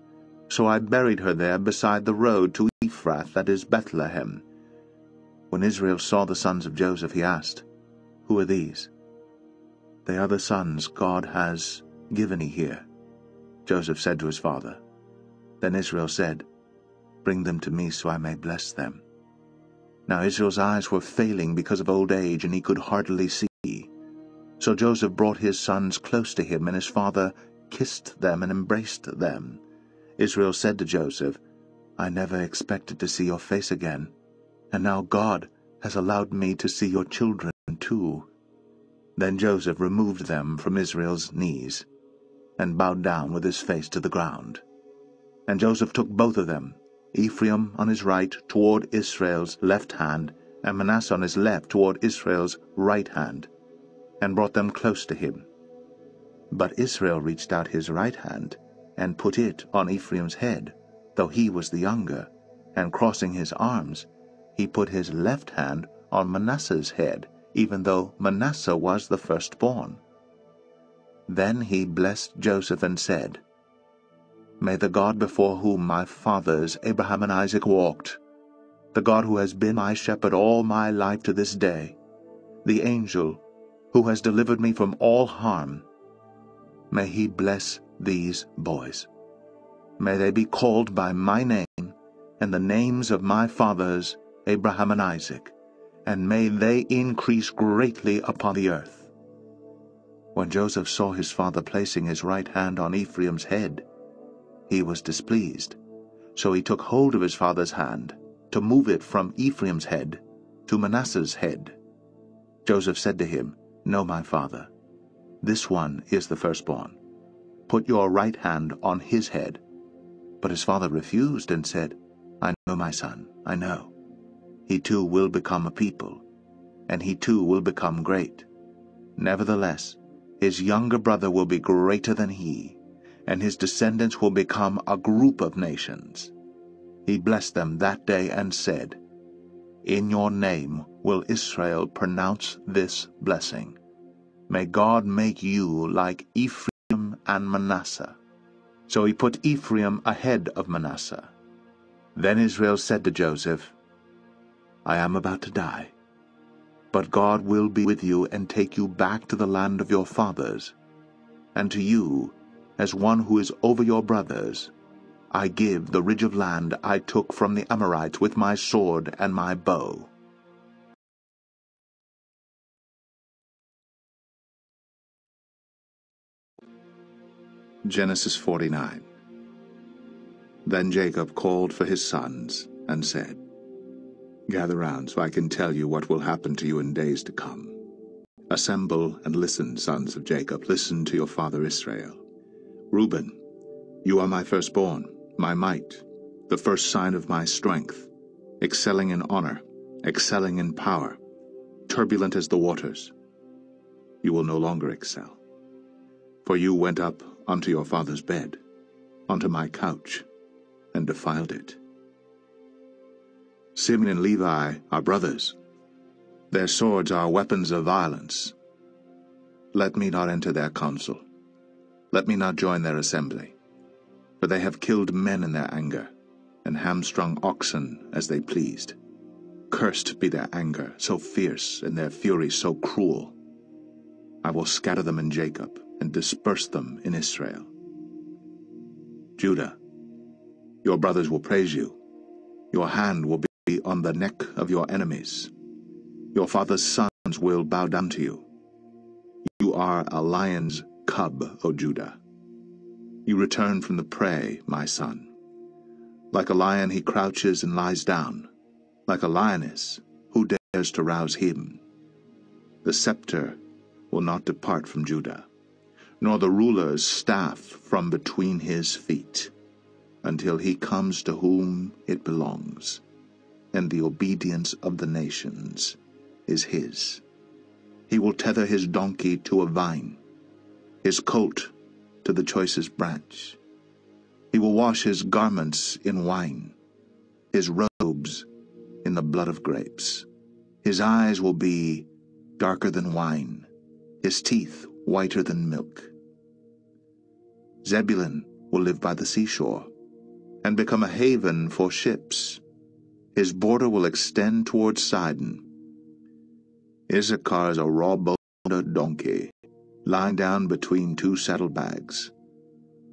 So I buried her there beside the road to Ephrath, that is Bethlehem." When Israel saw the sons of Joseph, he asked, "Who are these?" "They are the sons God has given me here," Joseph said to his father. Then Israel said, "Bring them to me so I may bless them." Now Israel's eyes were failing because of old age, and he could hardly see. So Joseph brought his sons close to him, and his father kissed them and embraced them. Israel said to Joseph, "I never expected to see your face again, and now God has allowed me to see your children too." Then Joseph removed them from Israel's knees, and bowed down with his face to the ground. And Joseph took both of them, Ephraim on his right toward Israel's left hand, and Manasseh on his left toward Israel's right hand, and brought them close to him. But Israel reached out his right hand, and put it on Ephraim's head, though he was the younger, and crossing his arms, he put his left hand on Manasseh's head, even though Manasseh was the firstborn. Then he blessed Joseph and said, "May the God before whom my fathers Abraham and Isaac walked, the God who has been my shepherd all my life to this day, the angel who has delivered me from all harm, may he bless these boys. May they be called by my name and the names of my fathers Abraham and Isaac, and may they increase greatly upon the earth." When Joseph saw his father placing his right hand on Ephraim's head, he was displeased. So he took hold of his father's hand, to move it from Ephraim's head to Manasseh's head. Joseph said to him, "No, my father, this one is the firstborn. Put your right hand on his head." But his father refused and said, "I know, my son, I know. He too will become a people, and he too will become great. Nevertheless, his younger brother will be greater than he, and his descendants will become a group of nations." He blessed them that day and said, "In your name will Israel pronounce this blessing. May God make you like Ephraim and Manasseh." So he put Ephraim ahead of Manasseh. Then Israel said to Joseph, "I am about to die, but God will be with you and take you back to the land of your fathers. And to you, as one who is over your brothers, I give the ridge of land I took from the Amorites with my sword and my bow." Genesis 49. Then Jacob called for his sons and said, "Gather round so I can tell you what will happen to you in days to come. Assemble and listen, sons of Jacob, listen to your father Israel. Reuben, you are my firstborn, my might, the first sign of my strength, excelling in honor, excelling in power, turbulent as the waters. You will no longer excel. For you went up unto your father's bed, unto my couch, and defiled it. Simeon and Levi are brothers. Their swords are weapons of violence. Let me not enter their council. Let me not join their assembly. For they have killed men in their anger, and hamstrung oxen as they pleased. Cursed be their anger, so fierce, and their fury so cruel. I will scatter them in Jacob, and disperse them in Israel. Judah, your brothers will praise you. Your hand will be on the neck of your enemies. Your father's sons will bow down to you. You are a lion's cub, O Judah. You return from the prey, my son. Like a lion he crouches and lies down. Like a lioness, who dares to rouse him? The scepter will not depart from Judah, nor the ruler's staff from between his feet, until he comes to whom it belongs, and the obedience of the nations is his. He will tether his donkey to a vine, his colt to the choicest branch. He will wash his garments in wine, his robes in the blood of grapes. His eyes will be darker than wine, his teeth whiter than milk. Zebulun will live by the seashore, and become a haven for ships. His border will extend toward Sidon. Issachar is a raw-boned donkey, lying down between two saddlebags.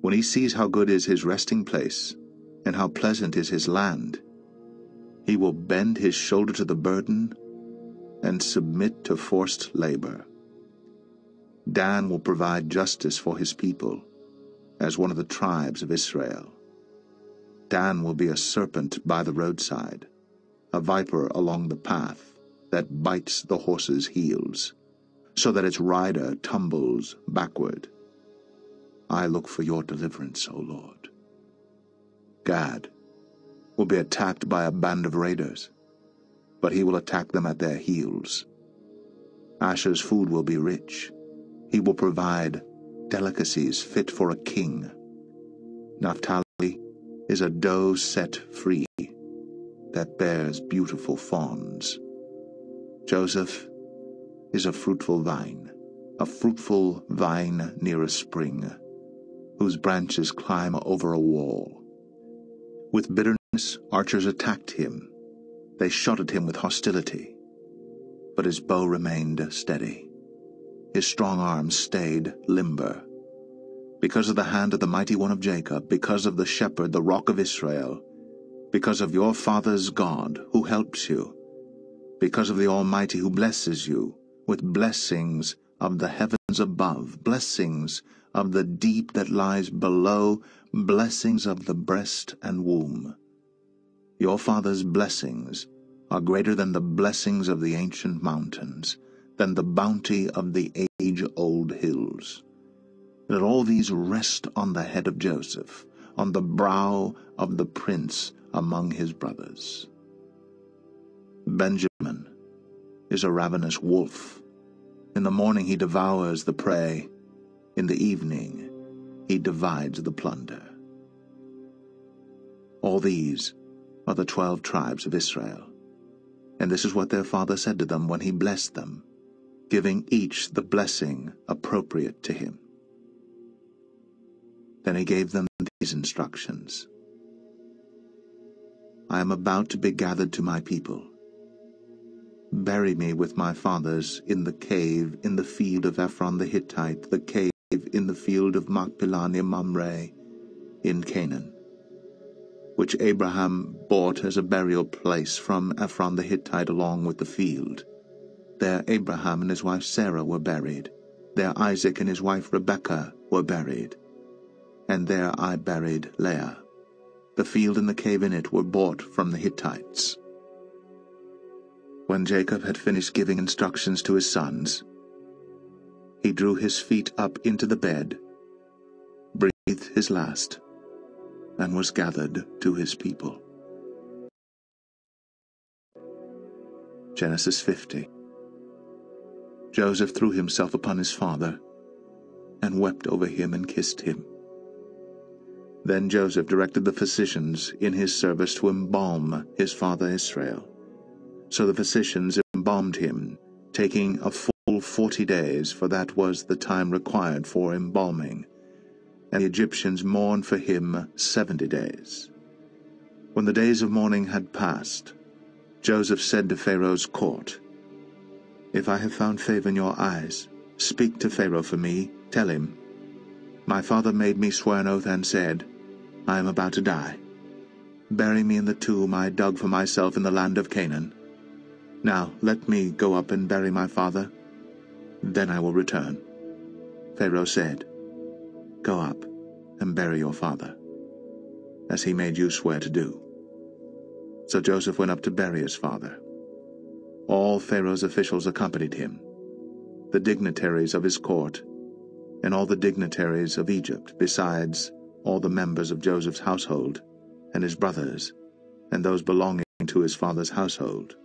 When he sees how good is his resting place, and how pleasant is his land, he will bend his shoulder to the burden and submit to forced labor. Dan will provide justice for his people as one of the tribes of Israel. Dan will be a serpent by the roadside, a viper along the path that bites the horse's heels, so that its rider tumbles backward. I look for your deliverance, O Lord. Gad will be attacked by a band of raiders, but he will attack them at their heels. Asher's food will be rich. He will provide delicacies fit for a king. Naphtali is a doe set free that bears beautiful fawns. Joseph is a fruitful vine near a spring, whose branches climb over a wall. With bitterness archers attacked him. They shot at him with hostility, but his bow remained steady. His strong arms stayed limber. Because of the hand of the mighty one of Jacob, because of the shepherd, the rock of Israel, because of your father's God who helps you, because of the Almighty who blesses you with blessings of the heavens above, blessings of the deep that lies below, blessings of the breast and womb. Your father's blessings are greater than the blessings of the ancient mountains, than the bounty of the age-old hills. Let all these rest on the head of Joseph, on the brow of the prince among his brothers. Benjamin is a ravenous wolf. In the morning he devours the prey. In the evening he divides the plunder. All these are the 12 tribes of Israel. And this is what their father said to them when he blessed them, giving each the blessing appropriate to him. Then he gave them these instructions. I am about to be gathered to my people. Bury me with my fathers in the cave in the field of Ephron the Hittite, the cave in the field of Machpelah near Mamre in Canaan, which Abraham bought as a burial place from Ephron the Hittite along with the field. There Abraham and his wife Sarah were buried. There Isaac and his wife Rebekah were buried. And there I buried Leah. The field and the cave in it were bought from the Hittites. When Jacob had finished giving instructions to his sons, he drew his feet up into the bed, breathed his last, and was gathered to his people. Genesis 50. Joseph threw himself upon his father, and wept over him and kissed him. Then Joseph directed the physicians in his service to embalm his father Israel. So the physicians embalmed him, taking a full 40 days, for that was the time required for embalming. And the Egyptians mourned for him 70 days. When the days of mourning had passed, Joseph said to Pharaoh's court, If I have found favor in your eyes, speak to Pharaoh for me, tell him, My father made me swear an oath and said, I am about to die. Bury me in the tomb I dug for myself in the land of Canaan. Now let me go up and bury my father, then I will return. Pharaoh said, Go up and bury your father, as he made you swear to do. So Joseph went up to bury his father. All Pharaoh's officials accompanied him, the dignitaries of his court, and all the dignitaries of Egypt, besides all the members of Joseph's household, and his brothers, and those belonging to his father's household.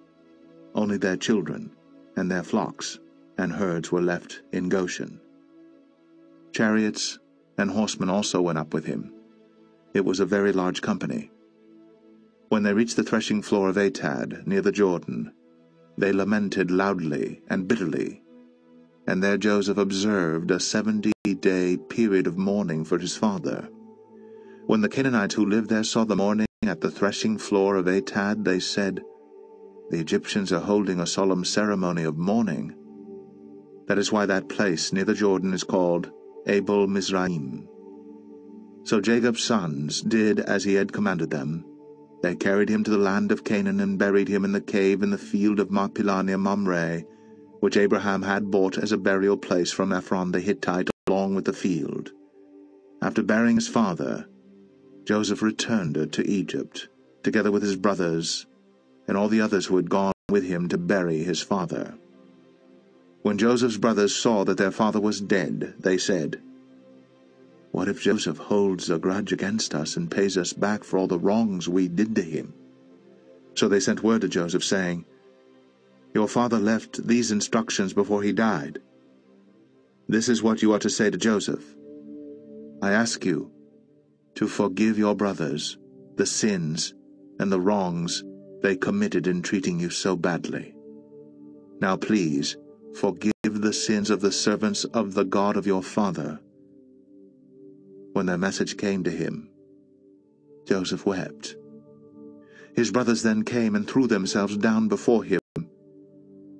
Only their children, and their flocks, and herds were left in Goshen. Chariots and horsemen also went up with him. It was a very large company. When they reached the threshing floor of Atad, near the Jordan, they lamented loudly and bitterly, and there Joseph observed a 70-day period of mourning for his father. When the Canaanites who lived there saw the mourning at the threshing floor of Atad, they said, The Egyptians are holding a solemn ceremony of mourning. That is why that place near the Jordan is called Abel Mizraim. So Jacob's sons did as he had commanded them. They carried him to the land of Canaan and buried him in the cave in the field of Machpelah near Mamre, which Abraham had bought as a burial place from Ephron the Hittite along with the field. After burying his father, Joseph returned to Egypt, together with his brothers and all the others who had gone with him to bury his father. When Joseph's brothers saw that their father was dead, they said, "What if Joseph holds a grudge against us and pays us back for all the wrongs we did to him?" So they sent word to Joseph, saying, "Your father left these instructions before he died. This is what you are to say to Joseph. I ask you to forgive your brothers the sins and the wrongs they committed in treating you so badly. Now please forgive the sins of the servants of the God of your father." When their message came to him, Joseph wept. His brothers then came and threw themselves down before him.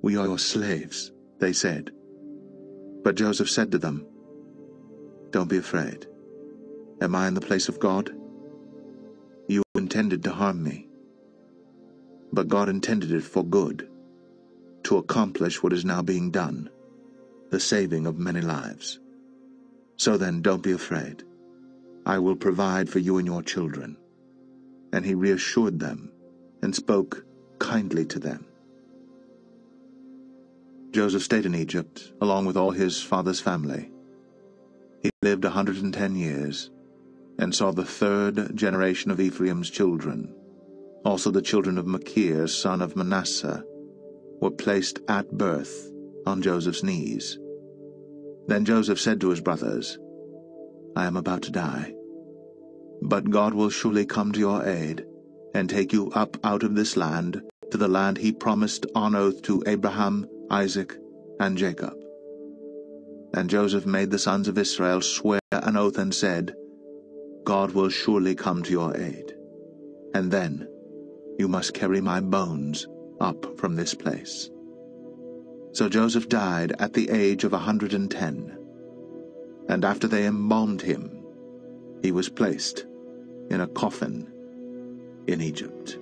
"We are your slaves," they said. But Joseph said to them, "Don't be afraid. Am I in the place of God? You intended to harm me, but God intended it for good, to accomplish what is now being done, the saving of many lives. So then, don't be afraid. I will provide for you and your children." And he reassured them and spoke kindly to them. Joseph stayed in Egypt, along with all his father's family. He lived 110 years, and saw the third generation of Ephraim's children. Also the children of Machir, son of Manasseh, were placed at birth on Joseph's knees. Then Joseph said to his brothers, "I am about to die, but God will surely come to your aid and take you up out of this land to the land he promised on oath to Abraham, Isaac, and Jacob." And Joseph made the sons of Israel swear an oath and said, "God will surely come to your aid, and then you must carry my bones up from this place." So Joseph died at the age of 110, and after they embalmed him, he was placed in a coffin in Egypt.